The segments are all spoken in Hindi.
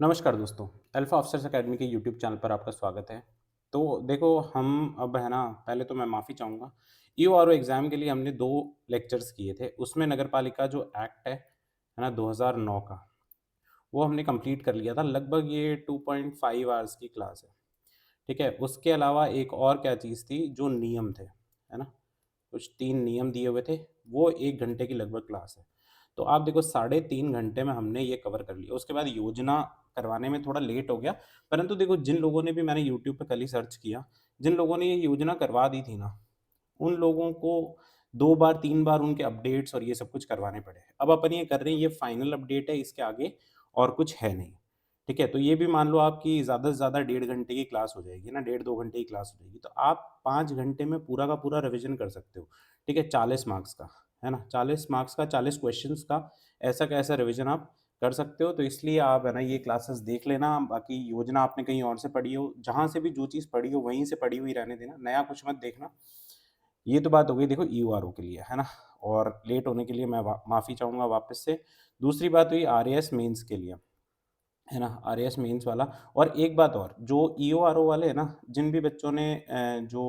नमस्कार दोस्तों, अल्फ़ा ऑफ़िसर्स अकेडमी के यूट्यूब चैनल पर आपका स्वागत है। तो देखो हम अब है ना, पहले तो मैं माफ़ी चाहूँगा। ईओआरओ एग्ज़ाम के लिए हमने 2 लेक्चर्स किए थे। उसमें नगरपालिका जो एक्ट है ना 2009 का, वो हमने कंप्लीट कर लिया था। लगभग ये 2.5 आवर्स की क्लास है, ठीक है? उसके अलावा एक और क्या चीज़ थी, जो नियम थे, है ना? कुछ 3 नियम दिए हुए थे, वो 1 घंटे की लगभग क्लास है। तो आप देखो साढ़े 3 घंटे में हमने ये कवर कर लिया। उसके बाद योजना करवाने में थोड़ा लेट हो गया, परंतु देखो जिन लोगों ने भी मैंने यूट्यूब पे कल ही सर्च किया, जिन लोगों ने ये योजना करवा दी थी ना, उन लोगों को 2 बार 3 बार उनके अपडेट्स और ये सब कुछ करवाने पड़े। अब अपन ये कर रहे हैं, ये फाइनल अपडेट है, इसके आगे और कुछ है नहीं। ठीक है? तो ये भी मान लो आपकी ज़्यादा से ज़्यादा डेढ़ घंटे की क्लास हो जाएगी ना, डेढ़ 2 घंटे की क्लास हो जाएगी। तो आप 5 घंटे में पूरा का पूरा रिविज़न कर सकते हो। ठीक है? 40 मार्क्स का, है ना? 40 मार्क्स का 40 क्वेश्चन्स का ऐसा का ऐसा रिविज़न आप कर सकते हो। तो इसलिए आप है ना ये क्लासेस देख लेना। बाकी योजना आपने कहीं और से पढ़ी हो, जहाँ से भी जो चीज़ पढ़ी हो वहीं से पढ़ी हुई रहने देना, नया कुछ मत देखना। ये तो बात हो गई देखो ईओआरओ के लिए, है ना? और लेट होने के लिए मैं माफ़ी चाहूँगा वापस से। दूसरी बात हुई आरएएस मेंस के लिए, है ना? आरएएस मेंस वाला। और एक बात और, जो ईओआरओ वाले हैं ना, जिन भी बच्चों ने जो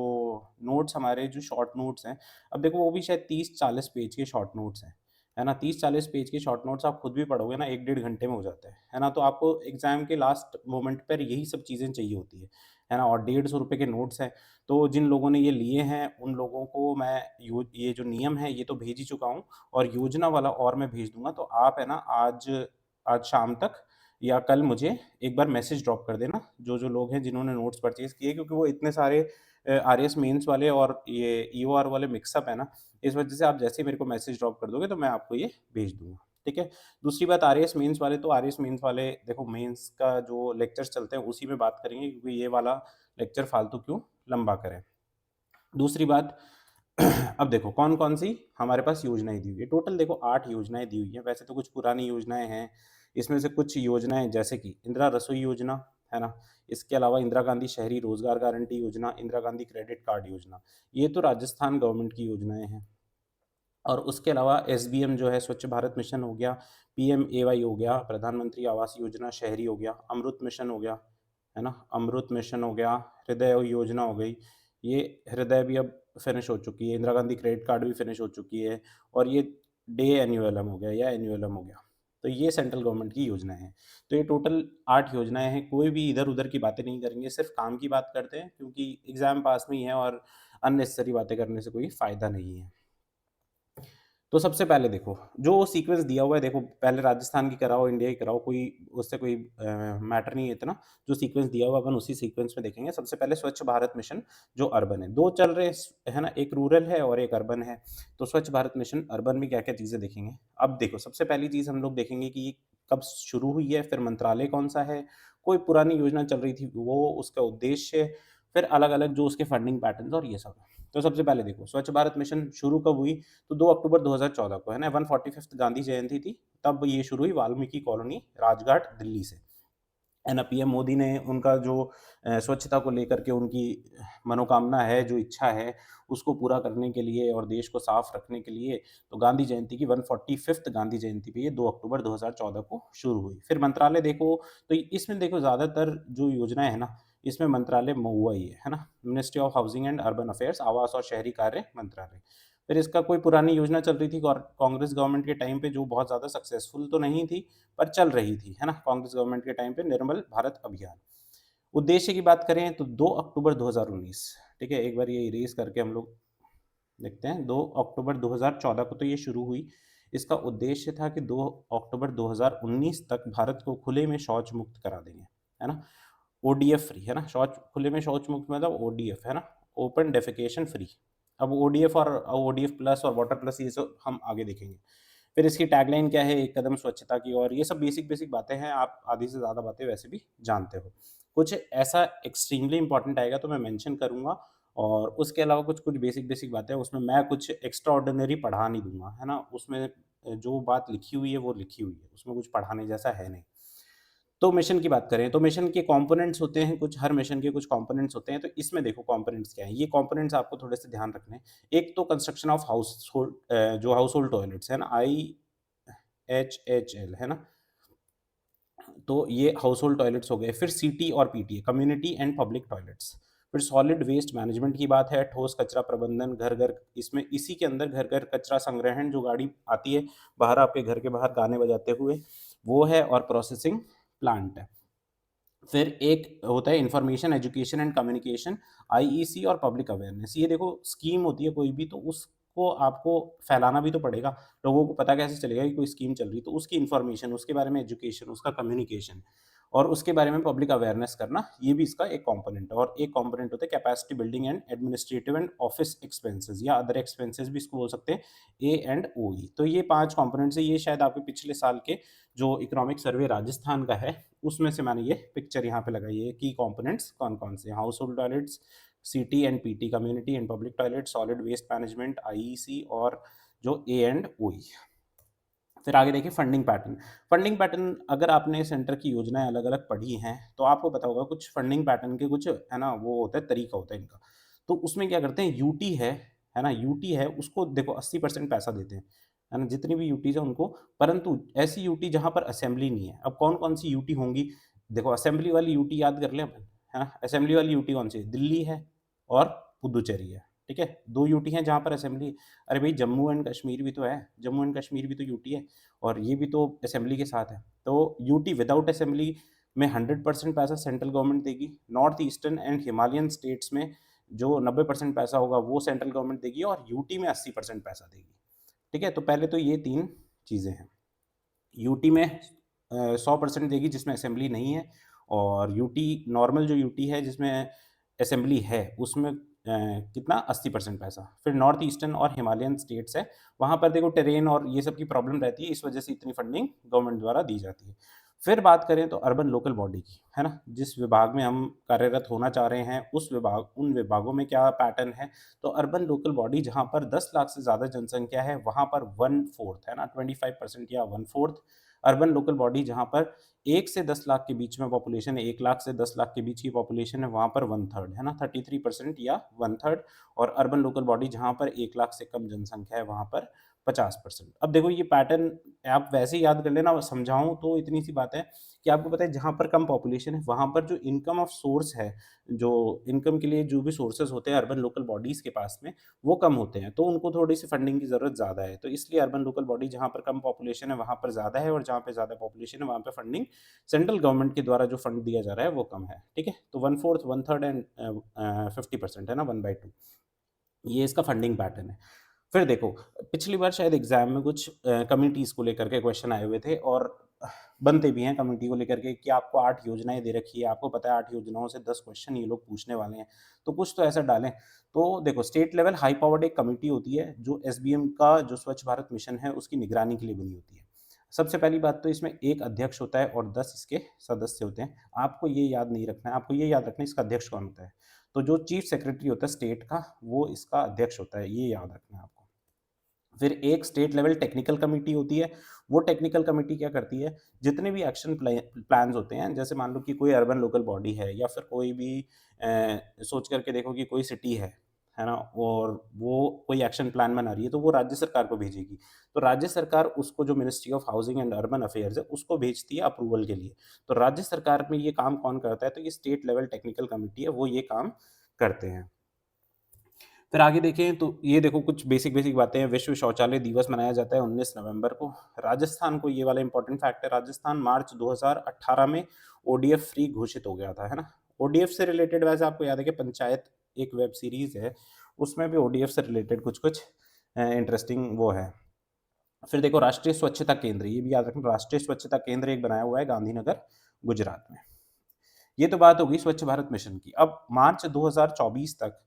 नोट्स हमारे जो शॉर्ट नोट्स हैं, अब देखो वो भी शायद 30-40 पेज के शॉर्ट नोट्स हैं, है ना? 30-40 पेज के शॉर्ट नोट्स आप खुद भी पढ़ोगे ना 1 डेढ़ घंटे में हो जाते हैं, है ना? तो आपको एग्ज़ाम के लास्ट मोमेंट पर यही सब चीज़ें चाहिए होती है ना? और ₹150 के नोट्स हैं, तो जिन लोगों ने ये लिए हैं, उन लोगों को मैं यो ये जो नियम है, ये तो भेज ही चुका हूँ और योजना वाला और मैं भेज दूँगा। तो आप है ना आज आज शाम तक या कल मुझे एक बार मैसेज ड्रॉप कर देना, जो-जो लोग हैं जिन्होंने नोट्स परचेज़ किए, क्योंकि वो इतने सारे आरएएस मेंस वाले और ये ईओआर वाले मिक्सअप है ना, इस वजह से आप जैसे ही मेरे को मैसेज ड्रॉप कर दोगे तो मैं आपको ये भेज दूँगा, ठीक है? दूसरी बात आरएएस मेंस वाले, तो आरएएस मेंस वाले देखो मेंस का जो लेक्चर्स चलते हैं उसी में बात करेंगे, क्योंकि ये वाला लेक्चर फालतू क्यों लंबा करें। दूसरी बात अब देखो कौन-कौन सी हमारे पास योजनाएँ दी हुई है। टोटल देखो 8 योजनाएँ दी हुई हैं। वैसे तो कुछ पुरानी योजनाएँ हैं। इसमें से कुछ योजनाएँ जैसे कि इंदिरा रसोई योजना, है ना? इसके अलावा इंदिरा गांधी शहरी रोज़गार गारंटी योजना, इंदिरा गांधी क्रेडिट कार्ड योजना। ये तो राजस्थान गवर्नमेंट की योजनाएँ हैं। और उसके अलावा एसबीएम जो है स्वच्छ भारत मिशन हो गया, पीएमएवाई हो गया, प्रधानमंत्री आवास योजना शहरी हो गया, अमृत मिशन हो गया, है ना? अमृत मिशन हो गया, हृदय योजना हो गई। ये हृदय भी अब फिनिश हो चुकी है, इंदिरा गांधी क्रेडिट कार्ड भी फिनिश हो चुकी है और ये डे एन्युअलम हो गया या एन्युअलम हो गया। तो ये सेंट्रल गवर्नमेंट की योजनाएँ हैं। तो ये टोटल 8 योजनाएँ हैं, कोई भी इधर-उधर की बातें नहीं करेंगे, सिर्फ़ काम की बात करते हैं, क्योंकि एग्ज़ाम पास में ही है और अननेसेसरी बातें करने से कोई फ़ायदा नहीं है। तो सबसे पहले देखो, जो सीक्वेंस दिया हुआ है देखो, पहले राजस्थान की कराओ, इंडिया की कराओ, कोई उससे कोई मैटर नहीं है इतना। जो सीक्वेंस दिया हुआ है अपन उसी सीक्वेंस में देखेंगे। सबसे पहले स्वच्छ भारत मिशन जो अर्बन है, 2 चल रहे है ना? एक रूरल है और एक अर्बन है। तो स्वच्छ भारत मिशन अर्बन में क्या-क्या चीज़ें देखेंगे। अब देखो सबसे पहली चीज़ हम लोग देखेंगे कि ये कब शुरू हुई है, फिर मंत्रालय कौन-सा है, कोई पुरानी योजना चल रही थी वो, उसका उद्देश्य, फिर अलग-अलग जो उसके फंडिंग पैटर्न्स और ये सब। तो सबसे पहले देखो स्वच्छ भारत मिशन शुरू कब हुई? तो 2 अक्टूबर 2014 को, है ना? 145th गांधी जयंती थी, तब ये शुरू हुई वाल्मीकि कॉलोनी, राजघाट, दिल्ली से। है ना? पीएम मोदी ने उनका जो स्वच्छता को लेकर के उनकी मनोकामना है, जो इच्छा है, उसको पूरा करने के लिए और देश को साफ रखने के लिए, तो गांधी जयंती की 145th गांधी जयंती पे ये 2 अक्टूबर 2014 को शुरू हुई। फिर मंत्रालय देखो, तो इसमें देखो ज़्यादातर जो योजनाएँ हैं ना, इसमें मंत्रालय महुआ ही है ना? Ministry of housing and urban affairs, आवास और शहरी कार्य मंत्रालय। फिर इसका कोई पुरानी योजना चल रही थी कांग्रेस गवर्नमेंट के टाइम पे, जो बहुत ज़्यादा सक्सेसफुल तो नहीं थी, पर चल रही थी, है ना? कांग्रेस गवर्नमेंट के टाइम पे निर्मल भारत अभियान। उद्देश्य की बात करें तो 2 अक्टूबर 2019, ठीक है? एक बार ये इरेज़ करके हम लोग देखते हैं, 2 अक्टूबर 2014 को तो ये शुरू हुई। इसका उद्देश्य था कि 2 अक्टूबर 2019 तक भारत को खुले में शौच मुक्त करा देंगे, है ना? ओडीएफ फ्री, है ना? शौच खुले में शौच मुक्त मतलब ओडीएफ, है ना? Open defecation free. अब ओडीएफ और ओडीएफ प्लस और वाटर प्लस ये सब हम आगे देखेंगे। फिर इसकी टैगलाइन क्या है? एक कदम स्वच्छता की ओर। ये सब बेसिक-बेसिक बातें हैं, आप आधी से ज़्यादा बातें वैसे भी जानते हो। कुछ ऐसा एक्सट्रीमली इम्पोर्टेंट आएगा तो मैं मेंशन करूँगा और उसके अलावा कुछ-कुछ बेसिक-बेसिक बातें हैं, उसमें मैं कुछ एक्स्ट्रा ऑर्डिनरी पढ़ा नहीं दूँगा, है ना? उसमें जो बात लिखी हुई है, वो लिखी हुई है। उसमें कुछ पढ़ाने जैसा है नहीं। तो मिशन की बात करें, तो मिशन के कंपोनेंट्स होते हैं कुछ, हर मिशन के कुछ कंपोनेंट्स होते हैं, तो इसमें देखो कंपोनेंट्स क्या हैं, ये कंपोनेंट्स आपको थोड़े से ध्यान रखने हैं। एक तो construction of house hold toilets है ना, आईएचएचएल है ना? तो ये हाउस होल्ड टॉयलेट्स हो गए। फिर सीटी और PTA, community and public toilets. फिर सॉलिड वेस्ट मैनेजमेंट की बात है, ठोस कचरा प्रबंधन, घर-घर, इसमें इसी के अंदर घर-घर कचरा संग्रहण, जो गाड़ी आती है बाहर आपके घर के बाहर गाने बजाते हुए, वो है, और प्रोसेसिंग प्लांट है। फिर एक होता है information, education and communication, IEC और पब्लिक अवेयरनेस। ये देखो स्कीम होती है कोई भी, तो उसको आपको फैलाना भी तो पड़ेगा। लोगों को पता कैसे चलेगा कि कोई स्कीम चल रही है? तो उसकी इन्फॉर्मेशन, उसके बारे में एजुकेशन, उसका कम्युनिकेशन और उसके बारे में पब्लिक अवेयरनेस करना, ये भी इसका एक कंपोनेंट है। और एक कंपोनेंट होता है capacity building and administrative and office expenses, या अदर एक्सपेंसेस भी इसको बोल सकते हैं, ए एंड ओ ई। तो ये 5 कंपोनेंट्स है। ये शायद आपके पिछले साल के जो इकोनॉमिक सर्वे राजस्थान का है, उसमें से मैंने ये पिक्चर यहाँ पे लगाई है। की कंपोनेंट्स कौन-कौन से हैं? Household toilets, CT and PT, community and public toilet, solid waste management, IEC और जो ए एंड ओ ई। फिर आगे देखिए फंडिंग पैटर्न। फंडिंग पैटर्न, अगर आपने सेंटर की योजनाएँ अलग-अलग पढ़ी हैं, तो आपको पता होगा कुछ फंडिंग पैटर्न के कुछ है ना, वो होता है, तरीका होता है इनका। तो उसमें क्या करते हैं, यूटी है ना? यूटी है, उसको देखो 80% पैसा देते हैं, है ना? जितनी भी यूटीज़ हैं उनको, परंतु ऐसी यूटी जहाँ पर असेंबली नहीं है। अब कौन-कौन सी यूटी होंगी? देखो असेंबली वाली यूटी याद कर लें अपन, है ना? असेंबली वाली यूटी कौन-सी है? दिल्ली है और पुडुचेरी है, ठीक है? 2 यूटी हैं जहाँ पर असेंबली। अरे भई जम्मू एंड कश्मीर भी तो है, जम्मू एंड कश्मीर भी तो यूटी है। और ये भी तो असेंबली के साथ है। तो यूटी विदाउट असेंबली में 100% पैसा सेंट्रल गवर्नमेंट देगी। North eastern and Himalayan states में जो 90% पैसा होगा वो सेंट्रल गवर्नमेंट देगी, और यूटी में 80% पैसा देगी। ठीक है? तो पहले तो ये 3 चीज़ें हैं। यूटी में 100% देगी जिसमें असेंबली नहीं है, और यूटी नॉर्मल जो यूटी है जिसमें असेंबली है उसमें कितना 80% पैसा। फिर नॉर्थ ईस्टर्न और हिमालयन स्टेट्स है, वहाँ पर देखो टेरेन और ये सब की प्रॉब्लम रहती है, इस वजह से इतनी फंडिंग गवर्नमेंट द्वारा दी जाती है। फिर बात करें तो अर्बन लोकल बॉडी की, है ना? जिस विभाग में हम कार्यरत होना चाह रहे हैं, उन विभागों में क्या पैटर्न है? तो अर्बन लोकल बॉडी जहाँ पर 10 लाख से ज़्यादा जनसंख्या है, वहाँ पर 1/4, है ना? 25% या 1/4। अर्बन लोकल बॉडी जहाँ पर 1 से 10 लाख के बीच में पॉपुलेशन है, 1 लाख से 10 लाख के बीच की पॉपुलेशन है, वहाँ पर 1/3, है ना? 33% या 1/3। और अर्बन लोकल बॉडी जहाँ पर 1 लाख से कम जनसंख्या है, वहाँ पर 50%। अब देखो ये पैटर्न आप वैसे ही याद कर लेना, समझाऊँ तो इतनी सी बात है कि आपको पता है जहाँ पर कम पॉपुलेशन है, वहाँ पर जो इनकम ऑफ सोर्स है, जो इनकम के लिए जो भी सोर्सेज़ होते हैं अर्बन लोकल बॉडीज़ के पास में, वो कम होते हैं, तो उनको थोड़ी-सी फंडिंग की ज़रूरत ज़्यादा है। तो इसलिए अर्बन लोकल बॉडी जहाँ पर कम पॉपुलेशन है, वहाँ पर ज़्यादा है, और जहाँ पे ज़्यादा पॉपुलेशन है, वहाँ पे फंडिंग सेंट्रल गवर्नमेंट के द्वारा जो फंड दिया जा रहा है, वो कम है। ठीक है? तो 1/4, 1/3 एंड 50%, है ना? 1/2, ये इसका फंडिंग पैटर्न है। फिर देखो, पिछली बार शायद एग्ज़ाम में कुछ कमिटीज़ को लेकर के क्वेश्चन आए हुए थे, और बनते भी हैं कमिटी को लेकर के कि आपको 8 योजनाएँ दे रखी है, आपको पता है 8 योजनाओं से 10 क्वेश्चन ये लोग पूछने वाले हैं, तो कुछ तो ऐसा डालें। तो देखो स्टेट लेवल हाई पावर्ड एक कमिटी होती है, जो एसबीएम का जो स्वच्छ भारत मिशन है, उसकी निगरानी के लिए बनी होती है। सबसे पहली बात तो इसमें 1 अध्यक्ष होता है और 10 इसके सदस्य होते हैं। आपको ये याद नहीं रखना है, आपको ये याद रखना है इसका अध्यक्ष कौन होता है। तो जो चीफ सेक्रेटरी होता है स्टेट का, वो इसका अध्यक्ष होता है, ये याद रखना है आपको। फिर एक स्टेट लेवल टेक्निकल कमिटी होती है, वो टेक्निकल कमिटी क्या करती है, जितने भी एक्शन प्लान्स होते हैं, जैसे मान लो कि कोई अर्बन लोकल बॉडी है, या फिर कोई भी सोच करके देखो कि कोई सिटी है ना? और वो कोई एक्शन प्लान बना रही है, तो वो राज्य सरकार को भेजेगी। तो राज्य सरकार उसको, जो ministry of housing and urban affairs है, उसको भेजती है अप्रूवल के लिए। तो राज्य सरकार में ये काम कौन करता है? तो ये स्टेट लेवल टेक्निकल कमिटी है, वो ये काम करते हैं। फिर आगे देखें तो ये देखो कुछ बेसिक बातें हैं। विश्व शौचालय दिवस मनाया जाता है 19 नवंबर को। राजस्थान को, ये वाला इंपॉर्टेंट फैक्ट है, राजस्थान मार्च 2018 में ओडीएफ फ्री घोषित हो गया था, है ना? ओडीएफ से रिलेटेड वैसे आपको याद है कि पंचायत एक वेब सीरीज़ है, उसमें भी ओडीएफ से रिलेटेड कुछ-कुछ इंटरेस्टिंग वो है। फिर देखो राष्ट्रीय स्वच्छता केंद्र, ये भी याद रखना, राष्ट्रीय स्वच्छता केंद्र एक बनाया हुआ है गांधीनगर, गुजरात में। ये तो बात होगी स्वच्छ भारत मिशन की। अब मार्च 2024 तक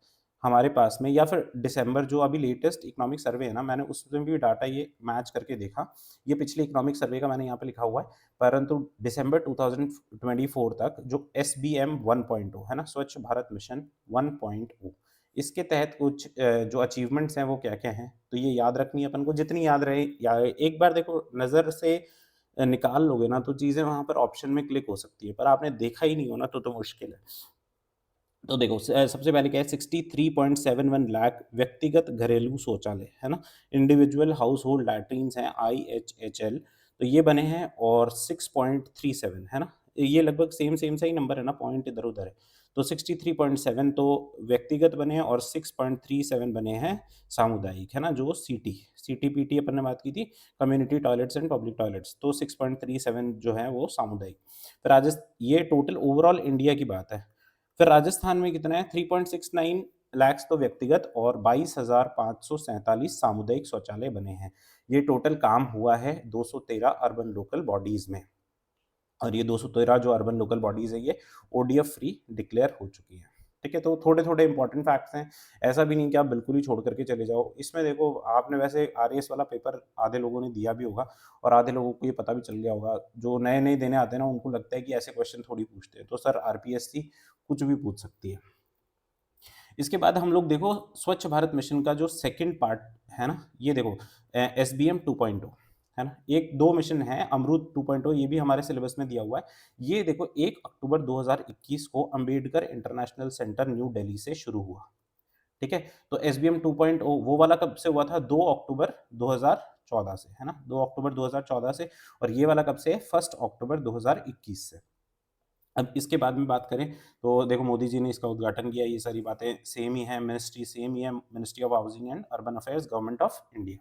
हमारे पास में, या फिर दिसंबर, जो अभी लेटेस्ट इकोनॉमिक सर्वे है ना, मैंने उसमें भी डाटा ये मैच करके देखा। ये पिछले इकोनॉमिक सर्वे का मैंने यहाँ पे लिखा हुआ है, परंतु दिसंबर 2024 तक जो एसबीएम 1.0 है ना, स्वच्छ भारत मिशन 1.0, इसके तहत कुछ जो अचीवमेंट्स हैं वो क्या-क्या हैं, तो ये याद रखनी है अपन को, जितनी याद रहे, या एक बार देखो नज़र से निकाल लोगे ना, तो चीज़ें वहाँ पर ऑप्शन में क्लिक हो सकती है, पर आपने देखा ही नहीं हो ना, तो मुश्किल है। तो देखो सबसे पहले क्या है, 63.71 लाख व्यक्तिगत घरेलू शौचालय, है ना? इंडिविजुअल हाउस होल्ड लैट्रिन्स हैं, आईएचएचएल। तो ये बने हैं और 6.37 है ना? ये लगभग सेम सेम सा ही नंबर है ना, पॉइंट इधर-उधर है। तो 63.7 तो व्यक्तिगत बने हैं और 6.37 बने हैं सामुदायिक, है ना? जो सीटी-पीटी अपन ने बात की थी, community toilets and public toilets, तो 6.37 जो है वो सामुदायिक। फिर ये टोटल ओवरऑल इंडिया की बात है। फिर राजस्थान में कितना है? 3.69 लैक्स तो व्यक्तिगत और 22,547 सामुदायिक शौचालय बने हैं। ये टोटल काम हुआ है 213 अर्बन लोकल बॉडीज़ में, और ये 213 जो अर्बन लोकल बॉडीज़ हैं, ये ओडीएफ फ्री डिक्लेयर हो चुकी हैं। ठीक है? तो थोड़े-थोड़े इंपॉर्टेंट फैक्ट्स हैं। ऐसा भी नहीं कि आप बिल्कुल ही छोड़ कर के चले जाओ। इसमें देखो, आपने वैसे आरएएस वाला पेपर आधे लोगों ने दिया भी होगा और आधे लोगों को ये पता भी चल गया होगा। जो नए-नए देने आते हैं ना, उनको लगता है कि ऐसे क्वेश्चन थोड़ी पूछते हैं। तो सर, आरपीएससी कुछ भी पूछ सकती है। इसके बाद हम लोग देखो, स्वच्छ भारत मिशन का जो सेकंड पार्ट है ना, ये देखो एसबीएम 2.0 है ना, एक दो मिशन है, अमरूद 2.0, ये भी हमारे सिलेबस में दिया हुआ है। ये देखो 1 अक्टूबर 2021 को Ambedkar international centre new Delhi से शुरू हुआ। ठीक है? तो एसबीएम 2.0 वो वाला कब से हुआ था? 2 अक्टूबर 2014 से, है ना? 2 अक्टूबर 2014 से। और ये वाला कब से है? 1 अक्टूबर 2021 से। अब इसके बाद में बात करें तो देखो, मोदी जी ने इसका उद्घाटन किया, ये सारी बातें सेम ही हैं, मिनिस्ट्री सेम ही है, ministry of housing and urban affairs, government of India.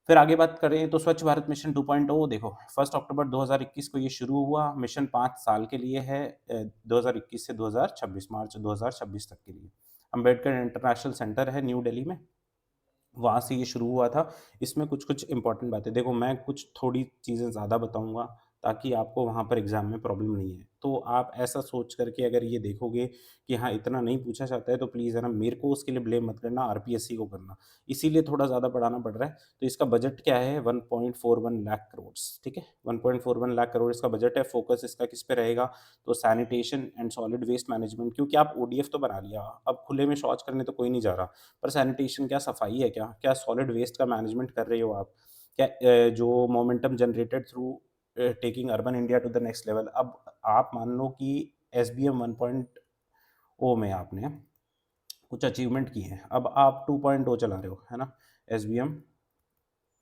फिर आगे बात करें तो स्वच्छ भारत मिशन 2.0 देखो 1 अक्टूबर 2021 को ये शुरू हुआ। मिशन 5 साल के लिए है, 2021 से 2026, मार्च 2026 तक के लिए। अंबेडकर इंटरनेशनल सेंटर है न्यू दिल्ली में, वहाँ से ये शुरू हुआ था। इसमें कुछ-कुछ इम्पोर्टेंट बातें देखो, मैं कुछ थोड़ी चीज़ें ज़्यादा बताऊँगा ताकि आपको वहाँ पर एग्ज़ाम में प्रॉब्लम नहीं है। तो आप ऐसा सोच कर के अगर ये देखोगे कि हाँ, इतना नहीं पूछा जाता है, तो प्लीज़ है ना, मेरे को उसके लिए ब्लेम मत करना, आरपीएससी को करना। इसीलिए थोड़ा ज़्यादा पढ़ाना पड़ रहा है। तो इसका बजट क्या है? 1.41 लाख करोड़, ठीक है? 1.41 लाख करोड़ इसका बजट है। फ़ोकस इसका किस पे रहेगा? तो sanitation and solid waste management, क्योंकि आप ओडीएफ तो बना लिया, अब खुले में शौच करने तो कोई नहीं जा रहा। पर सैनिटेशन क्या सफाई है क्या? क्या सॉलिड वेस्ट का मैनेजमेंट कर रहे हो आप? क्या जो momentum generated through taking urban India to the next level. अब आप मान लो कि एसबीएम 1.0 में आपने कुछ अचीवमेंट किए हैं, अब आप 2.0 चला रहे हो, है ना? एसबीएम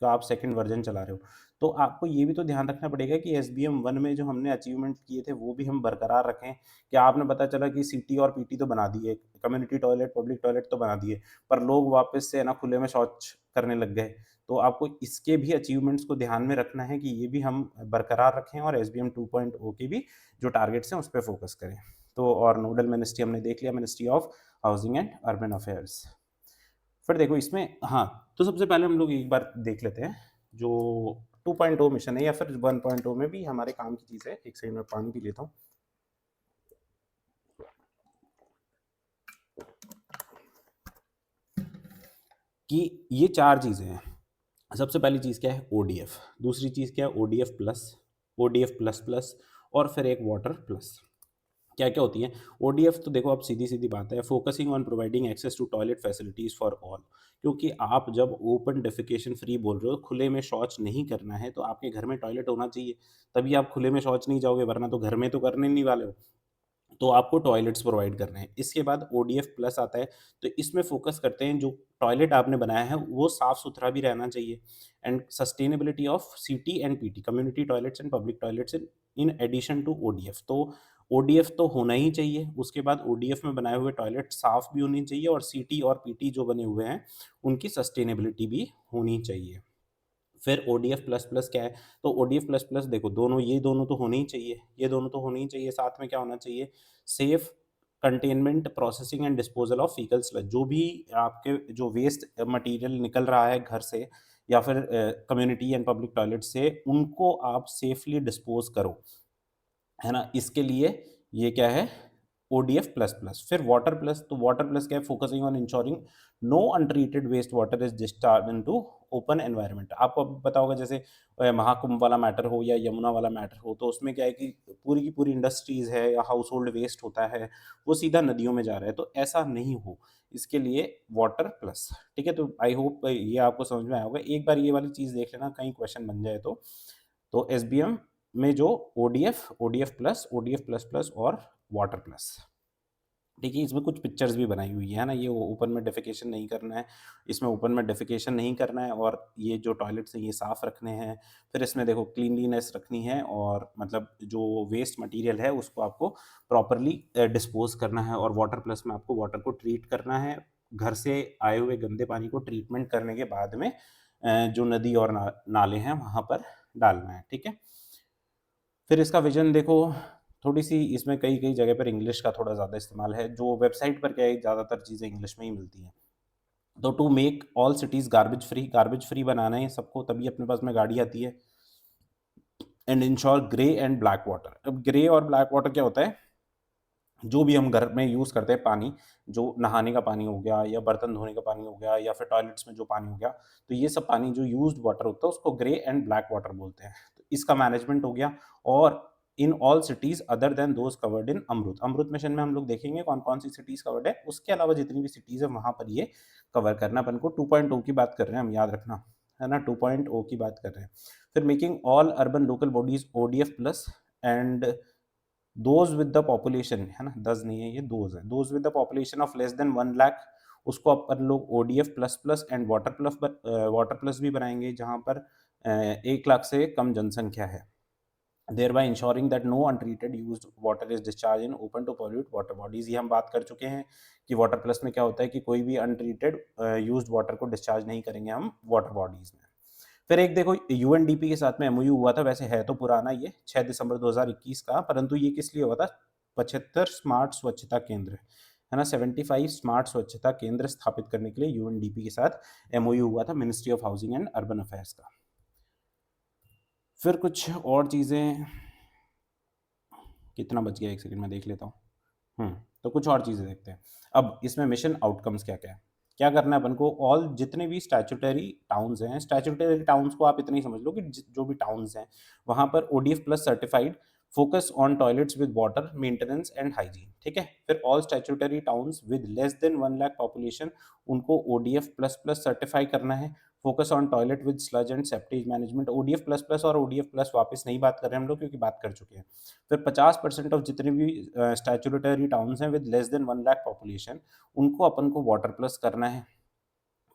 का आप सेकंड वर्जन चला रहे हो। तो आपको ये भी तो ध्यान रखना पड़ेगा कि एसबीएम 1 में जो हमने अचीवमेंट किए थे, वो भी हम बरकरार रखें। क्या आपने पता चला कि सिटी और पीटी तो बना दिए, कम्युनिटी टॉयलेट, पब्लिक टॉयलेट तो बना दिए, पर लोग वापस से है ना खुले में शौच करने लग गए। तो आपको इसके भी अचीवमेंट्स को ध्यान में रखना है कि ये भी हम बरकरार रखें और एसबीएम 2.0 के भी जो टारगेट्स हैं, उस पे फ़ोकस करें। तो और नोडल मिनिस्ट्री हमने देख लिया, ministry of housing and urban affairs. फिर देखो इसमें, हाँ, तो सबसे पहले हम लोग एक बार देख लेते हैं, जो 2.0 मिशन है या फिर 1.0 में भी हमारे काम की चीज़ है। एक सेकंड में पानी पी लेता हूँ। कि ये 4 चीज़ें हैं। सबसे पहली चीज़ क्या है? ओडीएफ। दूसरी चीज़ क्या है? ODF plus, ODF plus plus, और फिर एक वाटर प्लस। क्या-क्या होती है? ओडीएफ तो देखो, अब सीधी-सीधी बात है, focusing on providing access to toilet facilities for all. क्योंकि आप जब ओपन डेफिकेशन फ्री बोल रहे हो, खुले में शौच नहीं करना है, तो आपके घर में टॉयलेट होना चाहिए। तभी आप खुले में शौच नहीं जाओगे, वरना तो घर में तो करने नहीं वाले हो। तो आपको टॉयलेट्स प्रोवाइड करने हैं। इसके बाद ओडीएफ प्लस आता है, तो इसमें फ़ोकस करते हैं, जो टॉयलेट आपने बनाया है, वो साफ-सुथरा भी रहना चाहिए। And sustainability of CT and PT, community toilets and public toilets in in addition to ODF. तो ओडीएफ तो होना ही चाहिए, उसके बाद ओडीएफ में बनाए हुए टॉयलेट साफ भी होनी चाहिए, और सिटी और पीटी जो बने हुए हैं, उनकी सस्टेनेबिलिटी भी होनी चाहिए। फिर ओडीएफ प्लस प्लस क्या है? तो ओडीएफ प्लस प्लस देखो, दोनों ये दोनों तो होने ही चाहिए, ये दोनों तो होने ही चाहिए। साथ में क्या होना चाहिए? Safe containment, processing and disposal of faecal sludge. जो भी आपके जो वेस्ट मटेरियल निकल रहा है घर से या फिर कम्युनिटी एंड पब्लिक टॉयलेट से, उनको आप सेफली डिस्पोज करो, है ना? इसके लिए ये क्या है? ODF plus plus. फिर वाटर प्लस, तो वाटर प्लस क्या है? Focusing on ensuring no untreated waste water is discharge into open environment. आपको अब पता होगा, जैसे महाकुंभ वाला मैटर हो या यमुना वाला मैटर हो, तो उसमें क्या है कि पूरी की पूरी इंडस्ट्रीज है या हाउस होल्ड वेस्ट होता है, वो सीधा नदियों में जा रहा है। तो ऐसा नहीं हो, इसके लिए वाटर प्लस। ठीक है? तो आई होप ये आपको समझ में आया होगा। एक बार ये वाली चीज़ देख लेना, कहीं क्वेश्चन बन जाए तो। तो एसबीएम में जो ODF, ODF plus, ODF plus plus और वाटर प्लस। देखिए, इसमें कुछ पिक्चर्स भी बनाई हुई है ना, ये ओपन में डेफेकेशन नहीं करना है, इसमें ओपन में डेफेकेशन नहीं करना है और ये जो टॉयलेट्स हैं ये साफ़ रखने हैं। फिर इसमें देखो क्लीनलीनेस रखनी है और मतलब जो वेस्ट मटीरियल है उसको आपको प्रॉपर्ली डिस्पोज़ करना है और वाटर प्लस में आपको वाटर को ट्रीट करना है। घर से आए हुए गंदे पानी को ट्रीटमेंट करने के बाद में जो नदी और नाले हैं वहाँ पर डालना है, ठीक है? फिर इसका विज़न देखो, थोड़ी-सी इसमें कई-कई जगह पर इंग्लिश का थोड़ा ज़्यादा इस्तेमाल है, जो वेबसाइट पर क्या है ज़्यादातर चीज़ें इंग्लिश में ही मिलती हैं। तो to make all cities garbage free बनाना है सबको, तभी अपने पास में गाड़ी आती है। And ensure grey and black water. अब ग्रे और ब्लैक वाटर क्या होता है, जो भी हम घर में यूज़ करते हैं पानी, जो नहाने का पानी हो गया या बर्तन धोने का पानी हो गया या फिर टॉयलेट्स में जो पानी हो गया, तो ये सब पानी जो यूज़्ड वाटर होता है उसको ग्रे एंड ब्लैक वाटर बोलते हैं। तो इसका मैनेजमेंट हो गया और in all cities other than those covered in AMRUT. AMRUT mission में हम लोग देखेंगे कौन-कौन सी सिटीज़ कवर्ड है, उसके अलावा जितनी भी सिटीज़ है वहाँ पर ये कवर करना है अपन को। 2.0 की बात कर रहे हैं हम, याद रखना, है ना? 2.0 की बात कर रहे हैं। फिर making all urban local bodies ODF plus and those with the population, है ना? 10 नहीं है, ये दोज़ है। Those with the population of less than 1 lakh, उसको अपन लोग ODF plus plus and water plus भी बनाएँगे, जहाँ पर 1 लाख से कम जनसंख्या है। Thereby ensuring that no untreated used water is discharge in open to pollute water bodies. ये हम बात कर चुके हैं कि वाटर प्लस में क्या होता है कि कोई भी अनट्रीटेड यूज्ड वाटर को डिस्चार्ज नहीं करेंगे हम वाटर बॉडीज़ में। फिर एक देखो यूएनडीपी के साथ में एमओयू हुआ था, वैसे है तो पुराना ये 6 दिसंबर 2021 का, परंतु ये किस लिए हुआ था? 75 स्मार्ट स्वच्छता केंद्र, है ना? 75 स्मार्ट स्वच्छता केंद्र स्थापित करने के लिए यूएनडीपी के साथ एमओयू हुआ था, ministry of housing and urban affairs का। फिर कुछ और चीज़ें, कितना बच गया 1 सेकंड में देख लेता हूँ। तो कुछ और चीज़ें देखते हैं। अब इसमें मिशन आउटकम्स क्या-क्या है? क्या करना है अपन को? ऑल जितने भी स्टैट्यूटरी टाउन्स हैं, स्टैट्यूटरी टाउन्स को आप इतना ही समझ लो कि जो भी टाउन्स हैं, वहाँ पर ODF plus certified, focus on toilets with water, maintenance and hygiene, ठीक है? फिर all statutory towns with less than 1 lakh population, उनको ओडीएफ प्लस प्लस सर्टिफाई करना है। Focus on toilet with sludge and septage management. ODF plus plus और ओडीएफ प्लस वापस नहीं बात कर रहे हैं हम लोग, क्योंकि बात कर चुके हैं। फिर 50% ऑफ जितने भी स्टैट्यूटरी टाउन्स हैं with less than 1 lakh population, उनको अपन को वाटर प्लस करना है।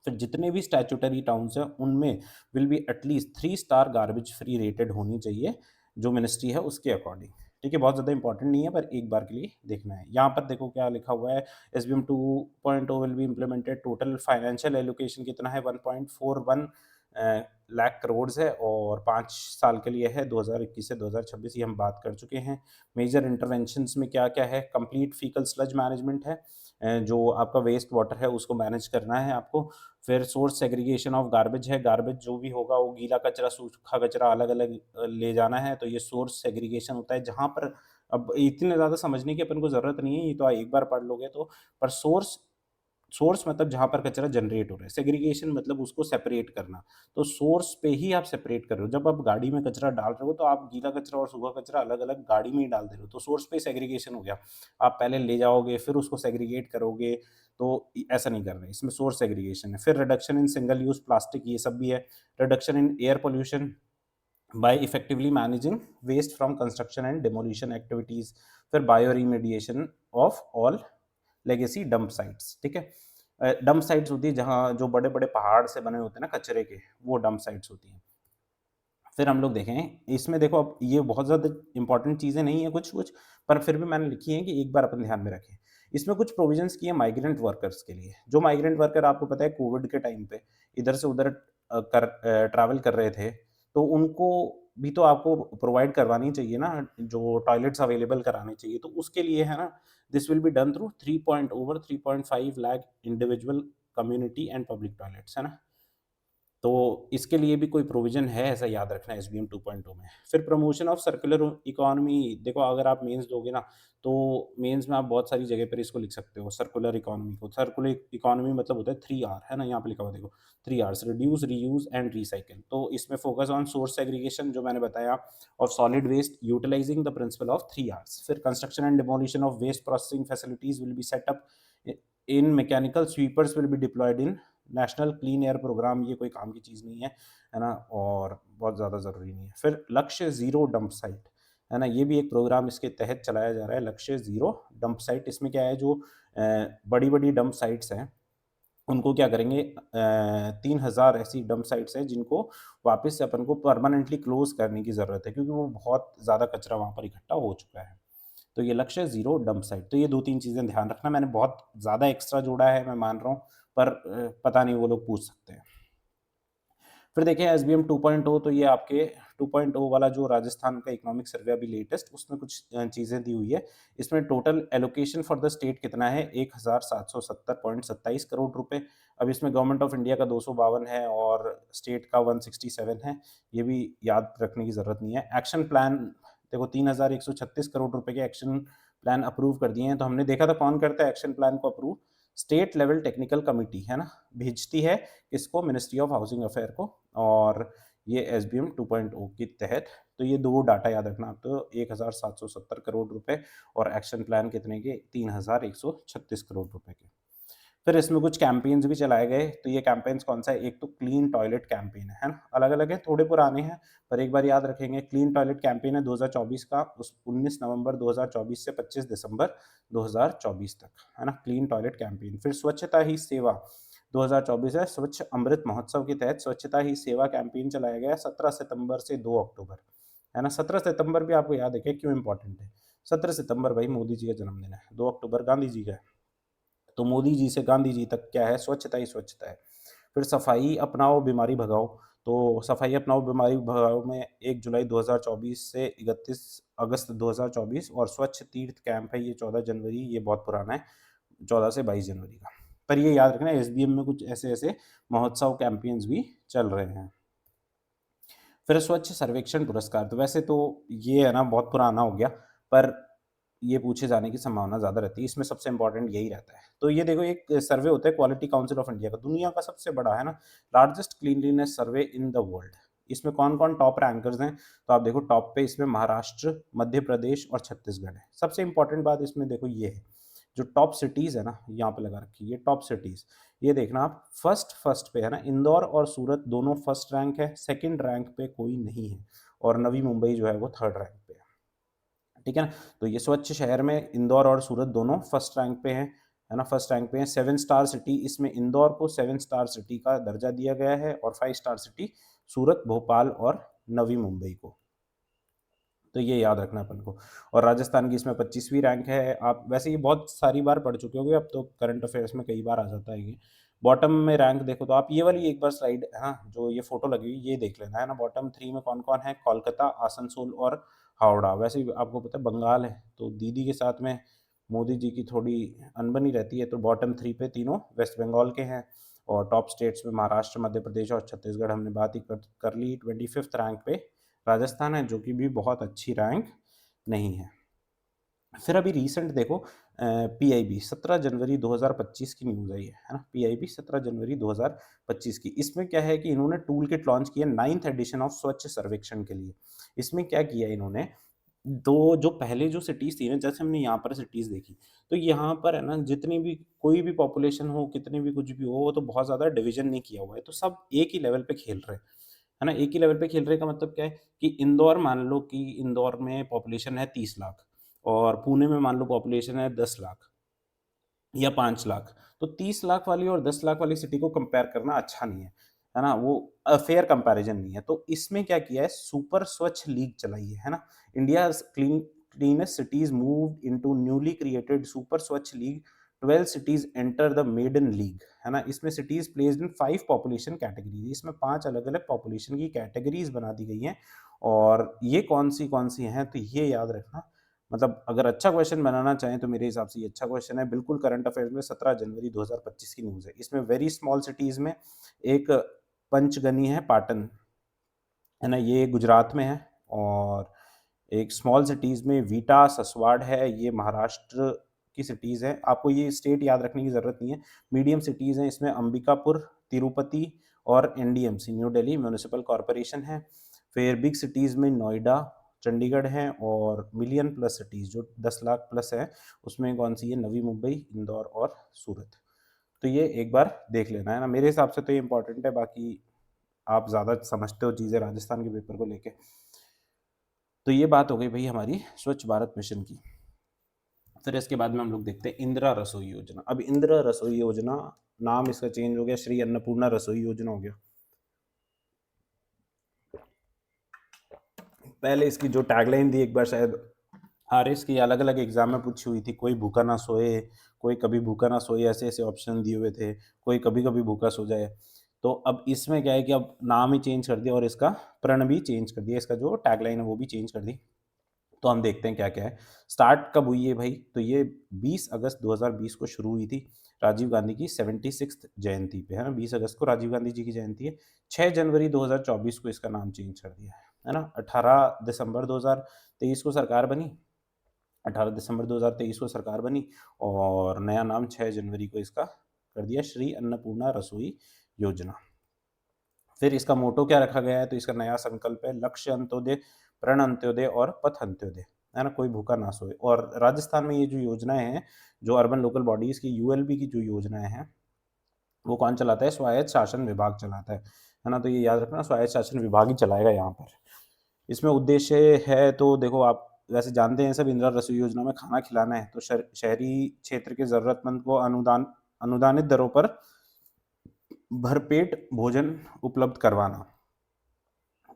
फिर जितने भी स्टैट्यूटरी टाउन्स हैं उनमें will be at least 3 star garbage free rated होनी चाहिए, जो मिनिस्ट्री है उसके अकॉर्डिंग। ठीक है, बहुत ज़्यादा इंपॉर्टेंट नहीं है पर एक बार के लिए देखना है। यहाँ पर देखो क्या लिखा हुआ है, SBM 2.0 will be implemented, total financial allocation कितना है 1.41 लाख करोड़ है और 5 साल के लिए है, 2021 से 2026, ये हम बात कर चुके हैं। मेजर इंटरवेंशंस में क्या-क्या है, कंप्लीट फीकल स्लज मैनेजमेंट है, जो आपका वेस्ट वाटर है उसको मैनेज करना है आपको। फिर सोर्स सेग्रीगेशन ऑफ गार्बेज है, गार्बेज जो भी होगा वो गीला कचरा, सूखा कचरा अलग-अलग ले जाना है, तो ये सोर्स सेग्रीगेशन होता है। जहाँ पर अब इतने ज़्यादा समझने की अपन को ज़रूरत नहीं है, ये तो एक बार पढ़ लोगे तो, पर सोर्स सोर्स मतलब जहाँ पर कचरा जनरेट हो रहा है, सेग्रीगेशन मतलब उसको सेपरेट करना। तो सोर्स पे ही आप सेपरेट कर रहे हो। जब आप गाड़ी में कचरा डाल रहे हो तो आप गीला कचरा और सूखा कचरा अलग-अलग गाड़ी में ही डाल दे रहे हो, तो सोर्स पे सेग्रीगेशन हो गया। आप पहले ले जाओगे, फिर उसको सेग्रीगेट करोगे, तो ऐसा नहीं कर रहे, इसमें सोर्स सेग्रीगेशन है। फिर reduction in single use plastic, ये सब भी है। Reduction in air pollution by effectively managing waste from construction and demolition activities. फिर bioremediation of all legacy dump sites, ठीक है? डंप साइट्स होती है जहाँ जो बड़े-बड़े पहाड़ से बने होते हैं ना कचरे के, वो डंप साइट्स होती हैं। फिर हम लोग देखें, इसमें देखो अब ये बहुत ज़्यादा इम्पोर्टेंट चीज़ें नहीं है कुछ-कुछ, पर फिर भी मैंने लिखी हैं कि एक बार अपन ध्यान में रखें। इसमें कुछ प्रोविज़न्स किए माइग्रेंट वर्कर्स के लिए। जो माइग्रेंट वर्कर आपको पता है कोविड के टाइम पे इधर से उधर ट्रैवल कर रहे थे, तो उनको भी तो आपको प्रोवाइड करवानी चाहिए ना, जो टॉयलेट्स अवेलेबल कराने चाहिए। तो उसके लिए है ना, this will be done through 3 point over 3.5 lakh individual community and public toilets, है ना? तो इसके लिए भी कोई प्रोविज़न है, ऐसा याद रखना एसबीएम 2.0 में। फिर प्रमोशन ऑफ सर्कुलर इकोनॉमी, देखो अगर आप मेंस दोगे ना, तो मेंस में आप बहुत सारी जगह पर इसको लिख सकते हो सर्कुलर इकोनॉमी को। सर्कुलर इकोनॉमी मतलब होता है 3 आर, है ना? यहाँ पे लिखा हुआ देखो, 3 Rs, reduce, reuse and recycle. तो इसमें फोकस ऑन सोर्स सेग्रीगेशन जो मैंने बताया of solid waste, utilising the principle of 3 Rs. फिर construction and demolition of waste processing facilities will be set up in mechanical sweepers will be deployed in national clean air programme. ये कोई काम की चीज़ नहीं है, है ना? और बहुत ज़्यादा ज़रूरी नहीं है। फिर लक्ष्य ज़ीरो डंप साइट, है ना? ये भी एक प्रोग्राम इसके तहत चलाया जा रहा है, लक्ष्य ज़ीरो डंप साइट। इसमें क्या है, जो बड़ी-बड़ी डंप साइट्स हैं, उनको क्या करेंगे, 3000 ऐसी डंप साइट्स हैं जिनको वापस से अपन को परमानेंटली क्लोज़ करने की ज़रूरत है, क्योंकि वो बहुत ज़्यादा कचरा वहाँ पर इकट्ठा हो चुका है। तो ये लक्ष्य ज़ीरो डंप साइट, तो ये 2-3 चीज़ें ध्यान रखना। मैंने बहुत ज़्यादा एक्स्ट्रा जोड़ा है, मैं मान रहा हूँ, पर पता नहीं, वो लोग पूछ सकते हैं। फिर देखिए एसबीएम 2.0, तो ये आपके 2.0 वाला जो राजस्थान का इकोनॉमिक सर्वे अभी लेटेस्ट, उसमें कुछ चीज़ें दी हुई है। इसमें total allocation for the state कितना है, 1770.27 करोड़ रुपए। अब इसमें गवर्नमेंट ऑफ इंडिया का 252 है और स्टेट का 167 है। ये भी याद रखने की ज़रूरत नहीं है। एक्शन प्लान देखो, 3136 करोड़ रुपए के एक्शन प्लान अप्रूव कर दिए हैं। तो हमने देखा था कौन करता है एक्शन प्लान को approve, state level technical committee, है ना? भेजती है किसको, मिनिस्ट्री ऑफ हाउसिंग अफेयर को। और ये एसबीएम 2.0 के तहत, तो ये 2 डाटा याद रखना आपको, 1770 करोड़ रुपए और एक्शन प्लान कितने के, 3136 करोड़ रुपए के। फिर इसमें कुछ कैंपेन्स भी चलाए गए, तो ये कैंपेन्स कौन-सा है? एक तो क्लीन टॉयलेट कैंपेन है ना? अलग-अलग है, थोड़े पुराने हैं, पर एक बार याद रखेंगे। क्लीन टॉयलेट कैंपेन है 2024 का, उस 19 नवंबर 2024 से 25 दिसंबर 2024 तक, है ना? Clean toilet campaign. फिर स्वच्छता ही सेवा 2024 है, स्वच्छ अमृत महोत्सव के तहत स्वच्छता ही सेवा कैंपेन चलाया गया 17 सितंबर से 2 अक्टूबर, है ना? 17 सितंबर भी आपको याद है क्या, क्यों इम्पोर्टेंट है? 17 सितंबर भाई मोदी जी का जन्मदिन है, 2 अक्टूबर गांधी जी का है। तो मोदी जी से गांधी जी तक क्या है, स्वच्छता ही स्वच्छता है। फिर सफाई अपनाओ बीमारी भगाओ, तो सफाई अपनाओ बीमारी भगाओ में 1 जुलाई 2024 से 31 अगस्त 2024, और स्वच्छ तीर्थ कैंप है ये 14 जनवरी, ये बहुत पुराना है, 14 से 22 जनवरी का। पर ये याद रखना एसबीएम में कुछ ऐसे-ऐसे महोत्सव कैंपेन्स भी चल रहे हैं। फिर स्वच्छ सर्वेक्षण पुरस्कार, तो वैसे तो ये है ना बहुत पुराना हो गया, पर ये पूछे जाने की संभावना ज़्यादा रहती है, इसमें सबसे इम्पोर्टेंट यही रहता है। तो ये देखो एक सर्वे होता है क्वालिटी काउंसिल ऑफ इंडिया का, दुनिया का सबसे बड़ा, है ना, largest cleanliness survey in the world. इसमें कौन-कौन टॉप रैंकर्स हैं, तो आप देखो टॉप पे इसमें महाराष्ट्र, मध्य प्रदेश और छत्तीसगढ़ है। सबसे इम्पोर्टेंट बात इसमें देखो ये है, जो टॉप सिटीज़ है ना, यहाँ पे लगा रखी है ये टॉप सिटीज़। ये देखना आप, फर्स्ट पे है ना, इंदौर और सूरत दोनों फर्स्ट रैंक है, सेकंड रैंक पे कोई नहीं है, और नवी मुंबई जो है वो थर्ड रैंक पे है। ठीक है ना? तो ये स्वच्छ शहर में इंदौर और सूरत दोनों फर्स्ट रैंक पे हैं, है ना? फर्स्ट रैंक पे हैं। 7 स्टार सिटी, इसमें इंदौर को 7 स्टार सिटी का दर्जा दिया गया है, और 5 स्टार सिटी सूरत, भोपाल और नवी मुंबई को। तो ये याद रखना अपन को। और राजस्थान की इसमें 25वीं रैंक है। आप वैसे ये बहुत सारी बार पढ़ चुके होंगे, अब तो करंट अफेयर्स में कई बार आ जाता है ये। बॉटम में रैंक देखो, तो आप ये वाली एक बार स्लाइड, हाँ, जो ये फ़ोटो लगी हुई ये देख लेना, है ना? बॉटम 3 में कौन-कौन है? कोलकाता, आसनसोल और हावड़ा। वैसे भी आपको पता है बंगाल है, तो दीदी के साथ में मोदी जी की थोड़ी अनबनी रहती है, तो बॉटम 3 पे तीनों वेस्ट बंगाल के हैं। और टॉप स्टेट्स में महाराष्ट्र, मध्य प्रदेश और छत्तीसगढ़ हमने बात ही कर ली। 25th रैंक पे राजस्थान है, जो कि भी बहुत अच्छी रैंक नहीं है। फिर अभी रीसेंट देखो, पीआईबी 17 जनवरी 2025 की न्यूज़ आई है ना? पीआईबी 17 जनवरी 2025 की। इसमें क्या है कि इन्होंने टूल किट लॉन्च किया 9th एडिशन ऑफ स्वच्छ सर्वेक्षण के लिए। इसमें क्या किया इन्होंने, दो जो पहले जो सिटीज़ थी ना, जैसे हमने यहाँ पर सिटीज़ देखी, तो यहाँ पर है ना, जितनी भी कोई भी पॉपुलेशन हो, कितनी भी कुछ भी हो, वो तो बहुत ज़्यादा डिवीज़न नहीं किया हुआ है, तो सब एक ही लेवल पे खेल रहे हैं। है ना? एक ही लेवल पे खेल रहे का मतलब क्या है कि इंदौर, मान लो कि इंदौर में पॉपुलेशन है 30 लाख, और पुणे में मान लो पॉपुलेशन है 10 लाख या 5 लाख। तो 30 लाख वाली और 10 लाख वाली सिटी को कंपेयर करना अच्छा नहीं है ना? वो फेयर कंपैरिज़न नहीं है। तो इसमें क्या किया है, सुपर स्वच्छ लीग चलाई है ना? India's cleanest cities moved into newly created super Swachh league, 12 cities enter the maiden league, है ना? इसमें cities placed in 5 population categories, इसमें 5 अलग-अलग पॉपुलेशन की कैटेगरीज़ बना दी गई हैं, और ये कौन-सी हैं, तो ये याद रखना। मतलब अगर अच्छा क्वेश्चन बनाना चाहें, तो मेरे हिसाब से ये अच्छा क्वेश्चन है। बिल्कुल करंट अफेयर्स में 17 जनवरी 2025 की न्यूज़ है। इसमें वेरी स्मॉल सिटीज़ में एक पंचगनी है, पाटन, है ना? ये गुजरात में है। और एक स्मॉल सिटीज़ में वीटा, ससवाड़ है, ये महाराष्ट्र की सिटीज़ हैं। आपको ये स्टेट याद रखने की ज़रूरत नहीं है। मीडियम सिटीज़ हैं, इसमें अंबिकापुर, तिरुपति और NDMC, new Delhi municipal corporation है। फिर बिग सिटीज़ में नोएडा, चंडीगढ़ हैं, और मिलियन प्लस सिटीज़ जो 10 लाख प्लस है, उसमें कौन-सी है? नवी मुंबई, इंदौर और सूरत। तो ये एक बार देख लेना, है ना? मेरे हिसाब से तो ये इम्पोर्टेंट है, बाकी आप ज़्यादा समझते हो चीज़ें राजस्थान के पेपर को लेके। तो ये बात हो गई भाई हमारी स्वच्छ भारत मिशन की। फिर इसके बाद में हम लोग देखते हैं इंदिरा रसोई योजना। अब इंदिरा रसोई योजना नाम इसका चेंज हो गया, श्री अन्नपूर्णा रसोई योजना हो गया। पहले इसकी जो टैगलाइन थी, एक बार शायद आरएस की अलग अलग एग्जाम में पूछी हुई थी, कोई भूखा ना सोए, कोई कभी भूखा ना सोए, ऐसे ऐसे ऑप्शन दिए हुए थे, कोई कभी कभी भूखा सो जाए। तो अब इसमें क्या है कि अब नाम ही चेंज कर दिया और इसका प्रण भी चेंज कर दिया, इसका जो टैगलाइन है वो भी चेंज कर दी। तो हम देखते हैं क्या क्या है। स्टार्ट कब हुई है भाई, तो ये 20 अगस्त 2020 को शुरू हुई थी, राजीव गांधी की 76th जयंती पे, है ना। 20 अगस्त को राजीव गांधी जी की जयंती है। 6 जनवरी 2024 को इसका नाम चेंज कर दिया है ना। 18 दिसंबर 2023 को सरकार बनी, 18 दिसंबर 2023 को सरकार बनी और नया नाम 6 जनवरी को इसका कर दिया, श्री अन्नपूर्णा रसोई योजना। फिर इसका मोटो क्या रखा गया है, तो इसका नया संकल्प है, लक्ष्य अंत्योदय, प्रण अंत्योदय और पथ अंत्योदय, है ना, कोई भूखा ना सोए। और राजस्थान में ये जो योजनाएं हैं, जो अर्बन लोकल बॉडीज की यूएलबी की जो योजनाएं हैं, वो कौन चलाता है, स्वायत्त शासन विभाग चलाता है ना। तो ये याद रखना, स्वायत्त शासन विभाग ही चलाएगा यहाँ पर। इसमें उद्देश्य है, तो देखो आप वैसे जानते हैं सब, इंदिरा रसोई योजना में खाना खिलाना है, तो शहरी क्षेत्र के जरूरतमंद को अनुदानित दरों पर भरपेट भोजन उपलब्ध करवाना।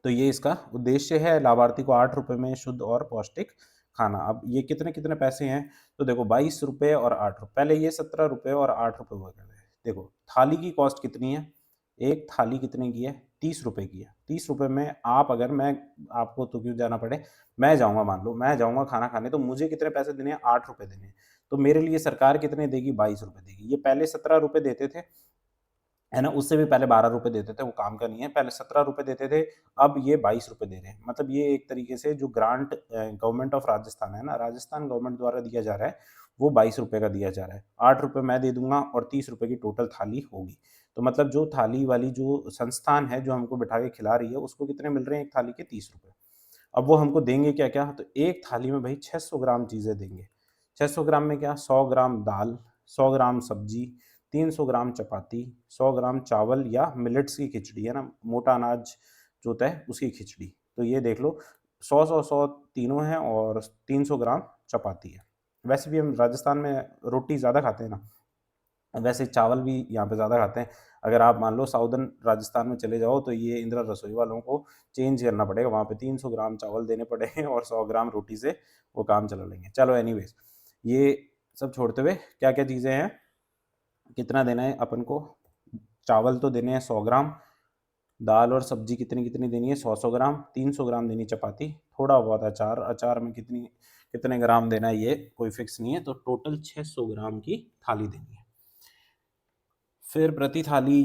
तो ये इसका उद्देश्य है, लाभार्थी को 8 रुपए में शुद्ध और पौष्टिक खाना। अब ये कितने कितने पैसे हैं, तो देखो 22 रुपये और 8 रुपये, पहले ये 17 रुपये और 8 रुपये हुआ करते थे। देखो थाली की कॉस्ट कितनी है, एक थाली कितने की है, 30 रुपये की है। 30 रुपये में आप, अगर मैं, आपको तो क्यों जाना पड़े, मैं जाऊंगा, मान लो मैं जाऊंगा खाना खाने, तो मुझे कितने पैसे देने हैं, 8 रुपये देने हैं। तो मेरे लिए सरकार कितने देगी, 22 रुपये देगी। ये पहले 17 रुपये देते थे, है ना, उससे भी पहले 12 रुपये देते थे, वो काम का नहीं है, पहले 17 रुपये देते थे, अब ये 22 रुपये दे रहे हैं। मतलब ये एक तरीके से जो ग्रांट गवर्नमेंट ऑफ राजस्थान है ना, राजस्थान गवर्नमेंट द्वारा दिया जा रहा है, वो 22 रुपये का दिया जा रहा है। 8 रुपये मैं दे दूंगा और 30 रुपये की टोटल थाली होगी। तो मतलब जो थाली वाली जो संस्थान है जो हमको बिठा के खिला रही है, उसको कितने मिल रहे हैं, एक थाली के 30 रुपये। अब वो हमको देंगे क्या क्या, तो एक थाली में भाई 600 ग्राम चीज़ें देंगे। 600 ग्राम में क्या, 100 ग्राम दाल, 100 ग्राम सब्जी, 300 ग्राम चपाती, 100 ग्राम चावल या मिलेट्स की खिचड़ी, है ना, मोटा अनाज जो होता है उसकी खिचड़ी। तो ये देख लो, 100 100 100 तीनों हैं और 300 ग्राम चपाती है। वैसे भी हम राजस्थान में रोटी ज़्यादा खाते हैं ना, वैसे चावल भी यहाँ पे ज़्यादा खाते हैं। अगर आप मान लो साउदर्न राजस्थान में चले जाओ, तो ये इंदिरा रसोई वालों को चेंज करना पड़ेगा, वहाँ पे 300 ग्राम चावल देने पड़ेंगे और 100 ग्राम रोटी से वो काम चला लेंगे। चलो एनीवेज, ये सब छोड़ते हुए क्या क्या चीज़ें हैं, कितना देना है अपन को, चावल तो देने हैं 100 ग्राम, दाल और सब्जी कितनी कितनी देनी है, 100 100 ग्राम, 300 ग्राम देनी चपाती, थोड़ा बहुत अचार, अचार में कितनी कितने ग्राम देना है ये कोई फिक्स नहीं है, तो टोटल 600 ग्राम की थाली देनी है। फिर प्रति थाली,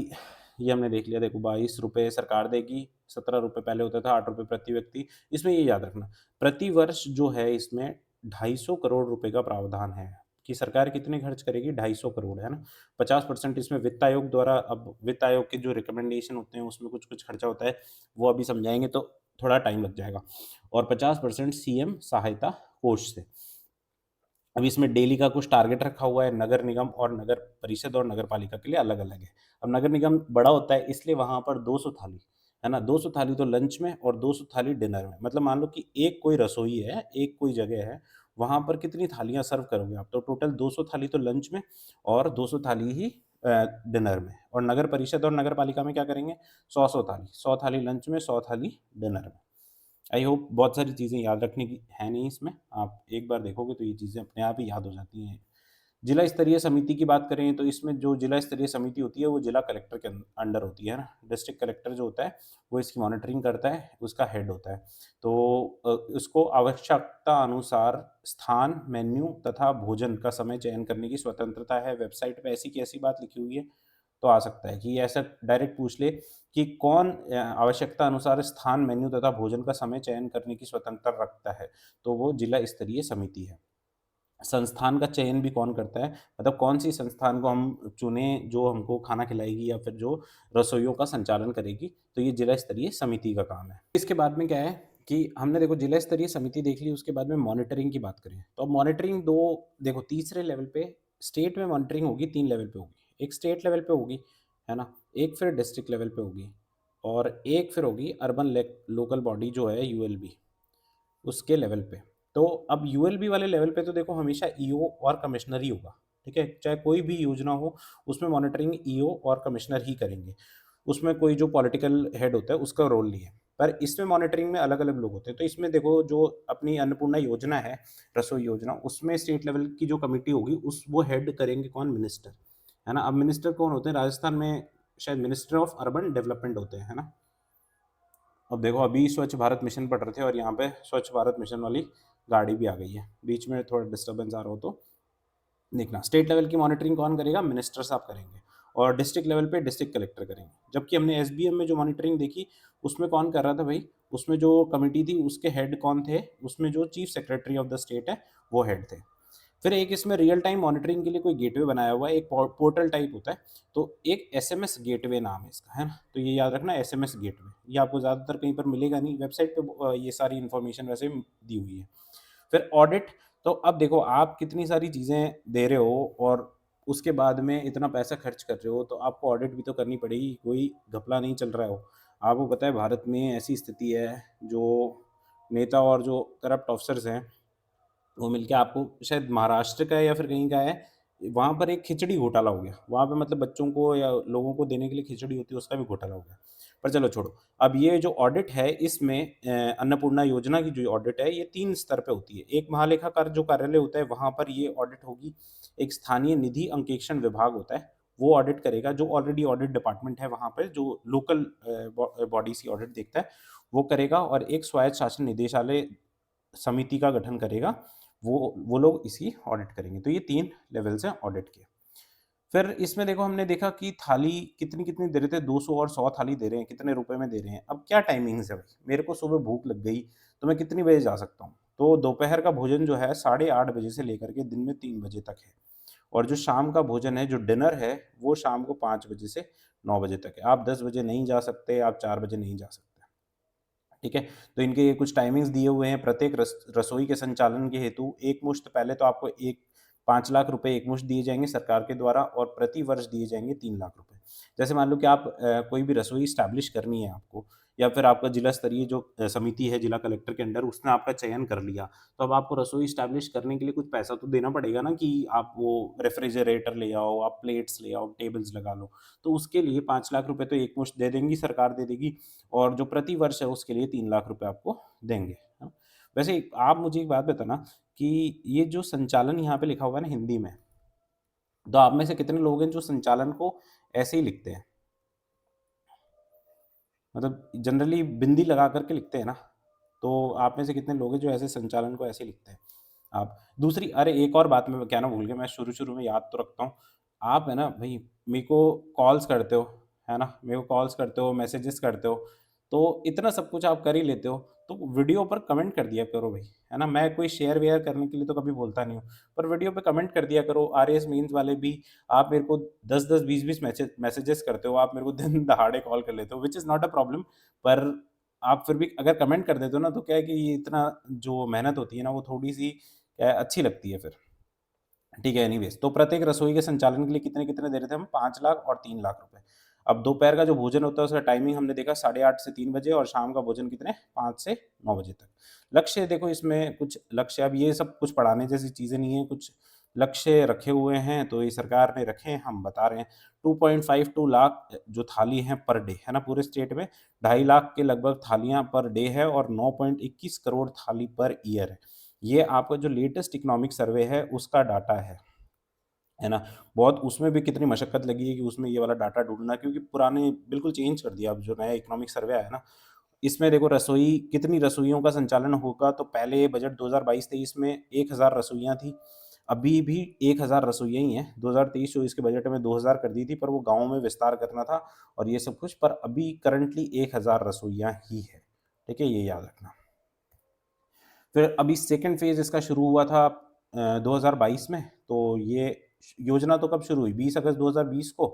ये हमने देख लिया, देखो 22 रुपये सरकार देगी, 17 रुपये पहले होता था, 8 रुपये प्रति व्यक्ति। इसमें ये याद रखना, प्रति वर्ष जो है इसमें 250 करोड़ रुपए का प्रावधान है, कि सरकार कितने खर्च करेगी, 250 करोड़, है ना। 50% इसमें वित्त आयोग द्वारा, अब वित्त आयोग के जो रिकमेंडेशन होते हैं उसमें कुछ कुछ खर्चा होता है, वो अभी समझाएंगे तो थोड़ा टाइम लग जाएगा। और 50% सीएम सहायता कोष से। अब इसमें डेली का कुछ टारगेट रखा हुआ है, नगर निगम और नगर परिषद और नगर पालिका के लिए अलग अलग है। अब नगर निगम बड़ा होता है, इसलिए वहां पर 200 थाली, है ना, 200 थाली तो लंच में और 200 थाली डिनर में। मतलब मान लो कि एक कोई रसोई है, एक कोई जगह है, वहां पर कितनी थालियां सर्व करोगे आप, तो टोटल 200 थाली तो लंच में और 200 थाली ही डिनर में। और नगर परिषद और नगर पालिका में क्या करेंगे, 100 100 थाली, 100 थाली लंच में, 100 थाली डिनर में। आई होप बहुत सारी चीज़ें याद रखने की है नहीं इसमें, आप एक बार देखोगे तो ये चीज़ें अपने आप ही याद हो जाती हैं। जिला स्तरीय समिति की बात करें, तो इसमें जो जिला स्तरीय समिति होती है वो जिला कलेक्टर के अंडर होती है ना। डिस्ट्रिक्ट कलेक्टर जो होता है वो इसकी मॉनिटरिंग करता है, उसका हेड होता है। तो उसको आवश्यकता अनुसार स्थान, मेन्यू तथा भोजन का समय चयन करने की स्वतंत्रता है। वेबसाइट पे ऐसी की ऐसी बात लिखी हुई है, तो आ सकता है कि ऐसा डायरेक्ट पूछ ले कि कौन आवश्यकता अनुसार स्थान, मेन्यू तथा भोजन का समय चयन करने की स्वतंत्रता रखता है, तो वो जिला स्तरीय समिति है। संस्थान का चयन भी कौन करता है, मतलब कौन सी संस्थान को हम चुने जो हमको खाना खिलाएगी या फिर जो रसोइयों का संचालन करेगी, तो ये जिला स्तरीय समिति का काम है। इसके बाद में क्या है कि हमने देखो जिला स्तरीय समिति देख ली, उसके बाद में मॉनिटरिंग की बात करें, तो अब मॉनिटरिंग दो, देखो तीसरे लेवल पे स्टेट में मॉनिटरिंग होगी, 3 लेवल पे होगी। एक स्टेट लेवल पे होगी, है ना, एक फिर डिस्ट्रिक्ट लेवल पे होगी और एक फिर होगी अर्बन लोकल बॉडी जो है यूएलबी। उसके लेवल पे। तो अब यूएलबी वाले लेवल पे तो देखो हमेशा ईओ और कमिश्नर ही होगा, ठीक है? चाहे कोई भी योजना हो, उसमें मॉनिटरिंग ईओ और कमिश्नर ही करेंगे। उसमें कोई जो पॉलिटिकल हेड होता है, उसका रोल नहीं है। पर इसमें मॉनिटरिंग में अलग-अलग लोग होते हैं। तो इसमें देखो जो अपनी अन्नपूर्णा योजना है, रसोई योजना, उसमें स्टेट लेवल की जो कमिटी होगी, उस वो हेड करेंगे कौन? मिनिस्टर, है ना? अब मिनिस्टर कौन होते हैं? राजस्थान में शायद मिनिस्टर ऑफ अर्बन डेवलपमेंट होते हैं, है ना? अब देखो अभी स्वच्छ भारत मिशन पढ़ रहे थे और यहाँ पे स्वच्छ भारत मिशन वाली गाड़ी भी आ गई है। बीच में थोड़ा डिस्टर्बेंस आ रहा हो तो देखना। स्टेट लेवल की मॉनिटरिंग कौन करेगा? मिनिस्टर साहब करेंगे और डिस्ट्रिक्ट लेवल पे डिस्ट्रिक्ट कलेक्टर करेंगे। जबकि हमने एसबीएम में जो मॉनिटरिंग देखी, उसमें कौन कर रहा था भाई? उसमें जो कमिटी थी उसके हेड कौन थे? उसमें जो chief secretary of the state है, वो हेड थे। फिर एक इसमें रियल टाइम मॉनिटरिंग के लिए कोई गेटवे बनाया हुआ है, एक पोर्टल टाइप होता है। तो एक एसएमएस गेटवे नाम है इसका, है ना? तो ये याद रखना, एसएमएस गेटवे। ये आपको ज़्यादातर कहीं पर मिलेगा नहीं, वेबसाइट पे ये सारी इन्फॉर्मेशन वैसे दी हुई है। फिर ऑडिट, तो अब देखो आप कितनी सारी चीज़ें दे रहे हो और उसके बाद में इतना पैसा खर्च कर रहे हो, तो आपको ऑडिट भी तो करनी पड़ेगी, कोई घपला नहीं चल रहा हो। आपको पता है भारत में ऐसी स्थिति है, जो नेता और जो करप्ट ऑफिसर्स हैं, वो मिलके आपको शायद महाराष्ट्र का है या फिर कहीं का है, वहाँ पर एक खिचड़ी घोटाला हो गया। वहाँ पे मतलब बच्चों को या लोगों को देने के लिए खिचड़ी होती है, उसका भी घोटाला हो गया। पर चलो छोड़ो। अब ये जो ऑडिट है इसमें अन्नपूर्णा योजना की जो ऑडिट है ये 3 स्तर पे होती है। एक महालेखाकार जो कार्यालय होता है वहाँ पर ये ऑडिट होगी। एक स्थानीय निधि अंकेक्षण विभाग होता है, वो ऑडिट करेगा। जो ऑलरेडी ऑडिट डिपार्टमेंट है वहाँ पे जो लोकल बॉडीज़ की ऑडिट देखता है, वो करेगा। और एक स्वायत्त शासन निदेशालय समिति का गठन करेगा, वो लोग इसकी ऑडिट करेंगे। तो ये 3 लेवल्स हैं ऑडिट के। फिर इसमें देखो हमने देखा कि थाली कितनी-कितनी दे रहे थे, 200 और 100 थाली दे रहे हैं, कितने रुपए में दे रहे हैं। अब क्या टाइमिंग्स है भाई? मेरे को सुबह भूख लग गई, तो मैं कितनी बजे जा सकता हूँ? तो दोपहर का भोजन जो है 8:30 बजे से लेकर के दिन में 3 बजे तक है। और जो शाम का भोजन है, जो डिनर है, वो शाम को 5 बजे से 9 बजे तक है। आप 10 बजे नहीं जा सकते, आप 4 बजे नहीं जा सकते। ठीक है? तो इनके ये कुछ टाइमिंग्स दिए हुए हैं। प्रत्येक रसोई के संचालन के हेतु एकमुश्त पहले तो आपको 5 लाख रुपए एकमुश्त दिए जाएँगे सरकार के द्वारा और प्रति वर्ष दिए जाएँगे 3 लाख रुपए। जैसे मान लो कि आप कोई भी रसोई एस्टेब्लिश करनी है आपको, या फिर आपका जिला स्तरीय जो समिति है जिला कलेक्टर के अंडर, उसने आपका चयन कर लिया, तो अब आपको रसोई एस्टेब्लिश करने के लिए कुछ पैसा तो देना पड़ेगा ना, कि आप वो रेफ्रिजरेटर ले आओ, आप प्लेट्स ले आओ, टेबल्स लगा लो। तो उसके लिए 5 लाख रुपए तो एकमुश्त दे देंगी, सरकार दे देगी। और जो प्रति वर्ष है उसके लिए 3 लाख रुपए आपको देंगे, है ना? वैसे आप मुझे एक बात बताना कि ये जो संचालन यहाँ पे लिखा हुआ है ना हिंदी में, तो आप में से कितने लोग हैं जो संचालन को ऐसे ही लिखते हैं? मतलब जनरली बिंदी लगा कर के लिखते हैं ना, तो आप में से कितने लोग हैं जो ऐसे संचालन को ऐसे लिखते हैं? आप दूसरी, अरे एक और बात मैं कहना भूल गया, मैं शुरू-शुरू में याद तो रखता हूँ। आप है ना भई मेरे को कॉल्स करते हो, है ना? मेरे को कॉल्स करते हो, मैसेजेस करते हो, तो इतना सब कुछ आप कर ही लेते हो, तो वीडियो पर कमेंट कर दिया करो भई, है ना? मैं कोई शेयर-वेयर करने के लिए तो कभी बोलता नहीं हूँ, पर वीडियो पे कमेंट कर दिया करो। आरएएस मेंस वाले भी आप मेरे को 10-10, 20-20 मैसेजेस करते हो, आप मेरे को दिन दहाड़े कॉल कर लेते हो, which is not a problem. पर आप फिर भी अगर कमेंट कर देते हो ना, तो क्या है कि ये इतना जो मेहनत होती है ना, वो थोड़ी-सी अच्छी लगती है फिर। ठीक है, एनीवेज़ तो प्रत्येक रसोई के संचालन के लिए कितने-कितने दे रहे थे हम? 5 लाख और 3 लाख रुपए। अब दोपहर का जो भोजन होता है उसका टाइमिंग हमने देखा 8:30 से 3 बजे, और शाम का भोजन कितने? 5 से 9 बजे तक। लक्ष्य देखो इसमें कुछ लक्ष्य, अब ये सब कुछ पढ़ाने जैसी चीज़ें नहीं है, कुछ लक्ष्य रखे हुए हैं, तो ये सरकार ने रखे हैं, हम बता रहे हैं। 2.52 लाख जो थाली हैं पर डे, है ना? पूरे स्टेट में 2.5 लाख के लगभग थालियाँ पर डे है और 9.21 करोड़ थाली पर ईयर है। ये आपका जो लेटेस्ट इकोनॉमिक सर्वे है उसका डाटा है ना? बहुत उसमें भी कितनी मशक्कत लगी है कि उसमें ये वाला डाटा ढूँढना, क्योंकि पुराने बिल्कुल चेंज कर दिया अब जो नया इकोनॉमिक सर्वे आया है ना, इसमें देखो रसोई कितनी रसोइयों का संचालन होगा, तो पहले बजट 2022-23 में 1000 रसोइयाँ थी, अभी भी 1000 रसोइयाँ ही हैं। 2023-24 के बजट में 2000 कर दी थी, पर वो गाँव में विस्तार करना था और ये सब कुछ, पर अभी करंटली 1000 रसोइयाँ ही है। ठीक है? ये याद रखना। फिर अभी सेकंड फ़ेज़ इसका शुरू हुआ था 2022 में, तो ये योजना तो कब शुरू हुई? 20 अगस्त 2020 को,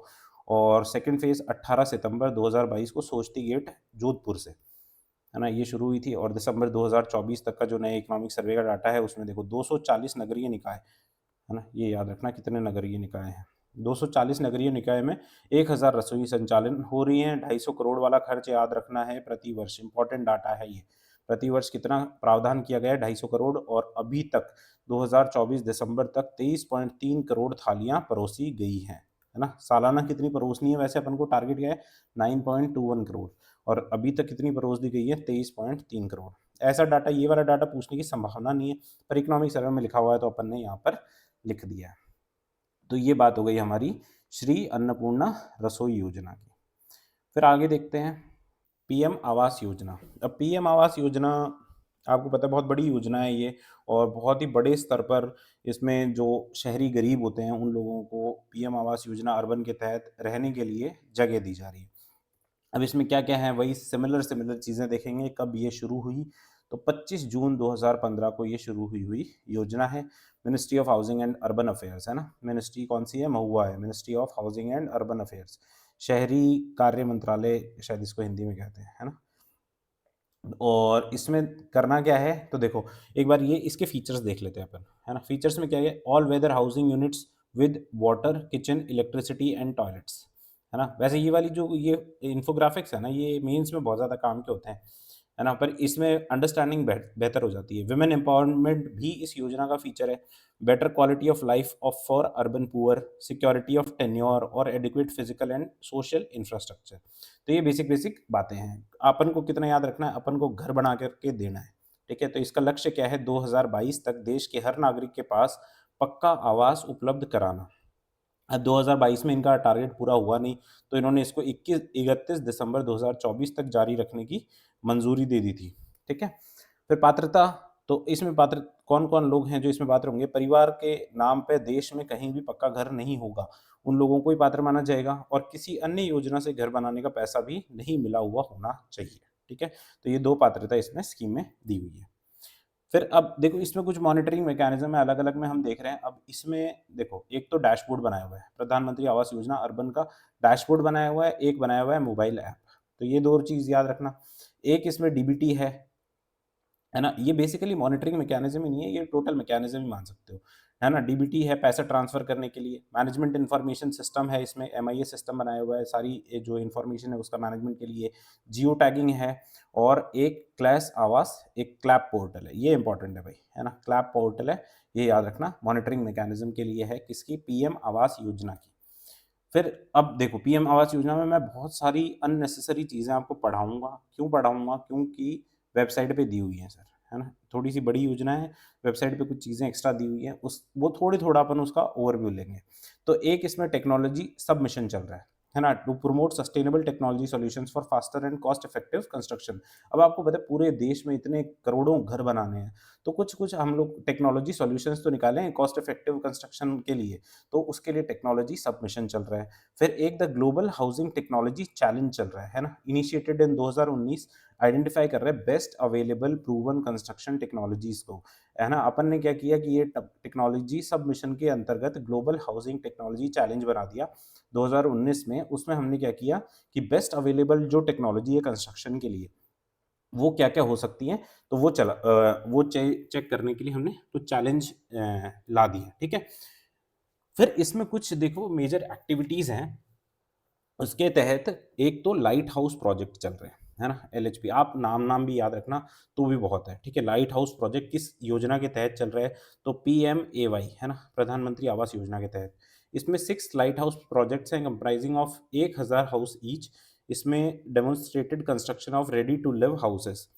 और सेकंड फ़ेज़ 18 सितंबर 2022 को सोस्ती गेट, जोधपुर से, है ना? ये शुरू हुई थी। और दिसंबर 2024 तक का जो नए इकोनॉमिक सर्वे का डाटा है, उसमें देखो 240 नगरीय निकाय, है ना? ये याद रखना कितने नगरीय निकाय हैं। 240 नगरीय निकाय में 1000 रसोई संचालन हो रही हैं, 250 करोड़ वाला खर्च याद रखना है प्रति वर्ष, इम्पोर्टेंट डाटा है ये। प्रतिवर्ष कितना प्रावधान किया गया है? 250 करोड़, और अभी तक 2024 दिसंबर तक 23.3 करोड़ थालियाँ परोसी गई हैं, है ना? सालाना कितनी परोसनी है वैसे अपन को टारगेट क्या है? 9.21 करोड़, और अभी तक कितनी परोस दी गई है? 23.3 करोड़। ऐसा डाटा, ये वाला डाटा पूछने की संभावना नहीं है, पर इकोनॉमिक सर्वे में लिखा हुआ है तो अपन ने यहाँ पर लिख दिया है। तो ये बात हो गई हमारी श्री अन्नपूर्णा रसोई योजना की। फिर आगे देखते हैं पीएम आवास योजना। अब पीएम आवास योजना आपको पता है बहुत बड़ी योजना है ये, और बहुत ही बड़े स्तर पर इसमें जो शहरी गरीब होते हैं उन लोगों को पीएम आवास योजना अर्बन के तहत रहने के लिए जगह दी जा रही है। अब इसमें क्या-क्या है, वही सिमिलर चीज़ें देखेंगे। कब ये शुरू हुई? तो 25 जून 2015 को ये शुरू हुई हुई योजना है। Ministry of housing and urban affairs, है ना? मिनिस्ट्री कौन-सी है? महुआ है, ministry of housing and urban affairs. शहरी कार्य मंत्रालय शायद इसको हिंदी में कहते हैं, है ना? और इसमें करना क्या है? तो देखो, एक बार ये इसके फीचर्स देख लेते हैं अपन, है ना? फीचर्स में क्या है? All weather housing units with water, kitchen, electricity and toilets, है ना? वैसे ये वाली जो ये इन्फोग्राफिक्स है ना, ये मेंस में बहुत ज़्यादा काम के होते हैं, है ना? पर इसमें अंडरस्टैंडिंग बेहतर हो जाती है। वुमेन एम्पावरमेंट भी इस योजना का फीचर है। Better quality of life of for urban poor, security of tenure और adequate physical and social infrastructure. तो ये बेसिक बेसिक बातें हैं। अपन को कितना याद रखना है? अपन को घर बना करके देना है, ठीक है? तो इसका लक्ष्य क्या है? 2022 तक देश के हर नागरिक के पास पक्का आवास उपलब्ध कराना। 2022 में इनका टारगेट पूरा हुआ नहीं, तो इन्होंने इसको 31 दिसंबर 2024 तक जारी रखने की मंजूरी दे दी थी, ठीक है? फिर पात्रता, तो इसमें पात्र कौन-कौन लोग हैं जो इसमें पात्र होंगे? परिवार के नाम पे देश में कहीं भी पक्का घर नहीं होगा, उन लोगों को ही पात्र माना जाएगा, और किसी अन्य योजना से घर बनाने का पैसा भी नहीं मिला हुआ होना चाहिए, ठीक है? तो ये 2 पात्रता इसमें स्कीम में दी हुई है। फिर अब देखो, इसमें कुछ मॉनिटरिंग मैकेनिज्म है, अलग-अलग में हम देख रहे हैं। अब इसमें देखो, एक तो डैशबोर्ड बनाया हुआ है, प्रधानमंत्री आवास योजना अर्बन का डैशबोर्ड बनाया हुआ है, एक बनाया हुआ है मोबाइल ऐप। तो ये 2 चीज़ याद रखना। एक इसमें डीबीटी है ना? ये बेसिकली मॉनिटरिंग मैकेनिज़्म ही नहीं है, ये टोटल मैकेनिज़्म ही मान सकते हो, है ना? डीबीटी है पैसा ट्रांसफ़र करने के लिए, मैनेजमेंट इन्फॉर्मेशन सिस्टम है, इसमें एमआईएस सिस्टम बनाया हुआ है, सारी ये जो इन्फॉर्मेशन है उसका मैनेजमेंट के लिए, जियो टैगिंग है, और एक क्लैस आवास, एक क्लैप पोर्टल है, ये इंपॉर्टेंट है भाई, है ना? क्लैप पोर्टल है, ये याद रखना, मॉनिटरिंग मैकेनिज़्म के लिए है, किसकी? पीएम आवास योजना की। फिर अब देखो, पीएम आवास योजना में मैं बहुत सारी अननेसेसरी चीज़ें आपको पढ़ाऊँगा। क्यों पढ़ाऊँगा? क्योंकि वेबसाइट पे दी हुई हैं सर, है ना? थोड़ी-सी बड़ी योजना है, वेबसाइट पे कुछ चीज़ें एक्स्ट्रा दी हुई हैं, उस वो थोड़ा अपन उसका ओवरव्यू लेंगे। तो एक इसमें टेक्नोलॉजी सबमिशन चल रहा है ना? To promote sustainable technology solutions for faster and cost effective construction. अब आपको पता है पूरे देश में इतने करोड़ों घर बनाने हैं, तो कुछ-कुछ हम लोग टेक्नोलॉजी सॉल्यूशंस तो निकालें कॉस्ट इफेक्टिव कंस्ट्रक्शन के लिए, तो उसके लिए टेक्नोलॉजी सबमिशन चल रहा है। फिर एक the global housing technology challenge चल रहा है ना? इनिशिएटेड इन 2019, आइडेंटिफाई कर रहे हैं best available proven construction technologies को, है ना? अपन ने क्या किया कि ये टेक्नोलॉजी सबमिशन के अंतर्गत ग्लोबल हाउसिंग टेक्नोलॉजी चैलेंज बना दिया 2019 में। उसमें हमने क्या किया कि बेस्ट अवेलेबल जो टेक्नोलॉजी है कंस्ट्रक्शन के लिए, वो क्या-क्या हो सकती हैं, तो वो चेक करने के लिए हमने कुछ चैलेंज ला दिए, ठीक है? फिर इसमें कुछ देखो मेजर एक्टिविटीज़ हैं, उसके तहत एक तो लाइट हाउस प्रोजेक्ट चल रहे हैं, है ना? एलएचपी, आप नाम भी याद रखना तो भी बहुत है, ठीक है? लाइट हाउस प्रोजेक्ट किस योजना के तहत चल रहा है? तो पीएमएवाई, है ना? प्रधानमंत्री आवास योजना के तहत। इसमें 6 लाइट हाउस प्रोजेक्ट्स हैं कंप्राइजिंग ऑफ 1000 हाउस ईच। इसमें demonstrated construction of ready to live houses,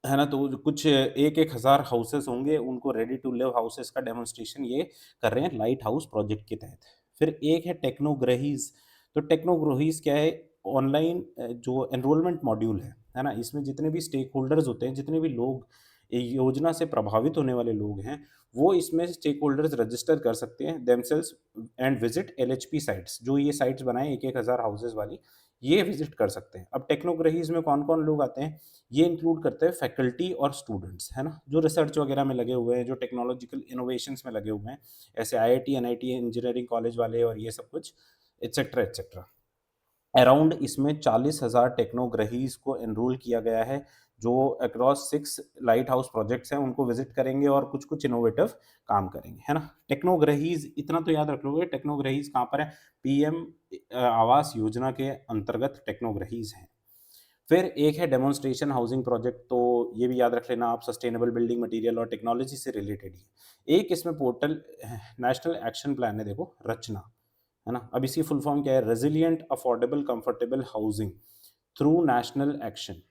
है ना? तो कुछ 1-1 हज़ार हाउसेस होंगे, उनको रेडी टू लिव हाउसेस का डेमोंस्ट्रेशन ये कर रहे हैं लाइट हाउस प्रोजेक्ट के तहत। फिर एक है टेक्नोग्रहीज़, तो टेक्नोग्रहीज़ क्या है? ऑनलाइन जो एनरोलमेंट मॉड्यूल है ना? इसमें जितने भी स्टेक होल्डर्स होते हैं, जितने भी लोग योजना से प्रभावित होने वाले लोग हैं, वो इसमें स्टेक होल्डर्स रजिस्टर कर सकते हैं themselves and visit LHP sites, जो ये साइट्स बनाए 1-1 हज़ार हाउसेस वाली, ये विज़िट कर सकते हैं। अब टेक्नोग्रहीज़ में कौन-कौन लोग आते हैं? ये इंक्लूड करते हैं फैकल्टी और स्टूडेंट्स, है ना? जो रिसर्च वगैरह में लगे हुए हैं, जो टेक्नोलॉजिकल इनोवेशंस में लगे हुए हैं, ऐसे आईआईटी, एनआईटी, इंजीनियरिंग कॉलेज वाले और ये सब कुछ एटसेट्रा, एटसेट्रा। अराउंड इसमें 40,000 टेक्नोग्रहीज़ को एनरोल किया गया है, जो अक्रॉस 6 लाइट हाउस प्रोजेक्ट्स हैं, उनको विज़िट करेंगे और कुछ-कुछ इनोवेटिव काम करेंगे, है ना? टेक्नोग्रहीज़ इतना तो याद रख लोगे, टेक्नोग्रहीज़ कहाँ पर है? पीएम आवास योजना के अंतर्गत टेक्नोग्रहीज़ हैं। फिर एक है डेमोन्स्ट्रेशन हाउसिंग प्रोजेक्ट, तो ये भी याद रख लेना आप, सस्टेनेबल बिल्डिंग मटेरियल और टेक्नोलॉजी से रिलेटेड ही है। एक इसमें पोर्टल नेशनल एक्शन प्लान है, देखो रचना, है ना? अब इसकी फुल फॉर्म क्या है? Resilient affordable comfortable housing through national action,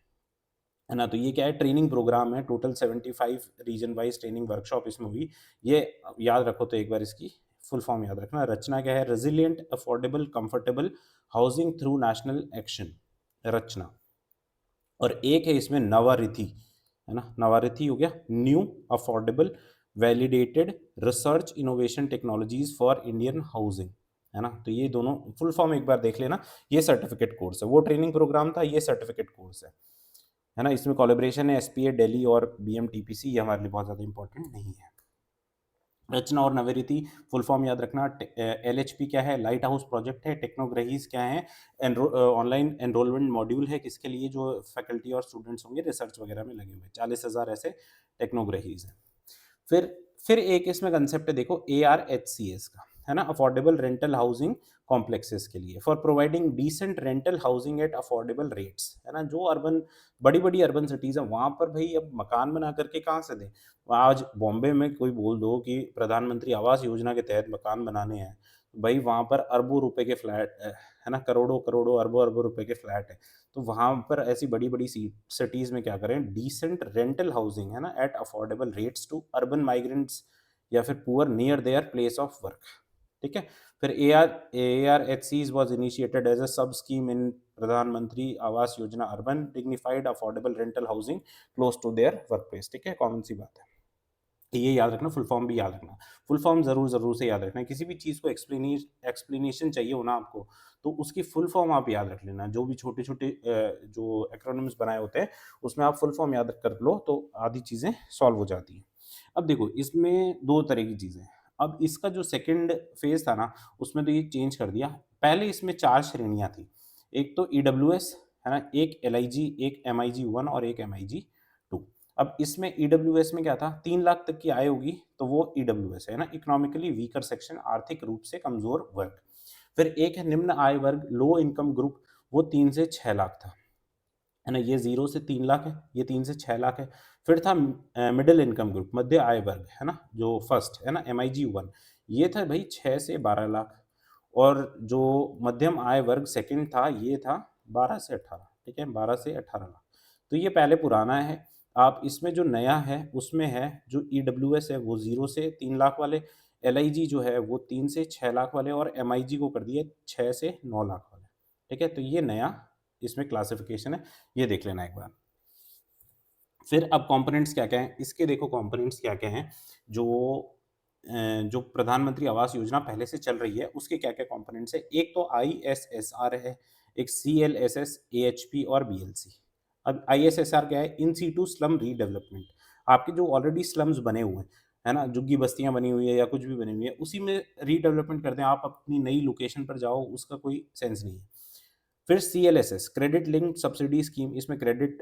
है ना? तो ये क्या है? ट्रेनिंग प्रोग्राम है, total 75 region wise training workshop इसमें हुई। ये याद रखो, तो एक बार इसकी फुल फॉर्म याद रखना। रचना क्या है? Resilient affordable comfortable housing through national action, Rachna. और एक है इसमें नवारिथि, है ना? नवारिथि हो गया new affordable validated research innovation technologies for Indian housing, है ना? तो ये दोनों फुल फॉर्म एक बार देख लेना। ये सर्टिफिकेट कोर्स है, वो ट्रेनिंग प्रोग्राम था, ये सर्टिफिकेट कोर्स है ना? इसमें कोलैबोरेशन है एसपीए दिल्ली और बीएमटीपीसी, ये हमारे लिए बहुत ज़्यादा इंपॉर्टेंट नहीं है। रचना और नवेरिति फुल फॉर्म याद रखना। एलएचपी क्या है? लाइट हाउस प्रोजेक्ट है। टेक्नोग्रहीज क्या है? ऑनलाइन एनरोलमेंट मॉड्यूल है, किसके लिए? जो फैकल्टी और स्टूडेंट्स होंगे रिसर्च वगैरह में लगे हुए, 40,000 ऐसे टेक्नोग्रहीज हैं। फिर एक इसमें कंसेप्ट है, देखो ARHCS का, है ना? अफोर्डेबल रेंटल हाउसिंग कॉम्प्लेक्सेस के लिए, for providing decent rental housing at affordable rates, है ना? जो अर्बन, बड़ी बड़ी अर्बन सिटीज़ है वहाँ पर भाई अब मकान बना करके कहाँ से दें? आज बॉम्बे में कोई बोल दो कि प्रधानमंत्री आवास योजना के तहत मकान बनाने हैं, भाई वहाँ पर अरबों रुपए के फ्लैट है ना? करोड़ों करोड़ों अरबों अरबों रुपए के फ्लैट है। तो वहाँ पर ऐसी बड़ी बड़ी सिटीज़ में क्या करें? डिसेंट रेंटल हाउसिंग, है ना, at affordable rates to urban migrants या फिर poor near their place of work, ठीक है? फिर ARHCs was initiated as a sub scheme in Pradhan Mantri Awas Yojana urban dignified affordable rental housing close to their work place, ठीक है? कॉमन सी बात है। ये याद रखना, फुल फॉर्म भी याद रखना। फुल फॉर्म ज़रूर से याद रखना। किसी भी चीज़ को एक्सप्लेनेशन चाहिए हो ना आपको, तो उसकी फुल फॉर्म आप याद रख लेना। जो भी छोटे-छोटे जो एक्रोनिम्स बनाए होते हैं, उसमें आप फुल फॉर्म याद कर लो, तो आधी चीज़ें सॉल्व हो जाती हैं। अब देखो, इसमें 2 तरह की चीज़ें हैं। अब इसका जो सेकंड फेज़ था ना, उसमें तो ये चेंज कर दिया। पहले इसमें 4 श्रेणियाँ थी। एक तो ईडब्ल्यूएस, है ना? एक एलआईजी, एक एमआईजी 1 और एक एमआईजी 2। अब इसमें ईडब्ल्यूएस में क्या था? 3 लाख तक की आय होगी तो वो ईडब्ल्यूएस है ना? इकोनॉमिकली वीकर सेक्शन, आर्थिक रूप से कमज़ोर वर्ग। फिर एक है निम्न आय वर्ग, लो इनकम ग्रुप, वो 3 से 6 लाख था, है ना? ये 0 से 3 लाख है, ये 3 से 6 लाख है। फिर था मिडल इनकम ग्रुप, मध्य आय वर्ग, है ना? जो फर्स्ट है ना, एमआईजी 1, ये था भई 6 से 12 लाख। और जो मध्यम आय वर्ग सेकंड था, ये था 12 से 18, ठीक है? 12 से 18 लाख। तो ये पहले पुराना है। आप इसमें जो नया है, उसमें है जो ईडब्ल्यूएस है वो 0 से 3 लाख वाले, एलआईजी जो है वो 3 से 6 लाख वाले और एमआईजी को कर दिए 6 से 9 लाख वाले, ठीक है? तो ये नया इसमें क्लासिफ़िकेशन है, ये देख लेना एक बार। फिर अब कंपोनेंट्स क्या-क्या हैं? इसके देखो कंपोनेंट्स क्या-क्या हैं, जो जो प्रधानमंत्री आवास योजना पहले से चल रही है, उसके क्या-क्या कंपोनेंट्स हैं। एक तो आईएसएसआर है, एक सीएलएसएस, एएचपी और बीएलसी। अब आईएसएसआर क्या है? इन सिटू स्लम रीडेवलपमेंट। आपके जो ऑलरेडी स्लम्स बने हुए हैं, है ना? झुग्गी बस्तियाँ बनी हुई है या कुछ भी बनी हुई है, उसी में रीडेवलपमेंट कर दें। आप अपनी नई लोकेशन पर जाओ, उसका कोई सेंस नहीं है। फिर CLSS, credit linked subsidy scheme, इसमें क्रेडिट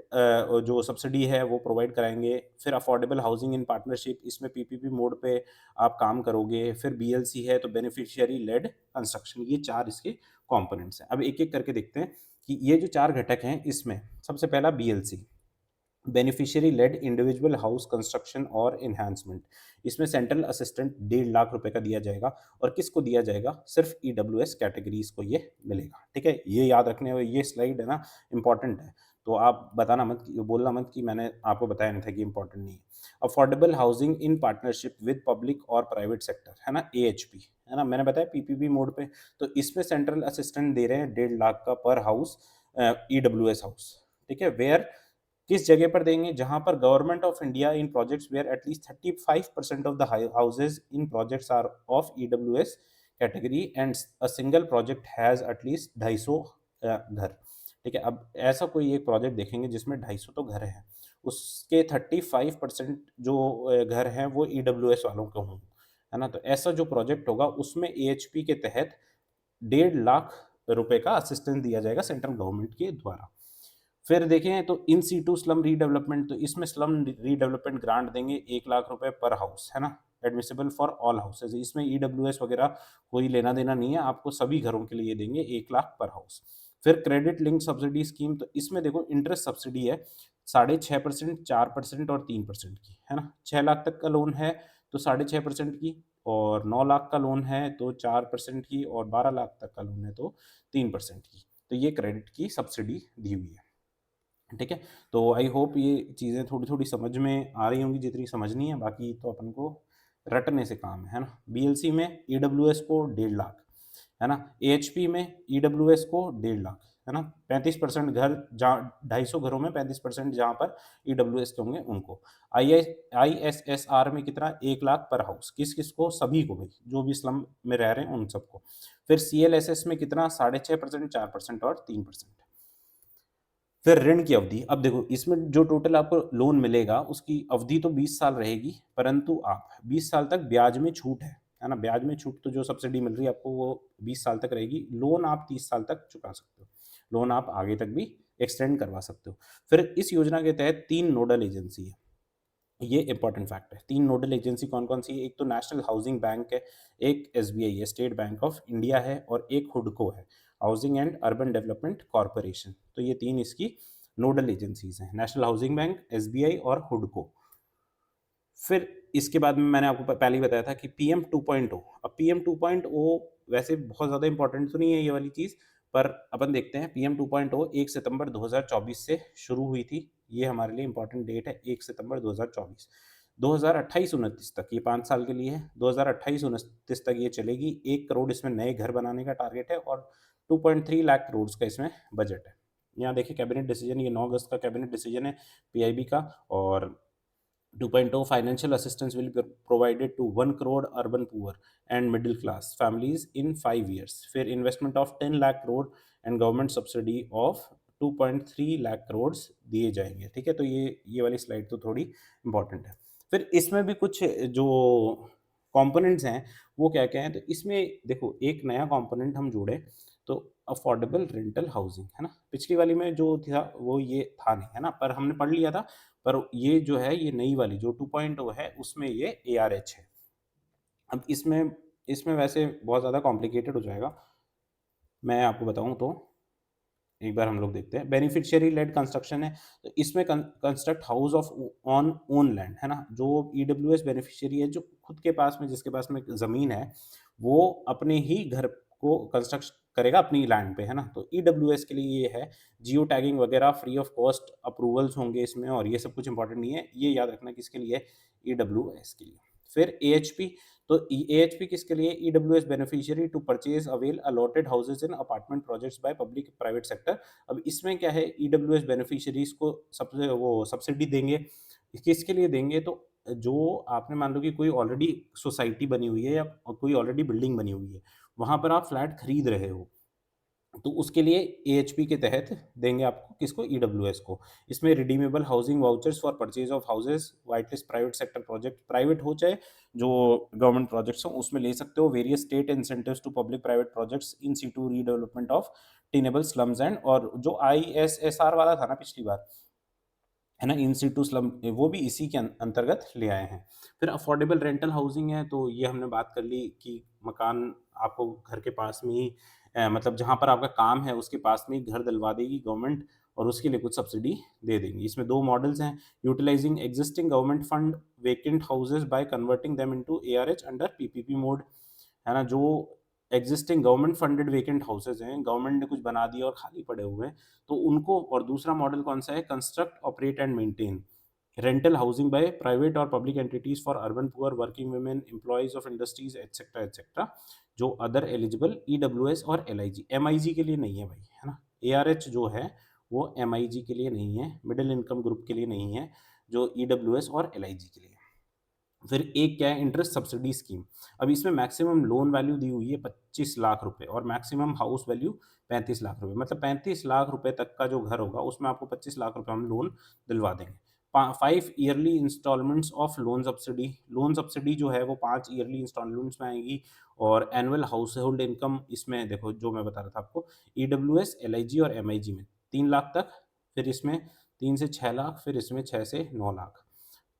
जो सब्सिडी है वो प्रोवाइड कराएँगे। फिर अफोर्डेबल हाउसिंग इन पार्टनरशिप, इसमें पीपीपी मोड पे आप काम करोगे। फिर बीएलसी है तो बेनिफिशियरी लेड कंस्ट्रक्शन, ये 4 इसके कंपोनेंट्स हैं। अब एक-एक करके देखते हैं कि ये जो 4 घटक हैं इसमें सबसे पहला BLC, beneficiary led individual house construction और एनहांसमेंट। इसमें सेंट्रल असिस्टेंट 1.5 लाख रुपए का दिया जाएगा और किसको दिया जाएगा? सिर्फ ईडब्ल्यूएस कैटेगरीज को ये मिलेगा, ठीक है? ये याद रखने वाली ये स्लाइड है ना, इंपॉर्टेंट है। तो आप बताना मत, बोलना मत कि मैंने आपको बताया नहीं था कि इंपॉर्टेंट नहीं है। Affordable housing in partnership with public और प्राइवेट सेक्टर, है ना? एएचपी, है ना? मैंने बताया पीपीपी मोड पे, तो इसमें सेंट्रल असिस्टेंट दे रहे हैं 1.5 लाख का पर हाउस, ईडब्ल्यूएस हाउस, ठीक है? वेयर किस जगह पर देंगे? जहाँ पर government of India in projects where at least 35% of the houses in projects are of EWS category and a single project has at least 250 घर, ठीक है? अब ऐसा कोई एक प्रोजेक्ट देखेंगे जिसमें 250 तो घर हैं, उसके 35% जो घर हैं वो ईडब्ल्यूएस वालों के हों, है ना? तो ऐसा जो प्रोजेक्ट होगा उसमें एएचपी के तहत 1.5 लाख रुपए का असिस्टेंस दिया जाएगा सेंट्रल गवर्नमेंट के द्वारा। फिर देखें तो इन सीटू स्लम रीडेवलपमेंट, तो इसमें स्लम रीडेवलपमेंट ग्रांट देंगे 1 लाख रुपए पर हाउस, है ना? Admissible for all houses. इसमें ईडब्ल्यूएस वगैरह कोई लेना देना नहीं है, आपको सभी घरों के लिए देंगे 1 लाख पर हाउस। फिर क्रेडिट लिंक्ड सब्सिडी स्कीम, तो इसमें देखो इंटरेस्ट सब्सिडी है 6.5%, 4% और 3% की, है ना? 6 लाख तक का लोन है तो 6.5% की, और 9 लाख का लोन है तो 4% की, और 12 लाख तक का लोन है तो 3% की। तो ये क्रेडिट की सब्सिडी दी हुई है। ठीक है? तो आई होप ये चीज़ें थोड़ी-थोड़ी समझ में आ रही होंगी जितनी समझनी है, बाकी तो अपन को रटने से काम है ना? बीएलसी में ईडब्ल्यूएस को 1.5 लाख, है ना? एएचपी में ईडब्ल्यूएस को 1.5 लाख, है ना? 35% घर, जहाँ 250 घरों में 35% जहाँ पर ईडब्ल्यूएस के होंगे उनको। आईएसएसआर में कितना? 1 लाख पर हाउस। किस-किस को? सभी को भाई, जो भी स्लम में रह रहे हैं उन सबको। फिर सीएलएसएस में कितना? 6.5%, 4% और 3%। फिर ऋण की अवधि, अब देखो इसमें जो टोटल आपको लोन मिलेगा उसकी अवधि तो 20 साल रहेगी, परंतु आप 20 साल तक ब्याज में छूट है ना? ब्याज में छूट, तो जो सब्सिडी मिल रही है आपको वो 20 साल तक रहेगी। लोन आप 30 साल तक चुका सकते हो। लोन आप आगे तक भी एक्सटेंड करवा सकते हो। फिर इस योजना के तहत 3 नोडल एजेंसी है। ये इंपॉर्टेंट फैक्ट है। 3 नोडल एजेंसी कौन-कौन सी है? एक तो नेशनल हाउसिंग बैंक है, एक एसबीआई है, स्टेट बैंक ऑफ इंडिया है, और एक हुडको है, housing and urban development corporation. तो ये 3 इसकी नोडल एजेंसीज़ हैं, नेशनल हाउसिंग बैंक, एसबीआई और हुडको। फिर इसके बाद में मैंने आपको पहले ही बताया था कि पीएम 2.0। अब पीएम 2.0 वैसे बहुत ज़्यादा इम्पोर्टेंट तो नहीं है ये वाली चीज़, पर अपन देखते हैं। पीएम 2.0 1 सितंबर 2024 से शुरू हुई थी। ये हमारे लिए इम्पोर्टेंट डेट है, 1 सितंबर 2024। 2028-29 तक, ये 5 साल के लिए है। 2028-29 तक ये चलेगी। 1 करोड़ इसमें नए घर बनाने का टारगेट है, और 2.3 लाख करोड़ का इसमें बजट है। यहाँ देखिए कैबिनेट डिसीजन, ये 9 अगस्त का कैबिनेट डिसीजन है पीआईबी का। और 2.0 financial assistance will be provided to 1 crore urban poor and middle class families in 5 years. फिर investment of 10 lakh crore and government subsidy of 2.3 lakh crore दिए जाएंगे। ठीक है, तो ये वाली स्लाइड तो थोड़ी इंपॉर्टेंट है। फिर इसमें भी कुछ जो कंपोनेंट्स हैं वो क्या-क्या हैं, तो इसमें देखो एक नया कंपोनेंट हम जोड़े, तो अफोर्डेबल रेंटल हाउसिंग, है ना? पिछली वाली में जो था वो ये था नहीं, है ना? पर हमने पढ़ लिया था। पर ये जो है, ये नई वाली जो 2.0 है उसमें ये एआरएच है। अब इसमें इसमें वैसे बहुत ज़्यादा कॉम्प्लिकेटेड हो जाएगा। मैं आपको बताऊँ तो एक बार हम लोग देखते हैं। बेनिफिशियरी लेड कंस्ट्रक्शन है, तो इसमें construct house of on own land, है ना? जो ईडब्ल्यूएस बेनिफिशियरी है, जो खुद के पास में, जिसके पास में ज़मीन है, वो अपने ही घर को कंस्ट्रक्ट करेगा अपनी लैंड पे, है ना? तो ईडब्ल्यूएस के लिए ये है। जियो टैगिंग वगैरह फ्री ऑफ कॉस्ट अप्रूवल्स होंगे इसमें, और ये सब कुछ इंपॉर्टेंट नहीं है। ये याद रखना किसके लिए है? ईडब्ल्यूएस के लिए। फिर एएचपी, तो एएचपी किसके लिए? EWS beneficiary to purchase avail allotted houses in apartment projects by public private sector. अब इसमें क्या है? ईडब्ल्यूएस बेनिफिशियरीज को सबसे वो सब्सिडी देंगे। किसके लिए देंगे? तो जो आपने मान लो कि कोई ऑलरेडी सोसाइटी बनी हुई है, या कोई ऑलरेडी बिल्डिंग बनी हुई है, वहाँ पर आप फ्लैट खरीद रहे हो, तो उसके लिए एएचपी के तहत देंगे आपको। किसको? ईडब्ल्यूएस को। इसमें redeemable housing vouchers for purchase of houses, white list private sector project, private हो चाहे जो गवर्नमेंट प्रोजेक्ट्स हो, उसमें ले सकते हो। Various state incentives to public private projects in situ redevelopment of tenable slums and, और जो आईएसएसआर वाला था ना पिछली बार, है ना, इन सिटू स्लम, वो भी इसी के अंतर्गत ले आए हैं। फिर अफोर्डेबल रेंटल हाउसिंग है, तो ये हमने बात कर ली कि मकान आपको घर के पास में ही, मतलब जहाँ पर आपका काम है उसके पास में ही घर दिलवा देगी गवर्नमेंट, और उसके लिए कुछ सब्सिडी दे देंगी। इसमें 2 मॉडल्स हैं। Utilising existing government fund vacant houses by converting them into ARH under PPP mode, है ना? जो existing government funded vacant houses हैं, गवर्नमेंट ने कुछ बना दिया और खाली पड़े हुए हैं, तो उनको। और दूसरा मॉडल कौन सा है? Construct, operate and maintain rental housing by private और public entities for urban poor, working women, employees of industries, etcetera etcetera, जो अदर एलिजिबल ईडब्ल्यूएस और एलआईजी। एमआईजी के लिए नहीं है भाई, है ना? एआरएच जो है वो एमआईजी के लिए नहीं है, मिडिल इनकम ग्रुप के लिए नहीं है, जो ईडब्ल्यूएस और एलआईजी के लिए है। फिर एक क्या है? Interest subsidy scheme. अब इसमें मैक्सिमम लोन वैल्यू दी हुई है 25 लाख रुपए, और मैक्सिमम हाउस वैल्यू 35 लाख रुपए। मतलब 35 लाख रुपए तक का जो घर होगा उसमें आपको 25 लाख रुपए हम लोन दिलवा देंगे। 5 yearly instalments of loan subsidy. Loan subsidy जो है वो 5 ईयरली इंस्टॉलमेंट्स में आएगी। और एनुअल हाउस होल्ड इनकम, इसमें देखो जो मैं बता रहा था आपको, ईडब्ल्यूएस, एलआईजी और एमआईजी में 3 लाख तक, फिर इसमें 3 से 6 लाख, फिर इसमें 6 से 9 लाख।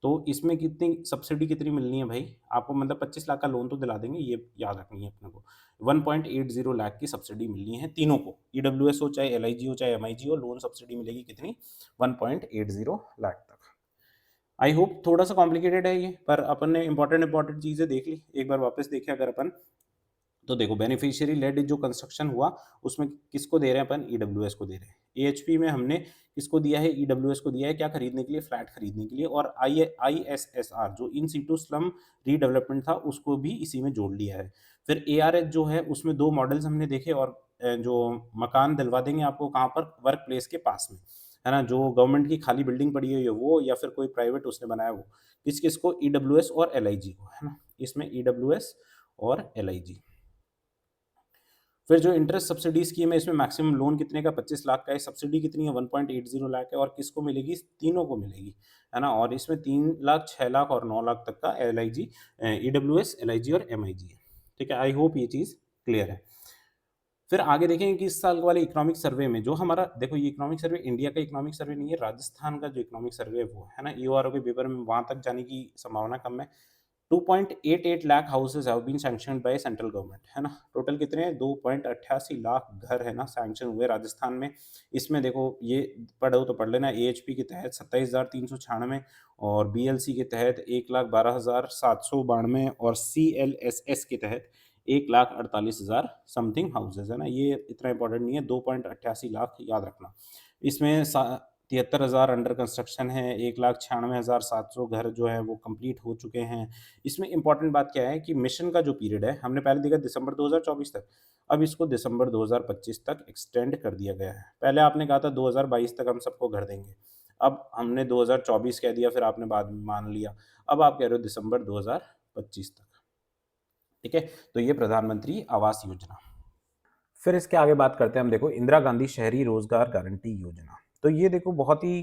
तो इसमें कितनी सब्सिडी कितनी मिलनी है भाई? आपको मतलब 25 लाख का लोन तो दिला देंगे, ये याद रखनी है अपने को। 1.80 लाख की सब्सिडी मिलनी है तीनों को, ईडब्ल्यूएस हो, चाहे एलआईजी हो, चाहे एमआईजी हो, लोन सब्सिडी मिलेगी कितनी? 1.80 लाख तक। आई होप थोड़ा सा कॉम्प्लिकेटेड है ये, पर अपन ने इंपॉर्टेंट इंपॉर्टेंट चीज़ें देख ली। एक बार वापस देखें अगर अपन, तो देखो बेनिफिशियरी लेड जो कंस्ट्रक्शन हुआ, उसमें किसको दे रहे हैं अपन? ईडब्ल्यूएस को दे रहे हैं। एएचपी में हमने किसको दिया है? ईडब्ल्यूएस को दिया है। क्या खरीदने के लिए? फ्लैट खरीदने के लिए। और आईएसएसआर जो इन सीटू स्लम रीडेवलपमेंट था, उसको भी इसी में जोड़ लिया है। फिर एआरएच जो है, उसमें 2 मॉडल्स हमने देखे, और जो मकान दिलवा देंगे आपको कहाँ पर? वर्क प्लेस के पास में, है ना? जो गवर्नमेंट की खाली बिल्डिंग पड़ी हुई है वो, या फिर कोई प्राइवेट उसने बनाया वो। किस-किस को? ईडब्ल्यूएस और एलआईजी को, है ना? इसमें ईडब्ल्यूएस और एलआईजी। फिर जो इंटरेस्ट सब्सिडी स्कीम है, इसमें मैक्सिमम लोन कितने का? 25 लाख का है। सब्सिडी कितनी है? 1.80 लाख है। और किसको मिलेगी? तीनों को मिलेगी, है ना? और इसमें 3 लाख, 6 लाख और 9 लाख तक का एलआईजी, ईडब्ल्यूएस, एलआईजी और एमआईजी है। ठीक है, आई होप ये चीज़ क्लियर है। फिर आगे देखेंगे कि इस साल वाले इकोनॉमिक सर्वे में जो हमारा, देखो ये इकोनॉमिक सर्वे इंडिया का इकोनॉमिक सर्वे नहीं है, राजस्थान का जो इकोनॉमिक सर्वे है वो है ना, ईओआरओ के पेपर में वहाँ तक जाने की संभावना कम है। 2.88 lakh houses have been sanctioned by central government, है ना? टोटल कितने हैं? 2.88 लाख घर, है ना, सैंक्शन हुए राजस्थान में। इसमें देखो ये पढ़ो तो पढ़ लेना, एएचपी के तहत 27,396, और बीएलसी के तहत 1,12,792, और सीएलएसएस के तहत 1,48,000 समथिंग हाउसेज, है ना? ये इतना इंपॉर्टेंट नहीं है, 2.88 लाख याद रखना। इसमें 73,000 अंडर कंस्ट्रक्शन है, 1,96,700 घर जो है वो कंप्लीट हो चुके हैं। इसमें इंपॉर्टेंट बात क्या है कि मिशन का जो पीरियड है, हमने पहले देखा दिसंबर 2024 तक, अब इसको दिसंबर 2025 तक एक्सटेंड कर दिया गया है। पहले आपने कहा था 2022 तक हम सबको घर देंगे, अब हमने 2024 कह दिया, फिर आपने बाद में मान लिया, अब आप कह रहे हो दिसंबर 2025 तक। ठीक है, तो ये प्रधानमंत्री आवास योजना। फिर इसके आगे बात करते हैं हम, देखो इंदिरा गांधी शहरी रोजगार गारंटी योजना। तो ये देखो बहुत ही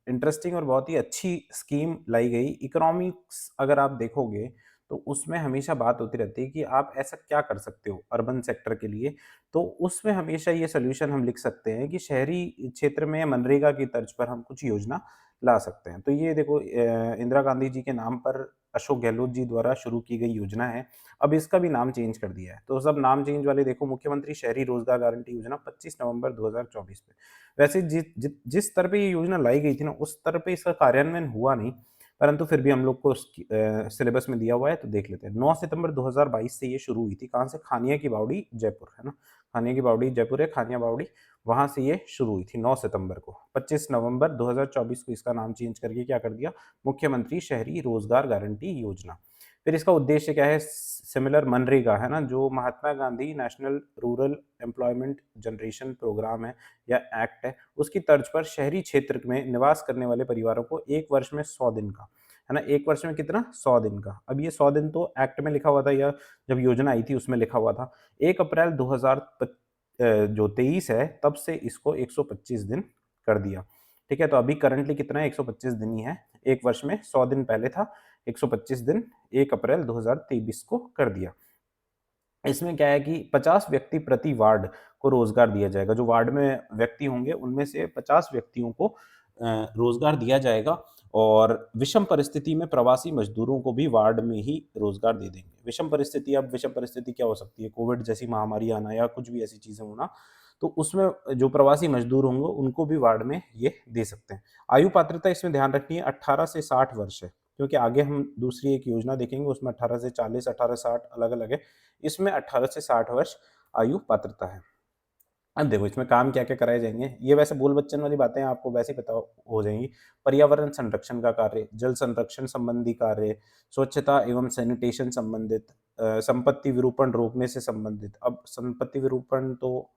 इंटरेस्टिंग और बहुत ही अच्छी स्कीम लाई गई। इकोनॉमिक्स अगर आप देखोगे तो उसमें हमेशा बात होती रहती है कि आप ऐसा क्या कर सकते हो अर्बन सेक्टर के लिए। तो उसमें हमेशा ये सोल्यूशन हम लिख सकते हैं कि शहरी क्षेत्र में मनरेगा की तर्ज पर हम कुछ योजना ला सकते हैं। तो ये देखो इंदिरा गांधी जी के नाम पर अशोक गहलोत जी द्वारा शुरू की गई योजना है। अब इसका भी नाम चेंज कर दिया है। तो सब नाम चेंज वाले देखो, मुख्यमंत्री शहरी रोजगार गारंटी योजना 25 नवंबर 2024 में। वैसे जिस स्तर पे ये योजना लाई गई थी ना, उस स्तर पे इसका कार्यान्वयन हुआ नहीं, परंतु फिर भी हम लोग को उसकी सिलेबस में दिया हुआ है तो देख लेते हैं। 9 सितंबर 2022 से ये शुरू हुई थी। कहाँ से? खानिया की बावड़ी, जयपुर, है ना? खानिया की बावड़ी जयपुर है, खानिया बावड़ी, वहाँ से ये शुरू हुई थी 9 सितंबर को। 25 नवंबर 2024 को इसका नाम चेंज करके क्या कर दिया? मुख्यमंत्री शहरी रोजगार गारंटी योजना। फिर इसका उद्देश्य क्या है? सिमिलर मनरेगा, है ना, जो Mahatma Gandhi national rural employment generation programme है या एक्ट है, उसकी तर्ज पर शहरी क्षेत्र में निवास करने वाले परिवारों को 1 वर्ष में 100 दिन का, है ना, 1 वर्ष में कितना? 100 दिन का। अब ये 100 दिन तो एक्ट में लिखा हुआ था, या जब योजना आई थी उसमें लिखा हुआ था। 1 अप्रैल 2023 है, तब से इसको 125 दिन कर दिया। ठीक है, तो अभी करंटली कितना है? 125 दिन ही है। 1 वर्ष में 100 दिन पहले था, 125 दिन 1 अप्रैल 2023 को कर दिया। इसमें क्या है कि 50 व्यक्ति प्रति वार्ड को रोजगार दिया जाएगा। जो वार्ड में व्यक्ति होंगे उनमें से 50 व्यक्तियों को रोजगार दिया जाएगा, और विषम परिस्थिति में प्रवासी मजदूरों को भी वार्ड में ही रोजगार दे देंगे। विषम परिस्थिति, अब विषम परिस्थिति क्या हो सकती है? कोविड जैसी महामारी आना या कुछ भी ऐसी चीजें होना, तो उसमें जो प्रवासी मजदूर होंगे उनको भी वार्ड में ये दे सकते हैं। आयु पात्रता इसमें ध्यान रखनी है, 18 से 60 वर्ष है, क्योंकि आगे हम दूसरी एक योजना देखेंगे उसमें 18 से 40, 18 से 60 अलग-अलग है। इसमें 18 से 60 वर्ष आयु पात्रता है। अब देखो इसमें काम क्या-क्या कराए जाएँगे, ये वैसे बोल बच्चन वाली बातें आपको वैसे ही पता हो जाएँगी। पर्यावरण संरक्षण का कार्य, जल संरक्षण संबंधी कार्य, स्वच्छता एवं सैनिटेशन संबंधित, संपत्ति विरूपण रोकने से संबंधित। अब संपत्ति विरूपण तो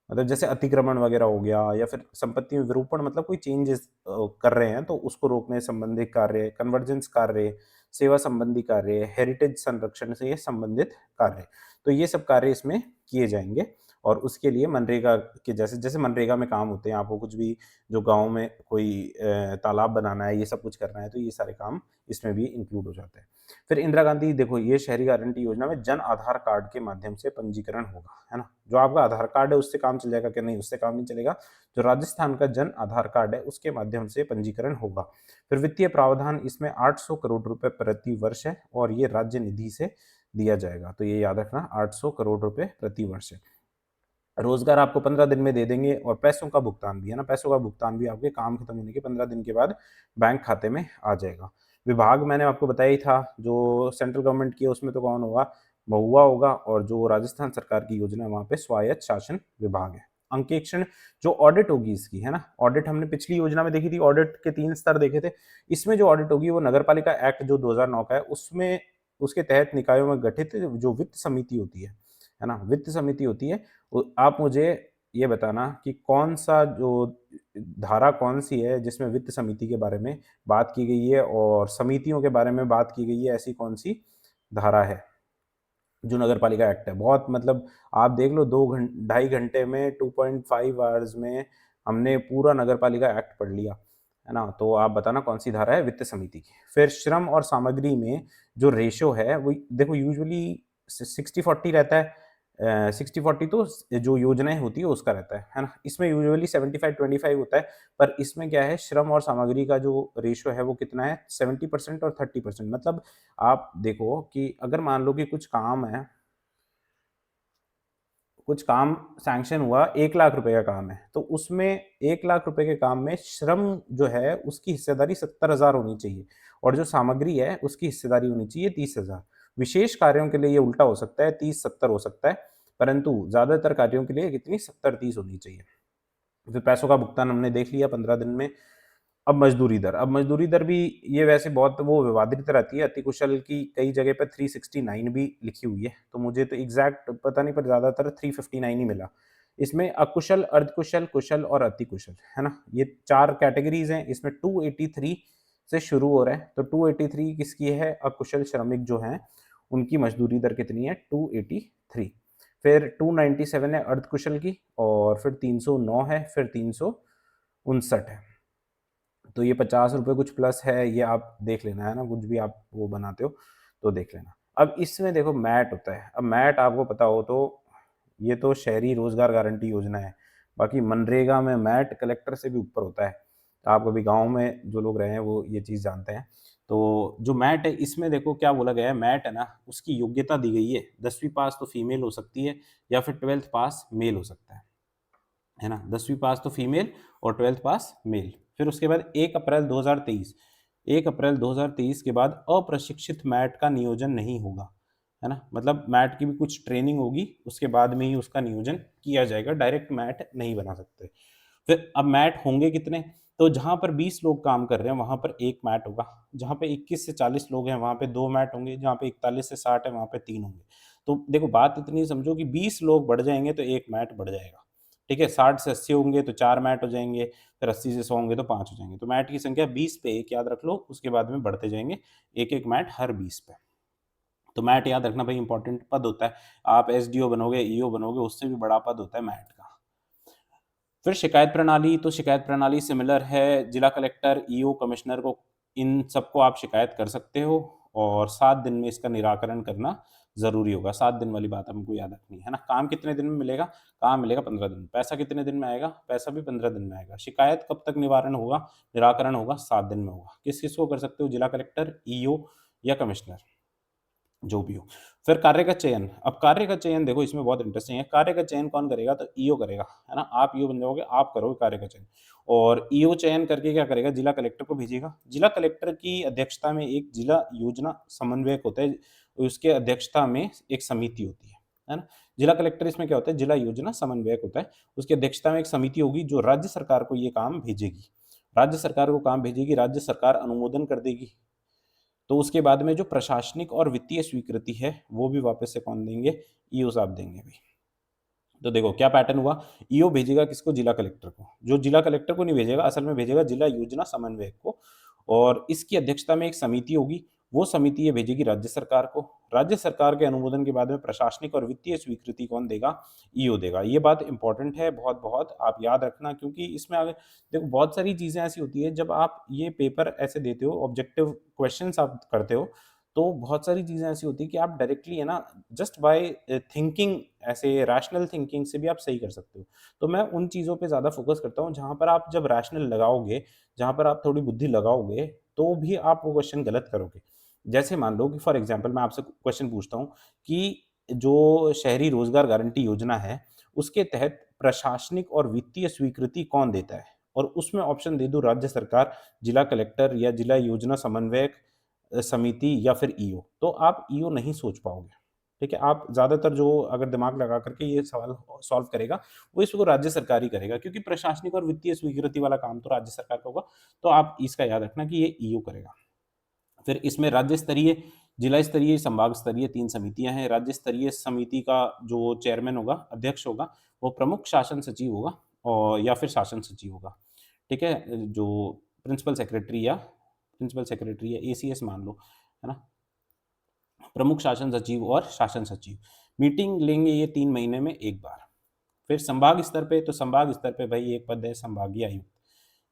मतलब जैसे अतिक्रमण वगैरह हो गया, या फिर संपत्ति में विरूपण मतलब कोई चेंजेस कर रहे हैं तो उसको रोकने संबंधी कार्य, कन्वर्जेंस कार्य, सेवा संबंधी कार्य, हेरिटेज संरक्षण से ये संबंधित कार्य। तो ये सब कार्य इसमें किए जाएंगे। और उसके लिए मनरेगा के जैसे मनरेगा में काम होते हैं, आपको कुछ भी जो गाँव में कोई तालाब बनाना है, ये सब कुछ करना है, तो ये सारे काम इसमें भी इंक्लूड हो जाते हैं। फिर इंदिरा गांधी देखो, ये शहरी गारंटी योजना में जन आधार कार्ड के माध्यम से पंजीकरण होगा, है ना? जो आपका आधार कार्ड है उससे काम चल जाएगा क्या? नहीं, उससे काम नहीं चलेगा। जो राजस्थान का जन आधार कार्ड है उसके माध्यम से पंजीकरण होगा। फिर वित्तीय प्रावधान इसमें 800 करोड़ रुपए प्रति वर्ष है और ये राज्य निधि से दिया जाएगा, तो ये याद रखना, 800 करोड़ रुपए प्रति वर्ष है। रोजगार आपको 15 दिन में दे देंगे और पैसों का भुगतान भी, है ना? पैसों का भुगतान भी आपके काम खत्म होने के 15 दिन के बाद बैंक खाते में आ जाएगा। विभाग मैंने आपको बताया ही था, जो सेंट्रल गवर्नमेंट की है उसमें तो कौन होगा? महुआ होगा, और जो राजस्थान सरकार की योजना है वहाँ पे स्वायत्त शासन विभाग है। अंकेक्षण जो ऑडिट होगी इसकी, है ना? ऑडिट हमने पिछली योजना में देखी थी, ऑडिट के 3 स्तर देखे थे। इसमें जो ऑडिट होगी वो नगरपालिका एक्ट जो 2009 का है उसमें, उसके तहत निकायों में गठित जो वित्त समिति होती है ना? वित्त समिति होती है। आप मुझे ये बताना कि कौन सा जो धारा कौन सी है जिसमें वित्त समिति के बारे में बात की गई है और समितियों के बारे में बात की गई है, ऐसी कौन सी धारा है जो नगर पालिका एक्ट है। बहुत मतलब आप देख लो, 2 ढाई घंटे में 2.5 आवर्स में हमने पूरा नगर पालिका एक्ट पढ़ लिया, है ना? तो आप बताना कौन सी धारा है वित्त समिति की। फिर श्रम और सामग्री में जो रेशो है वो देखो यूजुअली 60-40 रहता है। 60-40 तो जो योजनाएं होती है उसका रहता है ना? इसमें यूजुअली 75-25 होता है, पर इसमें क्या है, श्रम और सामग्री का जो रेशो है वो कितना है, 70% और 30%। मतलब आप देखो कि अगर मान लो कि कुछ काम सैंक्शन हुआ, 1 लाख रुपए का काम है, तो उसमें 1 लाख रुपए के काम में श्रम जो है उसकी हिस्सेदारी 70,000 होनी चाहिए और जो सामग्री है उसकी हिस्सेदारी होनी चाहिए 30,000। विशेष कार्यों के लिए ये उल्टा हो सकता है, 30-70 हो सकता है, परंतु ज्यादातर कार्यों के लिए कितनी, 70-30 होनी चाहिए। फिर पैसों का भुगतान हमने देख लिया 15 दिन में। अब मजदूरी दर भी ये वैसे बहुत वो विवादित रहती है। अति कुशल की कई जगह पे 369 भी लिखी हुई है, तो मुझे तो एग्जैक्ट पता नहीं, पर ज्यादातर 359 ही मिला। इसमें अकुशल, अर्धकुशल, कुशल और अति कुशल, है ना? ये 4 कैटेगरीज हैं। इसमें 283 से शुरू हो रहा है, तो 283 किसकी है? अकुशल श्रमिक जो हैं उनकी मजदूरी दर कितनी है? 283। फिर 297 है अर्धकुशल की, और फिर 309 है, फिर 359 है। तो ये 50 रुपये कुछ प्लस है, ये आप देख लेना, है ना? कुछ भी आप वो बनाते हो तो देख लेना। अब इसमें देखो मैट होता है। अब मैट आपको पता हो तो ये तो शहरी रोजगार गारंटी योजना है, बाकी मनरेगा में मैट कलेक्टर से भी ऊपर होता है। तो आप कभी गांव में जो लोग रहे हैं वो ये चीज़ जानते हैं। तो जो मैट है इसमें देखो क्या बोला गया है, मैट है ना, उसकी योग्यता दी गई है 10वीं पास तो फीमेल हो सकती है या फिर 12th पास मेल हो सकता है ना? 10वीं पास तो फीमेल और 12th पास मेल। फिर उसके बाद 1 अप्रैल 2023 के बाद अप्रशिक्षित मैट का नियोजन नहीं होगा, है ना? मतलब मैट की भी कुछ ट्रेनिंग होगी, उसके बाद में ही उसका नियोजन किया जाएगा, डायरेक्ट मैट नहीं बना सकते। फिर अब मैट होंगे कितने? तो जहाँ पर 20 लोग काम कर रहे हैं वहाँ पर 1 मैट होगा, जहाँ पे 21 से 40 लोग हैं वहाँ पे 2 मैट होंगे, जहाँ पे 41 से 60 है वहाँ पे 3 होंगे। तो देखो बात इतनी समझो कि 20 लोग बढ़ जाएँगे तो 1 मैट बढ़ जाएगा, ठीक है? 60 से 80 होंगे तो 4 मैट हो जाएँगे, फिर 80 से 100 होंगे तो 5 हो जाएँगे। तो मैट की संख्या 20 पे 1 याद रख लो, उसके बाद में बढ़ते जाएँगे, 1-1 मैट हर 20 पे। तो मैट याद रखना भाई, इंपॉर्टेंट पद होता है। आप एसडीओ बनोगे, ईओ बनोगे, उससे भी बड़ा पद होता है मैट का। फिर शिकायत प्रणाली, तो शिकायत प्रणाली सिमिलर है, जिला कलेक्टर, ईओ, कमिश्नर को, इन सबको आप शिकायत कर सकते हो और 7 दिन में इसका निराकरण करना ज़रूरी होगा। 7 दिन वाली बात हमको याद रखनी है ना? काम कितने दिन में मिलेगा? काम मिलेगा 15 दिन में। पैसा कितने दिन में आएगा? पैसा भी 15 दिन में आएगा। शिकायत कब तक निराकरण होगा? 7 दिन में होगा। किस-किस को कर सकते हो? जिला कलेक्टर, ईओ या कमिश्नर, जो भी हो। फिर कार्य का चयन, अब कार्य का चयन देखो इसमें बहुत इंटरेस्टिंग है। कार्य का चयन कौन करेगा? तो ईओ करेगा, है ना? आप ईओ बन जाओगे, आप करोगे कार्य का चयन, और ईओ चयन करके क्या करेगा? जिला कलेक्टर को भेजेगा। जिला कलेक्टर की अध्यक्षता में एक जिला योजना समन्वयक होता है, उसके अध्यक्षता में एक समिति होती है ना? जिला कलेक्टर इसमें क्या होता है? जिला योजना समन्वयक होता है, उसकी अध्यक्षता में एक समिति होगी जो राज्य सरकार को ये काम भेजेगी। राज्य सरकार को काम भेजेगी, राज्य सरकार अनुमोदन कर देगी, तो उसके बाद में जो प्रशासनिक और वित्तीय स्वीकृति है वो भी वापस से कौन देंगे? ईओ साहब देंगे भाई। तो देखो क्या पैटर्न हुआ, ईओ भेजेगा किसको? जिला कलेक्टर को। जो जिला कलेक्टर को नहीं भेजेगा, असल में भेजेगा जिला योजना समन्वयक को, और इसकी अध्यक्षता में एक समिति होगी वो समिति ये भेजेगी राज्य सरकार को। राज्य सरकार के अनुमोदन के बाद में प्रशासनिक और वित्तीय स्वीकृति कौन देगा? ईओ देगा। ये बात इंपॉर्टेंट है बहुत-बहुत, आप याद रखना, क्योंकि इसमें आगे देखो बहुत सारी चीज़ें ऐसी होती है, जब आप ये पेपर ऐसे देते हो, ऑब्जेक्टिव क्वेश्चन्स आप करते हो, तो बहुत सारी चीज़ें ऐसी होती है कि आप डायरेक्टली है ना, जस्ट बाय थिंकिंग, ऐसे रैशनल थिंकिंग से भी आप सही कर सकते हो। तो मैं उन चीज़ों पे ज़्यादा फ़ोकस करता हूँ जहाँ पर आप जब रैशनल लगाओगे, जहाँ पर आप थोड़ी बुद्धि लगाओगे, तो भी आप वो क्वेश्चन गलत करोगे। जैसे मान लो कि फॉर एग्ज़ाम्पल मैं आपसे क्वेश्चन पूछता हूँ कि जो शहरी रोज़गार गारंटी योजना है, उसके तहत प्रशासनिक और वित्तीय स्वीकृति कौन देता है? और उसमें ऑप्शन दे दूँ राज्य सरकार, जिला कलेक्टर या जिला योजना समन्वयक समिति या फिर ईओ। तो आप ईओ नहीं सोच पाओगे, ठीक है? आप ज़्यादातर जो अगर दिमाग लगा कर के ये सवाल सॉल्व करेगा, वो इसको राज्य सरकार ही करेगा, क्योंकि प्रशासनिक और वित्तीय स्वीकृति वाला काम तो राज्य सरकार का होगा। तो आप इसका याद रखना कि ये ईओ करेगा। फिर इसमें राज्य स्तरीय, जिला स्तरीय, संभाग स्तरीय 3 समितियाँ हैं। राज्य स्तरीय समिति का जो चेयरमैन होगा, अध्यक्ष होगा, वो प्रमुख शासन सचिव होगा और या फिर शासन सचिव होगा, ठीक है? जो प्रिंसिपल सेक्रेटरी या एसीएस मान लो, है ना? प्रमुख शासन सचिव और शासन सचिव। मीटिंग लेंगे ये 3 महीने में 1 बार। फिर संभाग स्तर पे, तो संभाग स्तर पे भई एक पद है संभागीय आयुक्त।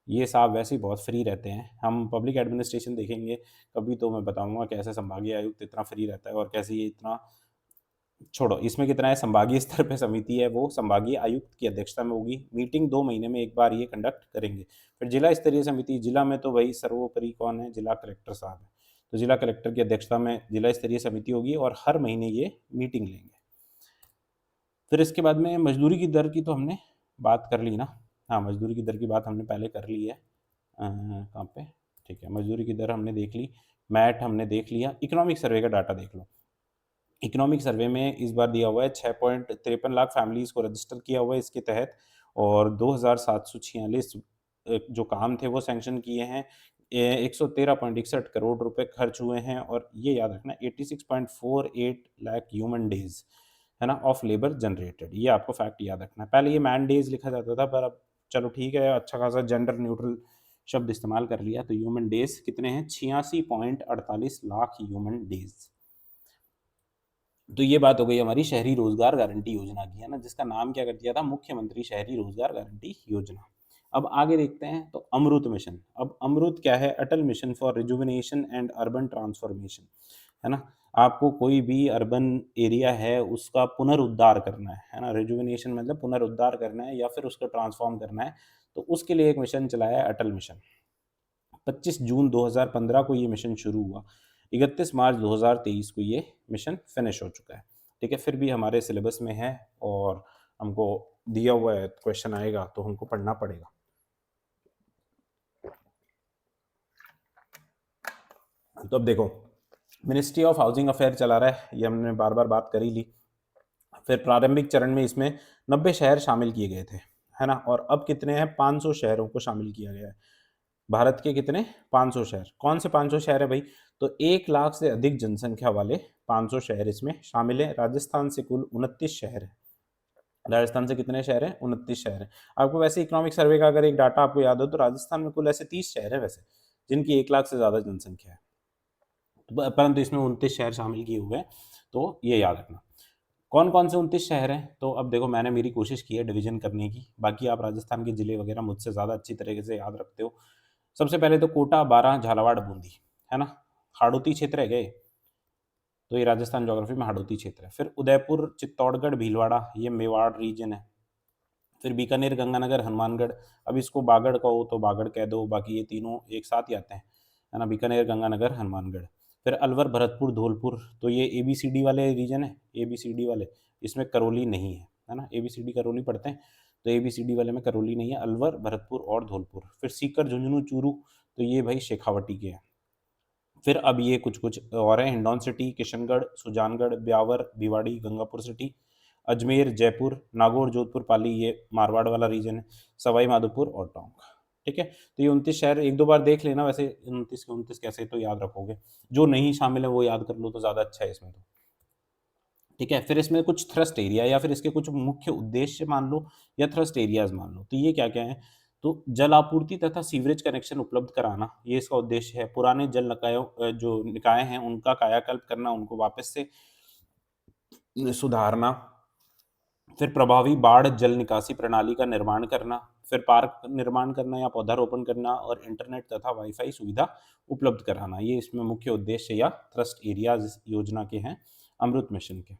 ये साहब वैसे ही बहुत फ्री रहते हैं। हम पब्लिक एडमिनिस्ट्रेशन देखेंगे कभी, तो मैं बताऊँगा कैसे संभागीय आयुक्त इतना फ्री रहता है और कैसे ये इतना, छोड़ो इसमें कितना है। संभागीय स्तर पे समिति है, वो संभागीय आयुक्त की अध्यक्षता में होगी। मीटिंग 2 महीने में 1 बार ये कंडक्ट करेंगे। फिर जिला स्तरीय समिति, जिला में तो भई सर्वोपरि कौन है? जिला कलेक्टर साहब हैं। तो जिला कलेक्टर की अध्यक्षता में जिला स्तरीय समिति होगी और हर महीने ये मीटिंग लेंगे। फिर इसके बाद में मज़दूरी की दर की तो हमने बात कर ली ना? हाँ, मज़दूरी की दर की बात हमने पहले कर ली है। कहाँ पे? ठीक है, मज़दूरी की दर हमने देख ली, मैट हमने देख लिया। इकोनॉमिक सर्वे का डाटा देख लो। इकोनॉमिक सर्वे में इस बार दिया हुआ है 6.53 लाख फैमिलीज़ को रजिस्टर किया हुआ है इसके तहत, और 2746 जो काम थे वो सैंक्शन किए हैं। 113.61 करोड़ रुपए खर्च हुए हैं, और ये याद रखना 86.48 लाख ह्यूमन डेज़, है ना, ऑफ लेबर जनरेटेड। ये आपको फैक्ट याद रखना है। पहले ये मैन डेज़ लिखा जाता था, पर अब चलो ठीक है, अच्छा खासा जेंडर न्यूट्रल शब्द इस्तेमाल कर लिया, तो ह्यूमन डेज़ कितने हैं? 86.48 लाख ह्यूमन डेज़। तो ये बात हो गई हमारी शहरी रोजगार गारंटी योजना की, है ना, जिसका नाम क्या कर दिया था? मुख्यमंत्री शहरी रोजगार गारंटी योजना। अब आगे देखते हैं, तो अमृत मिशन। अब अमृत क्या है? Atal mission for rejuvenation and urban transformation, है ना? आपको कोई भी अर्बन एरिया है उसका पुनरुद्धार करना है ना? रिजुविनेशन मतलब पुनरुद्धार करना है या फिर उसको ट्रांसफॉर्म करना है, तो उसके लिए एक मिशन चलाया है, अटल मिशन। 25 जून 2015 को ये मिशन शुरू हुआ। 31 मार्च 2023 को ये मिशन फिनिश हो चुका है। ठीक है, फिर भी हमारे सिलेबस में है और हमको दिया हुआ है, क्वेश्चन आएगा तो हमको पढ़ना पड़ेगा। तो अब देखो, मिनिस्ट्री ऑफ हाउसिंग अफेयर चला रहा है, ये हमने बार बार बात कर ही ली। फिर प्रारंभिक चरण में इसमें 90 शहर शामिल किए गए थे, है ना, और अब कितने हैं? 500 शहरों को शामिल किया गया है। भारत के कितने? 500 शहर। कौन से 500 शहर है भाई? तो 1 लाख से अधिक जनसंख्या वाले 500 शहर इसमें शामिल हैं। राजस्थान से कुल 29 शहर हैं। राजस्थान से कितने शहर हैं? 29 शहर हैं। आपको वैसे इकोनॉमिक सर्वे का अगर एक डाटा आपको याद हो, तो राजस्थान में कुल ऐसे 30 शहर हैं वैसे, जिनकी 1 लाख से ज़्यादा जनसंख्या है। परंतु इसमें 29 शहर शामिल किए हुए हैं, तो ये याद रखना। कौन-कौन से 29 शहर हैं? तो अब देखो, मैंने मेरी कोशिश की है डिवीज़न करने की, बाकी आप राजस्थान के ज़िले वगैरह मुझसे ज़्यादा अच्छी तरीके से याद रखते हो। सबसे पहले तो कोटा, बारां, झालावाड़, बूंदी, है ना? हाड़ौती क्षेत्र है क्या ये? तो ये राजस्थान ज्योग्राफी में हाड़ौती क्षेत्र है। फिर उदयपुर, चित्तौड़गढ़, भीलवाड़ा, ये मेवाड़ रीजन है। फिर बीकानेर, गंगानगर, हनुमानगढ़, अब इसको बागड़ कहो तो बागड़ कह दो, बाकी ये तीनों एक साथ ही आते हैं, है ना? बीकानेर, गंगानगर, हनुमानगढ़। फिर अलवर, भरतपुर, धौलपुर, तो ये एबीसीडी वाले रीजन है, एबीसीडी वाले, इसमें करौली नहीं है ना? एबीसीडी करौली पढ़ते हैं, तो एबीसीडी वाले में करौली नहीं है, अलवर, भरतपुर और धौलपुर। फिर सीकर, झुंझुनू, चूरू, तो ये भाई शेखावटी के हैं। फिर अब ये कुछ-कुछ और हैं, हिंडौन सिटी, किशनगढ़, सुजानगढ़, ब्यावर, भिवाड़ी, गंगापुर सिटी, अजमेर, जयपुर, नागौर, जोधपुर, पाली, ये मारवाड़ वाला रीजन है, सवाई माधोपुर और टोंक। ठीक है? तो ये 29 शहर 1-2 बार देख लेना, वैसे 29 के 29 कैसे तो याद रखोगे। जो नहीं शामिल है वो याद कर लो तो ज़्यादा अच्छा है इसमें तो। ठीक है? फिर इसमें कुछ थ्रस्ट एरिया या फिर इसके कुछ मुख्य उद्देश्य मान लो या थ्रस्ट एरियाज़ मान लो। तो ये क्या-क्या हैं? तो जल आपूर्ति तथा सीवरेज कनेक्शन उपलब्ध कराना, ये इसका उद्देश्य है। पुराने जल जो निकाय हैं, उनका कायाकल्प करना, उनको वापस से सुधारना। फिर प्रभावी बाढ़ जल निकासी प्रणाली का निर्माण करना, फिर पार्क निर्माण करना या पौधारोपण करना और इंटरनेट तथा वाईफाई सुविधा उपलब्ध कराना। ये इसमें मुख्य उद्देश्य या थ्रस्ट एरियाज इस योजना के हैं, अमृत मिशन के।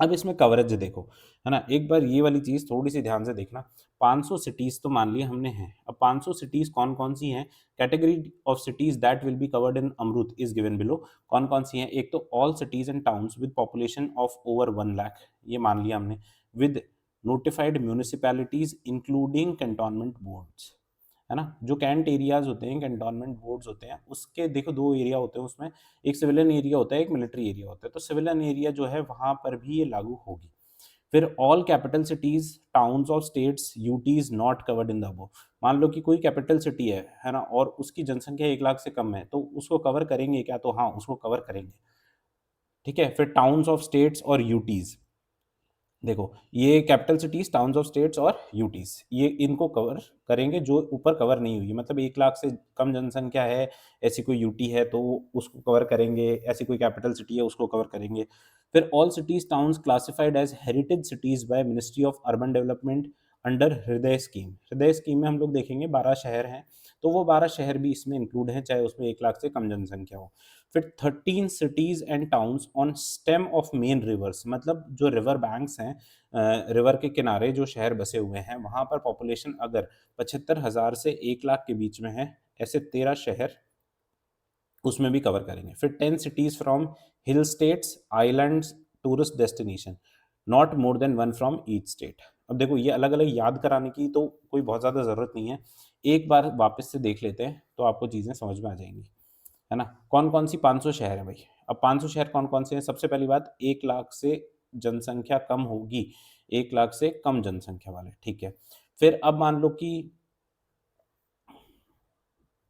अब इसमें कवरेज देखो, है ना? एक बार ये वाली चीज़ थोड़ी-सी ध्यान से देखना। 500 सिटीज़ तो मान लिया हमने हैं। अब 500 सिटीज़ कौन-कौन सी हैं? Category of cities that will be covered in AMRUT is given below. कौन-कौन सी हैं? एक तो all cities and towns with population of over 1 lakh, ये मान लिया हमने। With notified municipalities including cantonment boards, है ना? जो कैंट एरियाज़ होते हैं, कैंटोनमेंट बोर्ड्स होते हैं, उसके देखो 2 एरिया होते हैं उसमें, एक सिविलियन एरिया होता है, एक मिलिट्री एरिया होता है। तो सिविलियन एरिया जो है वहाँ पर भी ये लागू होगी। फिर all capital cities, towns of states, UTs not covered in the above. मान लो कि कोई कैपिटल सिटी है ना? और उसकी जनसंख्या 1 लाख से कम है, तो उसको कवर करेंगे क्या? तो हाँ, उसको कवर करेंगे। ठीक है? फिर टाउन्स ऑफ स्टेट्स और यूटीज़, देखो ये capital cities, towns of states और यूटीज, ये इनको कवर करेंगे जो ऊपर कवर नहीं हुई, मतलब 1 लाख से कम जनसंख्या है, ऐसी कोई यूटी है तो उसको कवर करेंगे, ऐसी कोई कैपिटल सिटी है उसको कवर करेंगे। फिर all cities towns classified as heritage cities by ministry of urban development under HRIDAY scheme. HRIDAY scheme में हम लोग देखेंगे 12 शहर हैं, तो वो 12 शहर भी इसमें इंक्लूड हैं, चाहे उसमें 1 लाख से कम जनसंख्या हो। फिर 13 cities and towns on stem of main rivers, मतलब जो रिवर बैंक्स हैं, रिवर के किनारे जो शहर बसे हुए हैं, वहाँ पर पॉपुलेशन अगर 75,000 से 1 लाख के बीच में है, ऐसे 13 शहर उसमें भी कवर करेंगे। फिर 10 cities from hill states, islands, tourist destination, not more than 1 from each state. अब देखो ये अलग-अलग याद कराने की तो कोई बहुत ज़्यादा ज़रूरत नहीं है। एक बार वापस से देख लेते हैं, तो आपको चीज़ें समझ में आ जाएँगी, है ना? कौन-कौन सी 500 शहर हैं भई? अब 500 शहर कौन-कौन से हैं? सबसे पहली बात, 1 लाख से जनसंख्या कम होगी, 1 लाख से कम जनसंख्या वाले, ठीक है। फिर अब मान लो कि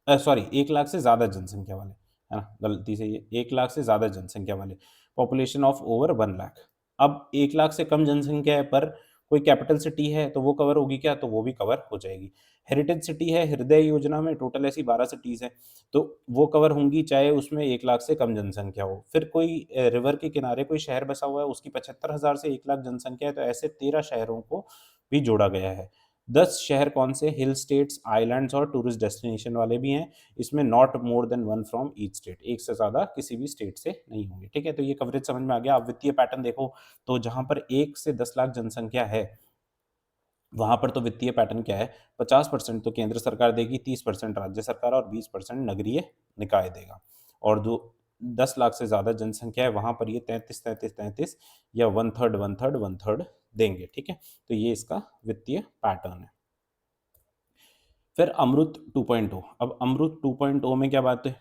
सॉरी 1 लाख से ज़्यादा जनसंख्या वाले, है ना? गलती से ये 1 लाख से ज़्यादा जनसंख्या वाले, पॉपुलेशन ऑफ ओवर 1 लाख। अब 1 लाख से कम जनसंख्या है पर कोई कैपिटल सिटी है, तो वो कवर होगी क्या? तो वो भी कवर हो जाएगी। हेरिटेज सिटी है, हृदय योजना में टोटल ऐसी 12 सिटीज़ हैं, तो वो कवर होंगी चाहे उसमें 1 लाख से कम जनसंख्या हो। फिर कोई रिवर के किनारे कोई शहर बसा हुआ है, उसकी 75,000 से 1 लाख जनसंख्या है, तो ऐसे 13 शहरों को भी जोड़ा गया है। 10 शहर कौन से? हिल स्टेट्स, आइलैंड्स और टूरिस्ट डेस्टिनेशन वाले भी हैं। इसमें not more than 1 from each state, एक से ज़्यादा किसी भी स्टेट से नहीं होंगे, ठीक है? तो ये कवरेज समझ में आ गया। अब वित्तीय पैटर्न देखो, तो जहाँ पर 1 से 10 लाख जनसंख्या है, वहाँ पर तो वित्तीय पैटर्न क्या है? 50% तो केंद्र सरकार देगी, 30% राज्य सरकार और 20% नगरीय निकाय देगा। और जो 10 लाख से ज़्यादा जनसंख्या है, वहाँ पर ये 33-33-33 या 1/3 1/3 1/3 देंगे, ठीक है? तो ये इसका वित्तीय पैटर्न है। फिर अमृत 2.0, अब अमृत 2.0 में क्या बात है?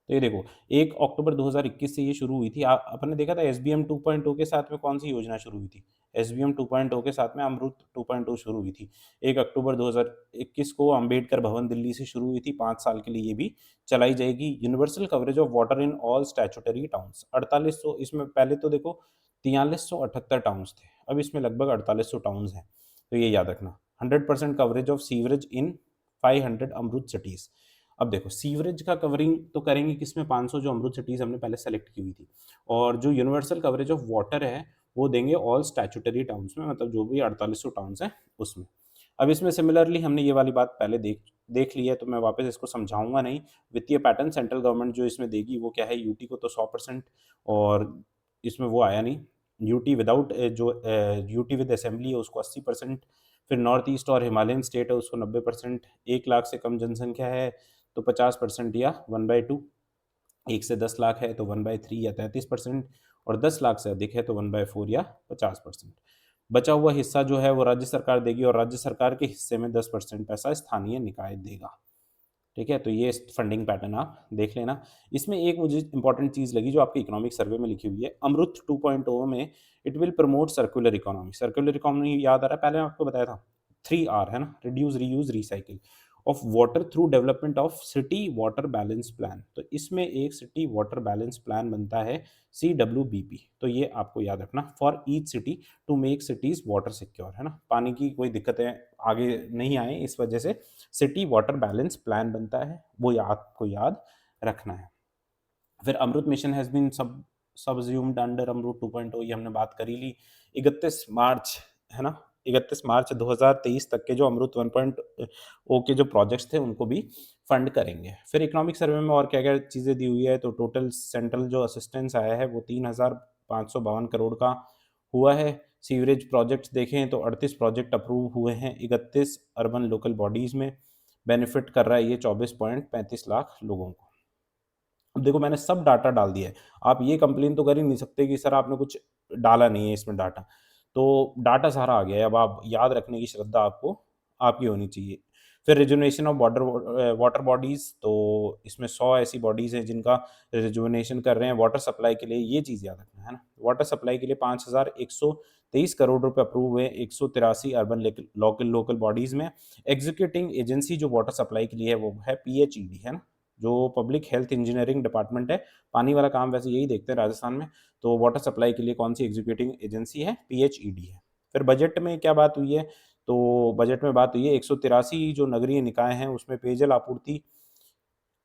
तो ये देखो 1 अक्टूबर 2021 से ये शुरू हुई थी। अपन ने देखा था एसबीएम 2.0 के साथ में कौन सी योजना शुरू हुई थी? एसबीएम 2.0 के साथ में अमृत 2.0 शुरू हुई थी। 1 अक्टूबर 2021 को अंबेडकर भवन दिल्ली से शुरू हुई थी, 5 साल के लिए ये भी चलाई जाएगी। Universal coverage of water in all statutory towns, 4800, इसमें पहले तो देखो 4378 टाउन्स थे, अब इसमें लगभग 4800 टाउन्स हैं, तो ये याद रखना। 100% coverage of sewerage in 500 AMRUT cities. अब देखो सीवरेज का कवरिंग तो करेंगे किसमें? 500 जो अमृत सिटीज़ हमने पहले सेलेक्ट की हुई थी, और जो यूनिवर्सल कवरेज ऑफ वाटर है, वो देंगे ऑल स्टैट्यूटरी टाउन्स में, मतलब जो भी 4800 टाउन्स हैं उसमें। अब इसमें सिमिलरली हमने ये वाली बात पहले देख देख ली है, तो मैं वापस इसको समझाऊँगा नहीं। वित्तीय पैटर्न सेंट्रल गवर्नमेंट जो इसमें देगी वो क्या है? यूटी को तो 100%, और इसमें वो आया नहीं, UT without UT with assembly है उसको 80%, फिर नॉर्थ ईस्ट और हिमालयन स्टेट है उसको 90%, 1 लाख से कम जनसंख्या है तो 50% या 1/2, 1 से 10 लाख है तो 1/3 या 33%, और 10 लाख से अधिक है तो 1/4 या 50%। बचा हुआ हिस्सा जो है वो राज्य सरकार देगी, और राज्य सरकार के हिस्से में 10% पैसा स्थानीय निकाय देगा, ठीक है? तो ये फंडिंग पैटर्न आप देख लेना। इसमें एक मुझे इंपॉर्टेंट चीज़ लगी जो आपके इकोनॉमिक सर्वे में लिखी हुई है, अमृत 2.0 में it will promote circular economy. Circular economy याद आ रहा है? पहले आपको बताया था 3R, है ना? Reduce, reuse, recycle. Of water through development of city water balance plan. तो इसमें एक सिटी वाटर बैलेंस प्लान बनता है CWBP। तो ये आपको याद रखना, for each city to make cities water secure, है ना, पानी की कोई दिक्कतें आगे नहीं आए इस वजह से सिटी वाटर बैलेंस प्लान बनता है, वो आपको याद रखना है। फिर अमृत मिशन हैज़ बीन सबज्यूम्ड अंडर अमृत 2.0, ये हमने बात करी ली। 31 मार्च, है ना, 31 मार्च 2023 तक के जो अमृत 1.0 के जो प्रोजेक्ट्स थे उनको भी फंड करेंगे। फिर इकोनॉमिक सर्वे में और क्या-क्या चीज़ें दी हुई है, तो टोटल सेंट्रल जो असिस्टेंस आया है वो 3,552 करोड़ का हुआ है। सीवरेज प्रोजेक्ट्स देखें तो 38 प्रोजेक्ट अप्रूव हुए हैं 31 अर्बन लोकल बॉडीज़ में। बेनिफिट कर रहा है ये 24.35 लाख लोगों को। अब देखो मैंने सब डाटा डाल दिया है। आप ये कंप्लेन तो कर ही नहीं सकते कि सर आपने कुछ डाला नहीं है इसमें डाटा। तो डाटा सारा आ गया है, अब आप याद रखने की श्रद्धा आपको आपकी होनी चाहिए। फिर रिजुवनेशन ऑफ वाटर बॉडीज़, तो इसमें 100 ऐसी बॉडीज़ हैं जिनका रिजुवनेशन कर रहे हैं वाटर सप्लाई के लिए, ये चीज़ याद रखना, है ना। वाटर सप्लाई के लिए 5,123 करोड़ रुपए अप्रूव हुए 183 अर्बन लोकल लोकल बॉडीज़ में। एग्जीक्यूटिंग एजेंसी जो वाटर सप्लाई के लिए है वो है PHED, है ना, जो पब्लिक हेल्थ इंजीनियरिंग डिपार्टमेंट है। पानी वाला काम वैसे यही देखते हैं राजस्थान में, तो वाटर सप्लाई के लिए कौन सी एग्जीक्यूटिंग एजेंसी है, PHED है। फिर बजट में क्या बात हुई है, तो बजट में बात हुई है 183 जो नगरीय निकाय हैं उसमें पेयजल आपूर्ति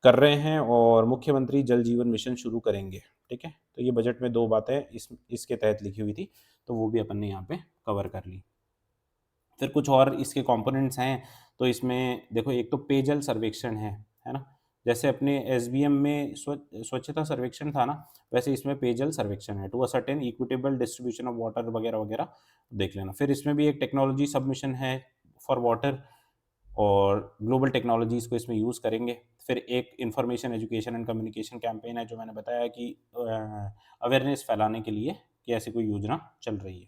कर रहे हैं और मुख्यमंत्री जल जीवन मिशन शुरू करेंगे, ठीक है। तो ये बजट में दो बातें इसके तहत लिखी हुई थी, तो वो भी अपन ने यहाँ पे कवर कर ली। फिर कुछ और इसके कंपोनेंट्स हैं, तो इसमें देखो एक तो पेयजल सर्वेक्षण है ना? जैसे अपने एसबीएम में स्वच्छता सर्वेक्षण था ना, वैसे इसमें पेयजल सर्वेक्षण है, to ascertain equitable distribution of water वगैरह वगैरह देख लेना। फिर इसमें भी एक टेक्नोलॉजी सबमिशन है फॉर वाटर, और ग्लोबल टेक्नोलॉजीज़ को इसमें यूज़ करेंगे। फिर एक information education and communication campaign है, जो मैंने बताया कि अवेयरनेस फैलाने के लिए कि ऐसी कोई योजना चल रही है।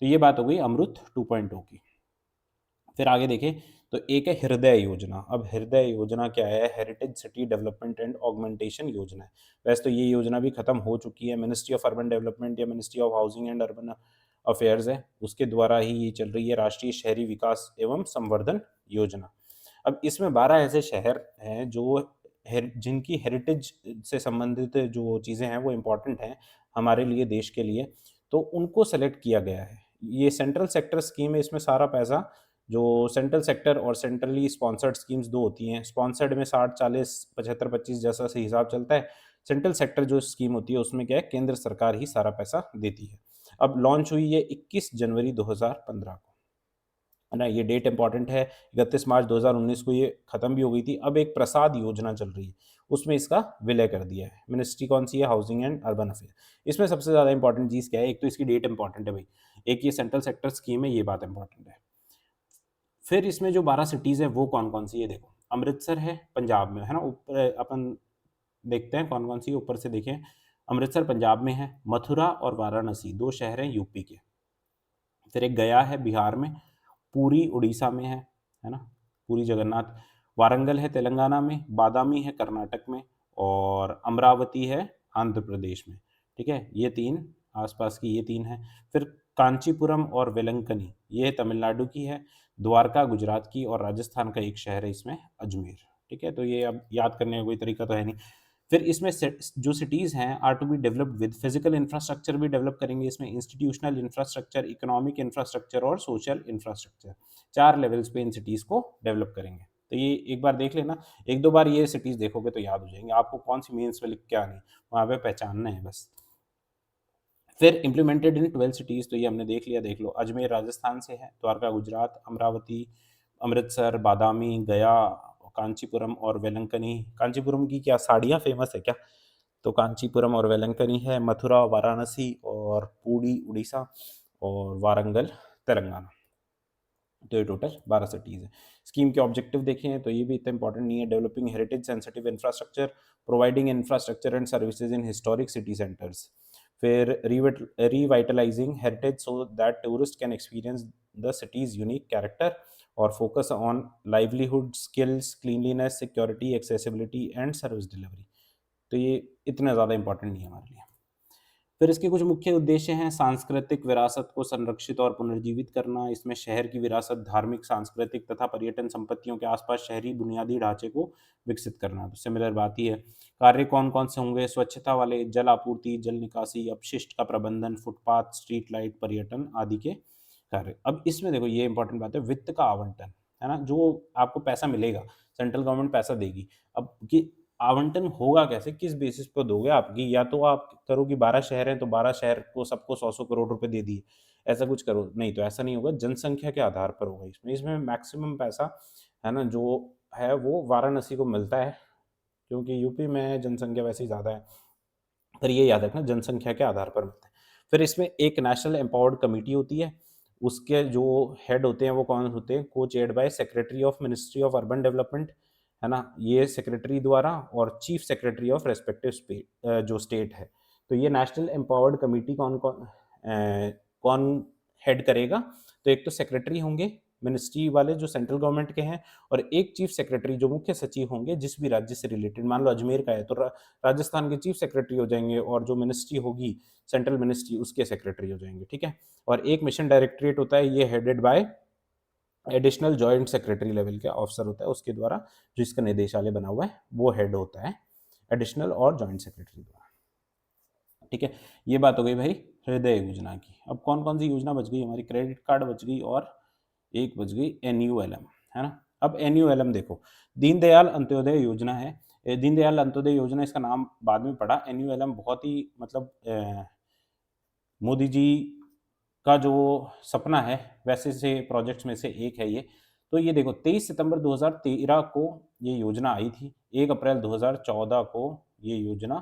तो ये बात हो गई अमृत 2.0 की। फिर आगे देखें तो एक है हृदय योजना। अब हृदय योजना क्या है, heritage city development and augmentation योजना है। वैसे तो ये योजना भी खत्म हो चुकी है, मिनिस्ट्री ऑफ अर्बन डेवलपमेंट या ministry of housing and urban affairs है, उसके द्वारा ही ये चल रही है, राष्ट्रीय शहरी विकास एवं संवर्धन योजना। अब इसमें 12 ऐसे शहर हैं जो जिनकी हेरिटेज से संबंधित जो चीज़ें हैं वो इम्पोर्टेंट हैं हमारे लिए, देश के लिए, तो उनको सेलेक्ट किया गया है। ये सेंट्रल सेक्टर स्कीम है, इसमें सारा पैसा जो सेंट्रल सेक्टर और सेंट्रली स्पॉन्सर्ड स्कीम्स दो होती हैं, स्पॉन्सर्ड में 60-40 75-25 जैसा से हिसाब चलता है। सेंट्रल सेक्टर जो स्कीम होती है उसमें क्या है, केंद्र सरकार ही सारा पैसा देती है। अब लॉन्च हुई है 21 जनवरी 2015 को, है ना, ये डेट इंपॉर्टेंट है। 31 मार्च 2019 को ये खत्म भी हो गई थी। अब एक प्रसाद योजना चल रही है, उसमें इसका विलय कर दिया है। मिनिस्ट्री कौन सी है, हाउसिंग एंड अर्बन अफेयर। इसमें सबसे ज़्यादा इंपॉर्टेंट चीज़ क्या है, एक तो इसकी डेट इंपॉर्टेंट है भाई, एक ये सेंट्रल सेक्टर स्कीम है, ये बात इंपॉर्टेंट है। फिर इसमें जो 12 सिटीज़ है वो कौन-कौन सी है, देखो अमृतसर है पंजाब में, है ना, ऊपर अपन देखते हैं कौन-कौन सी ऊपर से देखें। अमृतसर पंजाब में है, मथुरा और वाराणसी 2 शहर हैं यूपी के। फिर एक गया है बिहार में, पुरी उड़ीसा में है ना, पुरी जगन्नाथ। वारंगल है तेलंगाना में, बादामी है कर्नाटक में, और अमरावती है आंध्र प्रदेश में, ठीक है। ये 3 आस-पास की ये 3 हैं। फिर कांचीपुरम और वेलंकनी ये तमिलनाडु की है, द्वारका गुजरात की, और राजस्थान का एक शहर है इसमें अजमेर, ठीक है। तो ये अब याद करने का कोई तरीका तो है नहीं। फिर इसमें जो सिटीज़ हैं are to be developed with physical infrastructure भी डेवलप करेंगे इसमें, इंस्टीट्यूशनल इंफ्रास्ट्रक्चर, इकोनॉमिक इंफ्रास्ट्रक्चर और सोशल इंफ्रास्ट्रक्चर। 4 लेवल्स पे इन सिटीज़ को डेवलप करेंगे। तो ये एक बार देख लेना, 1-2 बार ये सिटीज़ देखोगे तो याद हो जाएँगे। आपको कौन-सी मेंस में लिख के आनी है, वहाँ पे पहचानना है बस। फिर इम्प्लीमेंटेड इन 12 सिटीज़, तो ये हमने देख लिया, देख लो। अजमेर राजस्थान से है, द्वारका गुजरात, अमरावती, अमृतसर, बादामी, गया, कांचीपुरम और वेलंकनी। कांचीपुरम की क्या साड़ियाँ फेमस है क्या? तो कांचीपुरम और वेलंकनी है, मथुरा, वाराणसी और पुरी उड़ीसा, और वारंगल तेलंगाना। तो ये टोटल 12 सिटीज़ हैं। स्कीम के ऑब्जेक्टिव देखें तो ये भी इतना इंपॉर्टेंट नहीं है। Developing heritage sensitive infrastructure, providing infrastructure and services in historic city centres. फिर revitalising heritage so that tourist can experience the city's unique character, और focus on livelihood, skills, cleanliness, security, accessibility and service delivery. तो ये इतना ज़्यादा इंपॉर्टेंट नहीं है हमारे लिए। फिर इसके कुछ मुख्य उद्देश्य हैं, सांस्कृतिक विरासत को संरक्षित और पुनर्जीवित करना, इसमें शहर की विरासत, धार्मिक, सांस्कृतिक तथा पर्यटन संपत्तियों के आसपास शहरी बुनियादी ढांचे को विकसित करना। तो सिमिलर बात ही है। कार्य कौन-कौन से होंगे? स्वच्छता वाले, जल आपूर्ति, जल निकासी, अपशिष्ट का प्रबंधन, फुटपाथ, स्ट्रीट लाइट, पर्यटन आदि के कार्य। अब इसमें देखो ये इंपॉर्टेंट बात है, वित्त का आवंटन, है ना? जो आपको पैसा मिलेगा, सेंट्रल गवर्नमेंट पैसा देगी। अब कि आवंटन होगा कैसे? किस बेसिस पे दोगे आपकी? या तो आप करो कि 12 शहर हैं, तो 12 शहर को सबको 100-100 करोड़ रुपए दे दिए, ऐसा कुछ करो। नहीं, तो ऐसा नहीं होगा, जनसंख्या के आधार पर होगा इसमें। इसमें मैक्सिमम पैसा, है ना, जो है वो वाराणसी को मिलता है, क्योंकि यूपी में जनसंख्या वैसे ही ज़्यादा है। पर ये याद रखना, जनसंख्या के आधार पर मिलता है। फिर इसमें एक नेशनल एम्पावर्ड कमिटी होती है, उसके जो हेड होते हैं वो कौन होते हैं? को chaired by secretary of ministry of urban development, है ना? ये सेक्रेटरी द्वारा, और चीफ सेक्रेटरी ऑफ रेस्पेक्टिव जो स्टेट है। तो ये नेशनल एम्पावर्ड कमिटी कौन हेड करेगा? तो एक तो सेक्रेटरी होंगे मिनिस्ट्री वाले जो सेंट्रल गवर्नमेंट के हैं, और एक चीफ सेक्रेटरी जो मुख्य सचिव होंगे जिस भी राज्य से रिलेटेड। मान लो अजमेर का है तो राजस्थान के चीफ सेक्रेटरी हो जाएंगे, और जो मिनिस्ट्री होगी सेंट्रल मिनिस्ट्री उसके सेक्रेटरी हो जाएंगे, ठीक है। और एक मिशन डायरेक्टरेट होता है, ये headed by additional joint secretary level का ऑफिसर होता है, उसके द्वारा जो इसका निदेशालय बना हुआ है वो हेड होता है एडिशनल और जॉइंट सेक्रेटरी द्वारा, ठीक है। ये बात हो गई भाई हृदय योजना की। अब कौन कौन सी योजना बच गई हमारी? क्रेडिट कार्ड बच गई, और एक बच गई एनयूएलएम, है ना। अब एनयूएलएम देखो, दीनदयाल अंत्योदय योजना है। दीनदयाल अंत्योदय योजना, इसका नाम बाद में पड़ा। एनयूएलएम बहुत ही मतलब मोदी जी का जो सपना है वैसे से प्रोजेक्ट्स में से एक है ये। तो ये देखो 23 सितंबर 2013 को ये योजना आई थी। 1 अप्रैल 2014 को ये योजना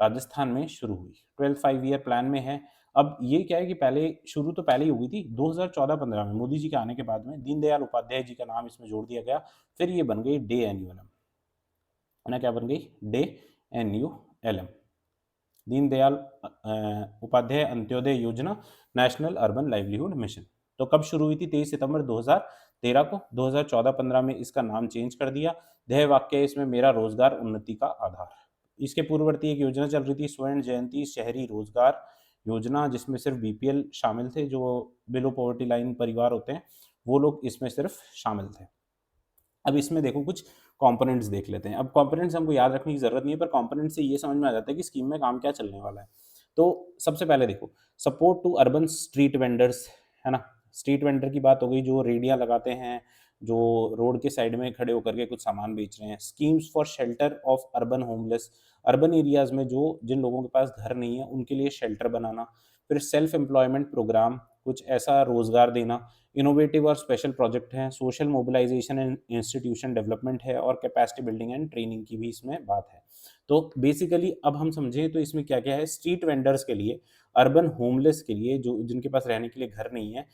राजस्थान में शुरू हुई। 12 5 ईयर प्लान में है। अब ये क्या है कि पहले शुरू तो पहले ही हुई थी 2014-15 में, मोदी जी के आने के बाद में दीनदयाल उपाध्याय जी का नाम इसमें जोड़ दिया गया। फिर ये बन गई डे एन्युअलम, है ना। क्या बन गई? डे एन्युअलम, दीनदयाल उपाध्याय अंत्योदय योजना, नेशनल अर्बन लाइवलीहुड मिशन। तो कब शुरू हुई थी? 23 सितंबर 2013 को। 2014-15 में इसका नाम चेंज कर दिया। ध्येय वाक्य है इसमें, मेरा रोजगार उन्नति का आधार। इसके पूर्ववर्ती एक योजना चल रही थी, स्वर्ण जयंती शहरी रोजगार योजना, जिसमें सिर्फ बीपीएल शामिल थे, जो बिलो पॉवर्टी लाइन परिवार होते हैं वो लोग इसमें सिर्फ शामिल थे। अब इसमें देखो कुछ कंपोनेंट्स देख लेते हैं। अब कंपोनेंट्स हमको याद रखने की जरूरत नहीं है, पर कंपोनेंट से ये समझ में आ जाता है कि स्कीम में काम क्या चलने वाला है। तो सबसे पहले देखो, support to urban street vendors, है ना। स्ट्रीट वेंडर की बात हो गई, जो रेडियां लगाते हैं, जो रोड के साइड में खड़े होकर के कुछ सामान बेच रहे हैं। Schemes for shelter of urban homeless, urban areas में जो जिन लोगों के पास घर नहीं है उनके लिए शेल्टर बनाना। फिर सेल्फ एम्प्लॉयमेंट प्रोग्राम, कुछ ऐसा रोजगार देना। इनोवेटिव और स्पेशल प्रोजेक्ट हैं। Social mobilisation and institution development है, और कैपेसिटी बिल्डिंग एंड ट्रेनिंग की भी इसमें बात है। तो बेसिकली अब हम समझें तो इसमें क्या क्या है। स्ट्रीट वेंडर्स के लिए, अर्बन होमलेस के लिए, जो जिनके पास रहने के लिए घर नहीं है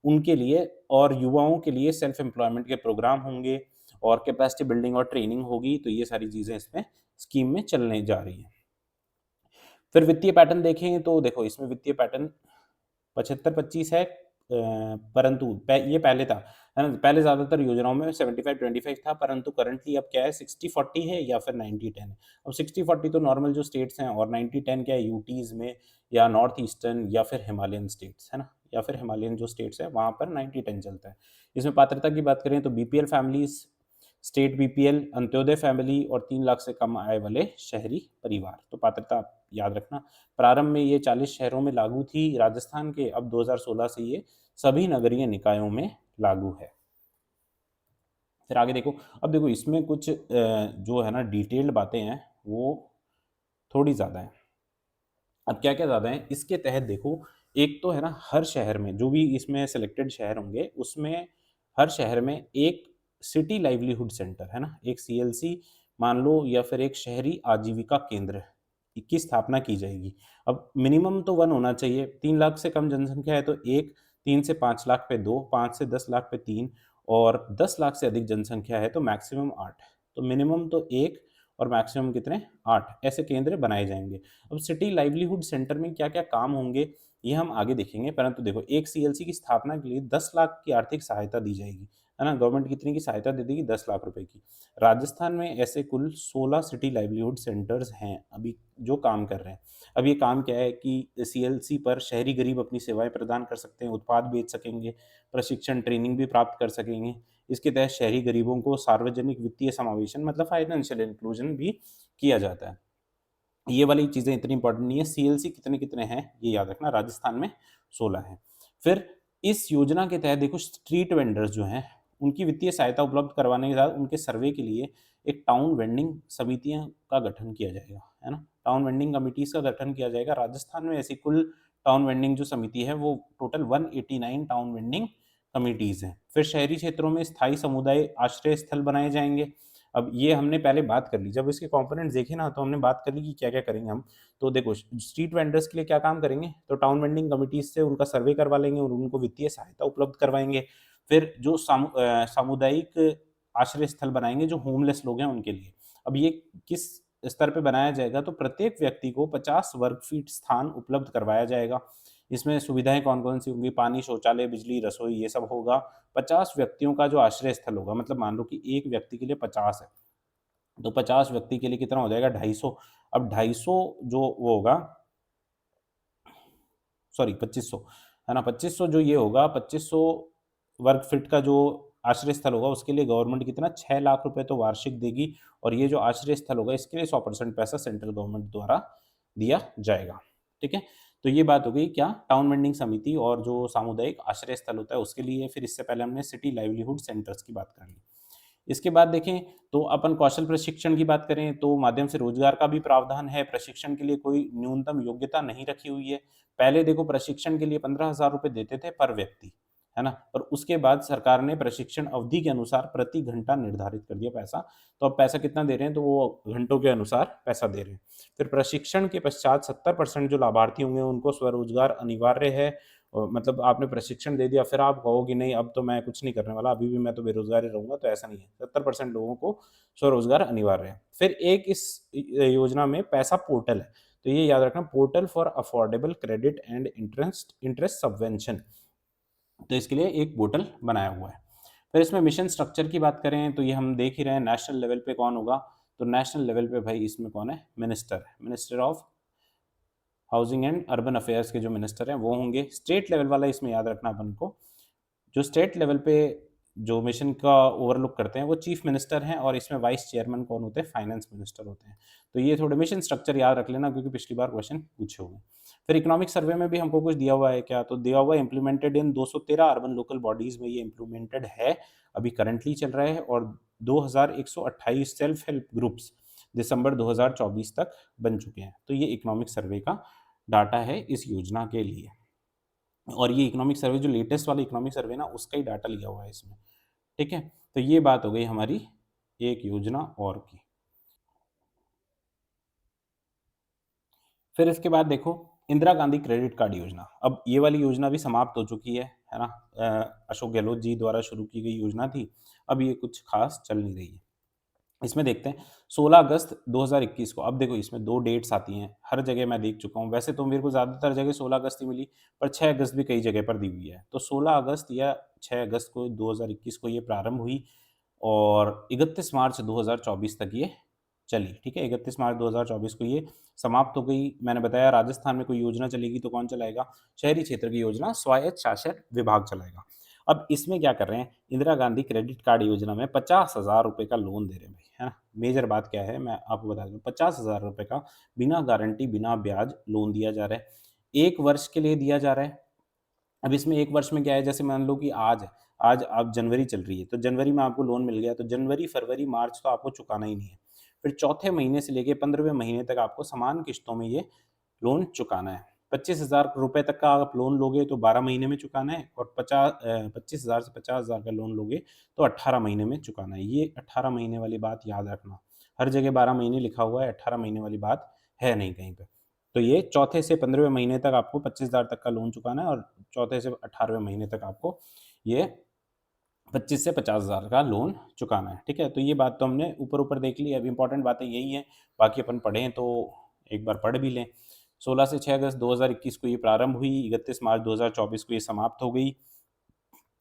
उनके लिए, और युवाओं के लिए सेल्फ एम्प्लॉयमेंट के प्रोग्राम होंगे, और कैपेसिटी बिल्डिंग और ट्रेनिंग होगी। तो ये सारी चीजें इसमें स्कीम में चलने जा रही है। फिर वित्तीय पैटर्न देखें तो देखो, इसमें वित्तीय पैटर्न 75-25 है, परंतु ये पहले था, है ना। पहले ज्यादातर योजनाओं में 75-25 था, परंतु करंटली अब क्या है, 60-40 है या फिर 90-10 है। अब 60-40 तो नॉर्मल जो स्टेट्स हैं, और 90-10 क्या है, यूटीज में या नॉर्थ ईस्टर्न या फिर हिमालयन स्टेट्स, है ना, या फिर हिमालयन जो स्टेट्स है वहां पर 90-10 चलता है। इसमें पात्रता की बात करें तो BPL families, state BPL, Antyodaya family, और 3 लाख से कम आय वाले शहरी परिवार। तो पात्रता आप याद रखना। प्रारंभ में ये 40 शहरों में लागू थी राजस्थान के, अब 2016 से ये सभी नगरीय निकायों में लागू है। फिर आगे देखो, अब देखो इसमें कुछ जो है ना डिटेल्ड बातें हैं वो थोड़ी ज़्यादा हैं। अब क्या क्या ज़्यादा है इसके तहत देखो, एक तो है ना, हर शहर में जो भी इसमें सिलेक्टेड शहर होंगे उसमें हर शहर में एक सिटी लाइवलीहुड सेंटर, है ना, एक सीएलसी मान लो, या फिर एक शहरी आजीविका केंद्र की स्थापना की जाएगी। अब मिनिमम तो 1 होना चाहिए। 3 लाख से कम जनसंख्या है तो एक, 3 से 5 लाख पे 2, 5 से 10 लाख पे 3, और 10 लाख से अधिक जनसंख्या है तो मैक्सिमम 8। तो मिनिमम तो एक, और मैक्सिमम कितने? 8 ऐसे केंद्र बनाए जाएंगे। अब सिटी लाइवलीहुड सेंटर में क्या-क्या काम होंगे ये हम आगे देखेंगे, परंतु देखो एक सीएलसी की स्थापना के लिए 10 लाख की आर्थिक सहायता दी जाएगी, है ना? गवर्नमेंट कितने की सहायता दे देगी? 10 लाख रुपए की। राजस्थान में ऐसे कुल 16 सिटी लाइवलीहुड सेंटर्स हैं अभी जो काम कर रहे हैं। अब ये काम क्या है कि सीएलसी पर शहरी गरीब अपनी सेवाएँ प्रदान कर सकते हैं, उत्पाद बेच सकेंगे, प्रशिक्षण ट्रेनिंग भी प्राप्त कर सकेंगे। इसके तहत शहरी गरीबों को सार्वजनिक वित्तीय समावेशन मतलब फाइनेंशियल इंक्लूजन भी किया जाता है। ये वाली चीज़ें इतनी इंपॉर्टेंट नहीं है, सीएलसी कितने-कितने हैं, ये याद रखना, राजस्थान में 16 हैं। फिर इस योजना के तहत देखो स्ट्रीट वेंडर्स जो हैं, उनकी वित्तीय सहायता उपलब्ध करवाने के साथ उनके सर्वे के लिए एक टाउन वेंडिंग समितियाँ का गठन किया जाएगा, है ना? टाउन वेंडिंग कमिटीज़ का गठन किया जाएगा। राजस्थान में ऐसी कुल टाउन वेंडिंग जो समिति है, वो टोटल 189 टाउन वेंडिंग कमिटीज़ हैं। फिर शहरी क्षेत्रों में स्थायी समुदाय आश्रय स्थल बनाए जाएँगे। अब ये हमने पहले बात कर ली, जब इसके कंपोनेंट्स देखे ना तो हमने बात कर ली कि क्या-क्या करेंगे हम। तो देखो स्ट्रीट वेंडर्स के लिए क्या काम करेंगे, तो टाउन वेंडिंग कमिटीज़ से उनका सर्वे करवा लेंगे और उनको वित्तीय सहायता उपलब्ध करवाएँगे। फिर जो सामुदायिक आश्रय स्थल बनाएँगे जो होमलेस लोग हैं उनके लिए। अब ये किस स्तर पे बनाया जाएगा, तो प्रत्येक व्यक्ति को 50 वर्ग फीट स्थान उपलब्ध करवाया जाएगा। इसमें सुविधाएँ कौन-कौन सी होंगी? पानी, शौचालय, बिजली, रसोई ये सब होगा। 50 व्यक्तियों का जो आश्रय स्थल होगा, मतलब मान लो कि 1 व्यक्ति के लिए 50 है, तो 50 व्यक्ति के लिए कितना हो जाएगा? 250। अब 250 जो वो होगा, सॉरी 2500, है ना? 2500 जो ये होगा, 2500 वर्ग फीट का जो आश्रय स्थल होगा उसके लिए गवर्नमेंट कितना 6 लाख रुपए तो वार्षिक देगी और ये जो आश्रय स्थल होगा इसके लिए 100% पैसा सेंट्रल गवर्नमेंट द्वारा दिया जाएगा। ठीक है? तो ये बात हो गई क्या, टाउन वेंडिंग समिति और जो सामुदायिक आश्रय स्थल होता है उसके लिए। फिर इससे पहले हमने सिटी लाइवलीहुड सेंटर्स की बात कर ली। इसके बाद देखें तो अपन कौशल प्रशिक्षण की बात करें तो माध्यम से रोजगार का भी प्रावधान है। प्रशिक्षण के लिए कोई न्यूनतम योग्यता नहीं रखी हुई है। पहले देखो प्रशिक्षण के लिए 15,000 रुपए देते थे पर व्यक्ति, है ना? और उसके बाद सरकार ने प्रशिक्षण अवधि के अनुसार प्रति घंटा निर्धारित कर दिया पैसा। तो अब पैसा कितना दे रहे हैं, तो वो घंटों के अनुसार पैसा दे रहे हैं। फिर प्रशिक्षण के पश्चात 70% जो लाभार्थी होंगे उनको स्वरोजगार अनिवार्य है। मतलब आपने प्रशिक्षण दे दिया फिर आप कहो कि नहीं अब तो मैं कुछ नहीं करने वाला, अभी भी मैं तो बेरोज़गार ही रहूँगा, तो ऐसा नहीं है। 70% लोगों को स्वरोज़गार अनिवार्य है। फिर एक इस योजना में पैसा पोर्टल है, तो ये याद रखना, portal for affordable credit and interest interest subvention, तो इसके लिए एक पोर्टल बनाया हुआ है। फिर इसमें मिशन स्ट्रक्चर की बात करें तो ये हम देख ही रहे हैं, नेशनल लेवल पे कौन होगा, तो नेशनल लेवल पे भाई इसमें कौन है, मिनिस्टर है, minister of housing and urban affairs के जो मिनिस्टर हैं वो होंगे। स्टेट लेवल वाला इसमें याद रखना अपन को, जो स्टेट लेवल पे जो मिशन का ओवरलुक करते हैं वो चीफ मिनिस्टर हैं और इसमें वाइस चेयरमैन कौन होते हैं, फाइनेंस मिनिस्टर होते हैं। तो ये थोड़े मिशन स्ट्रक्चर याद रख लेना क्योंकि पिछली बार क्वेश्चन पूछे होंगे। फिर इकोनॉमिक सर्वे में भी हमको कुछ दिया हुआ है क्या, तो दिया हुआ है implemented in 213 urban local bodies में ये इम्प्लीमेंटेड है, अभी करंटली चल रहा है। और 2128 सेल्फ हेल्प ग्रुप्स दिसंबर 2024 तक बन चुके हैं। तो ये इकोनॉमिक सर्वे का डाटा है इस योजना के लिए। और ये इकोनॉमिक सर्वे जो लेटेस्ट वाला इकोनॉमिक सर्वे ना उसका ही डाटा लिया हुआ है इसमें। ठीक है? तो ये बात हो गई हमारी एक योजना और की। फिर इसके बाद देखो इंदिरा गांधी क्रेडिट कार्ड योजना। अब ये वाली योजना भी समाप्त हो चुकी है ना? अशोक गहलोत जी द्वारा शुरू की गई योजना थी। अब ये कुछ खास चल नहीं रही है। इसमें देखते हैं 16 अगस्त 2021 को। अब देखो इसमें 2 डेट्स आती हैं, हर जगह मैं देख चुका हूँ। वैसे तो मेरे को ज़्यादातर जगह 16 अगस्त ही मिली, पर 6 अगस्त भी कई जगह पर दी हुई है। तो 16 अगस्त या 6 अगस्त को 2021 को ये प्रारंभ हुई और 31 मार्च 2024 तक ये चली, ठीक है? 31 मार्च 2024 को ये समाप्त हो गई। मैंने बताया राजस्थान में कोई योजना चलेगी तो कौन चलाएगा? शहरी क्षेत्र की योजना स्वायत्त शासन विभाग चलाएगा। अब इसमें क्या कर रहे हैं, इंदिरा गांधी क्रेडिट कार्ड योजना में 50,000 रुपए का लोन दे रहे हैं भाई, है ना? मेजर बात क्या है मैं आपको बता दूँ, 50,000 रुपए का बिना गारंटी, बिना ब्याज लोन दिया जा रहा है। 1 वर्ष के लिए दिया जा रहा है। अब इसमें 1 वर्ष में क्या है, जैसे मान लो कि आज अब जनवरी चल रही है, तो जनवरी में आपको लोन मिल गया, तो जनवरी, फरवरी, मार्च तो आपको चुकाना ही नहीं है। फिर चौथे महीने से लेके 15वें महीने तक आपको समान किश्तों में ये लोन चुकाना है। 25,000 रुपए तक का आप लोन लोगे तो 12 महीने में चुकाना है और 25,000 से 50,000 का लोन लोगे तो 18 महीने में चुकाना है। ये 18 महीने वाली बात याद रखना। हर जगह 12 महीने लिखा हुआ है, 18 महीने वाली बात है नहीं कहीं पे। तो ये चौथे से 15वें महीने तक आपको 25,000 तक का लोन चुकाना है और चौथे से 18वें महीने तक आपको ये 25 से 50,000 का लोन चुकाना है, ठीक है? तो ये बात तो हमने ऊपर-ऊपर देख ली। अब इम्पोर्टेंट बातें यही हैं, बाकी अपन पढ़ें तो एक बार पढ़ भी लें। 16 से 6 अगस्त 2021 को ये प्रारंभ हुई, 31 मार्च 2024 को ये समाप्त हो गई।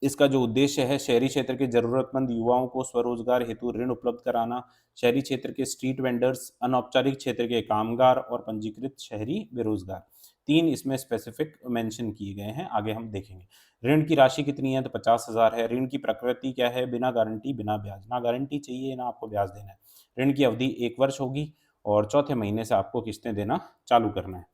इसका जो उद्देश्य है शहरी क्षेत्र के जरूरतमंद युवाओं को स्वरोजगार हेतु ऋण उपलब्ध कराना, शहरी क्षेत्र के स्ट्रीट वेंडर्स, अनौपचारिक क्षेत्र के कामगार और पंजीकृत शहरी बेरोजगार। 3 इसमें स्पेसिफिक मेंशन किए गए हैं, आगे हम देखेंगे। ऋण की राशि कितनी है? तो 50,000 है। ऋण की प्रकृति क्या है? बिना गारंटी, बिना ब्याज। ना गारंटी चाहिए, ना आपको ब्याज देना है। ऋण की अवधि 1 वर्ष होगी और चौथे महीने से आपको किस्तें देना चालू करना है।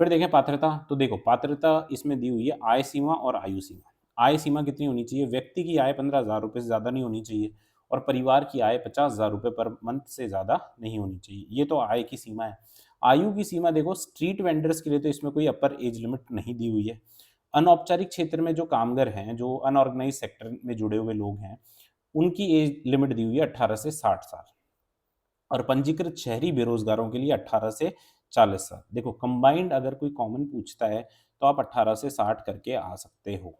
फिर देखें पात्रता, तो देखो पात्रता इसमें दी हुई है आय सीमा और आयु सीमा। आय सीमा कितनी होनी चाहिए? व्यक्ति की आय 15,000 रुपये से ज़्यादा नहीं होनी चाहिए और परिवार की आय 50,000 रुपये पर मंथ से ज़्यादा नहीं होनी चाहिए। ये तो आय की सीमा है। आयु की सीमा देखो, स्ट्रीट वेंडर्स के लिए तो इसमें कोई अपर एज लिमिट नहीं दी हुई है। अनौपचारिक क्षेत्र में जो कामगार हैं, जो अनऑर्गेनाइज सेक्टर में जुड़े हुए लोग हैं, उनकी एज लिमिट दी हुई है 18 से 60 साल और पंजीकृत शहरी बेरोजगारों के लिए 18 से 40 साल। देखो कंबाइंड अगर कोई कॉमन पूछता है तो आप 18 से 60 करके आ सकते हो,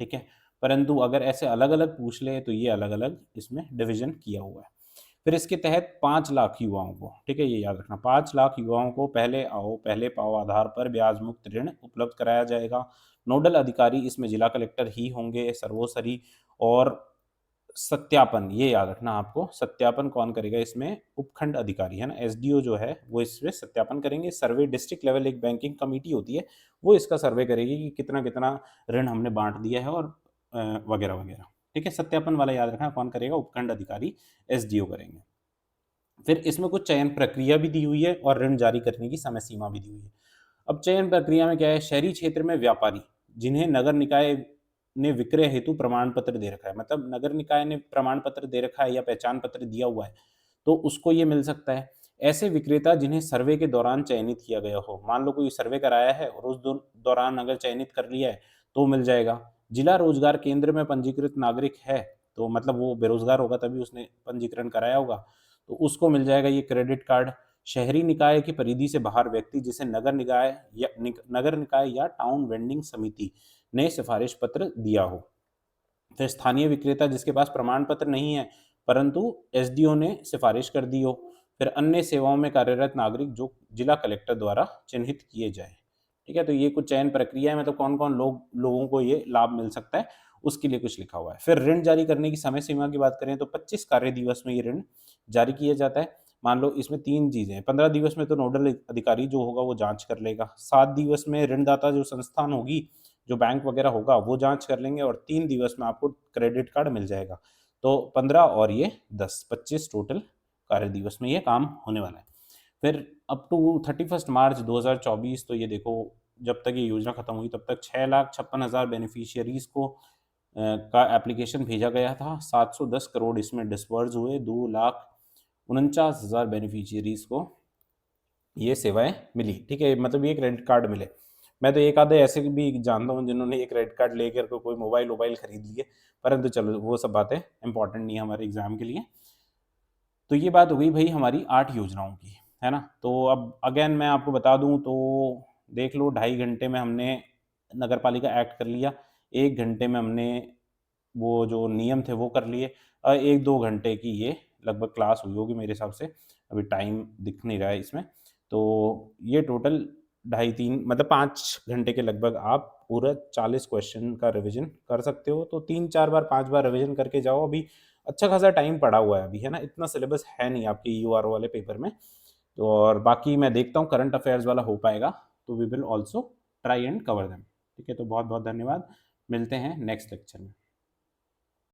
ठीक है। परंतु अगर ऐसे अलग अलग पूछ ले तो ये अलग अलग इसमें डिवीजन किया हुआ है। फिर इसके तहत 5 लाख युवाओं को, ठीक है, ये याद रखना, 5 लाख युवाओं को पहले आओ पहले पाओ आधार पर ब्याज मुक्त ऋण उपलब्ध कराया जाएगा। नोडल अधिकारी इसमें जिला कलेक्टर ही होंगे सर्वोसरी। और सत्यापन, ये याद रखना आपको, सत्यापन कौन करेगा इसमें? उपखंड अधिकारी, है ना, एसडीओ जो है वो इसमें सत्यापन करेंगे। सर्वे डिस्ट्रिक्ट लेवल एक बैंकिंग कमेटी होती है, वो इसका सर्वे करेगी कि कितना कितना ऋण हमने बांट दिया है और वगैरह वगैरह, ठीक है। सत्यापन वाला याद रखना कौन करेगा? उपखंड अधिकारी, एसडीओ करेंगे। फिर इसमें कुछ चयन प्रक्रिया भी दी हुई है और ऋण जारी करने की समय सीमा भी दी हुई है। अब चयन प्रक्रिया में क्या है? शहरी क्षेत्र में व्यापारी जिन्हें नगर निकाय ने विक्रय हेतु प्रमाण पत्र दे रखा है, मतलब नगर निकाय ने प्रमाण पत्र दे रखा है या पहचान पत्र दिया हुआ है, तो उसको ये मिल सकता है। ऐसे विक्रेता जिन्हें सर्वे के दौरान चयनित किया गया हो, मान लो कोई सर्वे कराया है और उस दौरान अगर चयनित कर लिया है तो मिल जाएगा। जिला रोजगार केंद्र में पंजीकृत नागरिक है, तो मतलब वो बेरोजगार होगा तभी उसने पंजीकरण कराया होगा, तो उसको मिल जाएगा ये क्रेडिट कार्ड। शहरी निकाय की परिधि से बाहर व्यक्ति जिसे नगर निकाय या टाउन वेंडिंग समिति ने सिफारिश पत्र दिया हो। फिर स्थानीय विक्रेता जिसके पास प्रमाण पत्र नहीं है परंतु एसडीओ ने सिफारिश कर दी हो। फिर अन्य सेवाओं में कार्यरत नागरिक जो जिला कलेक्टर द्वारा चिन्हित किए जाए, ठीक है। तो ये कुछ चयन प्रक्रिया है, मतलब कौन कौन लोगों को ये लाभ मिल सकता है उसके लिए कुछ लिखा हुआ है। फिर ऋण जारी करने की समय सीमा की बात करें तो 25 कार्य दिवस में ये ऋण जारी किया जाता है। मान लो इसमें 3 चीजें हैं। 15 दिवस में तो नोडल अधिकारी जो होगा वो जांच कर लेगा। 7 दिवस में ऋणदाता जो संस्थान होगी, जो बैंक वगैरह होगा वो जांच कर लेंगे और 3 दिवस में आपको क्रेडिट कार्ड मिल जाएगा। तो 15 और ये 10, 25 टोटल कार्य दिवस में ये काम होने वाला है। फिर अप टू 31 मार्च 2024, तो ये देखो जब तक ये योजना खत्म हुई तब तक 6,56,000 बेनिफिशियरीज को का एप्लीकेशन भेजा गया था। 710 करोड़ इसमें डिस्बर्स हुए। 2,49,000 बेनिफिशियरीज को ये सेवाएं मिली, ठीक है, मतलब ये क्रेडिट कार्ड मिले। मैं तो एक आधे ऐसे भी जानता हूँ जिन्होंने ये क्रेडिट कार्ड लेकर के कोई मोबाइल वोबाइल खरीद लिए, परंतु चलो वो सब बातें इंपॉर्टेंट नहीं है हमारे एग्जाम के लिए। तो ये बात हो गई भाई हमारी 8 योजनाओं की, है ना। तो अब अगेन मैं आपको बता दूं तो देख लो, 2.5 घंटे में हमने नगर पालिका एक्ट कर लिया, 1 घंटे में हमने वो जो नियम थे वो कर लिए, 1-2 घंटे की ये लगभग क्लास हुई होगी मेरे हिसाब से, अभी टाइम दिख नहीं रहा है इसमें। तो ये टोटल 2.5-3 मतलब 5 घंटे के लगभग आप पूरा 40 क्वेश्चन का रिवीजन कर सकते हो। तो 3-4 बार 5 बार रिवीजन करके जाओ। अभी अच्छा खासा टाइम पड़ा हुआ है अभी, है ना, इतना सिलेबस है नहीं आपके यूआरओ वाले पेपर में। तो और बाकी मैं देखता हूँ करंट अफेयर्स वाला हो पाएगा तो we will also try and cover them, ठीक है। तो बहुत बहुत धन्यवाद, मिलते हैं नेक्स्ट लेक्चर में।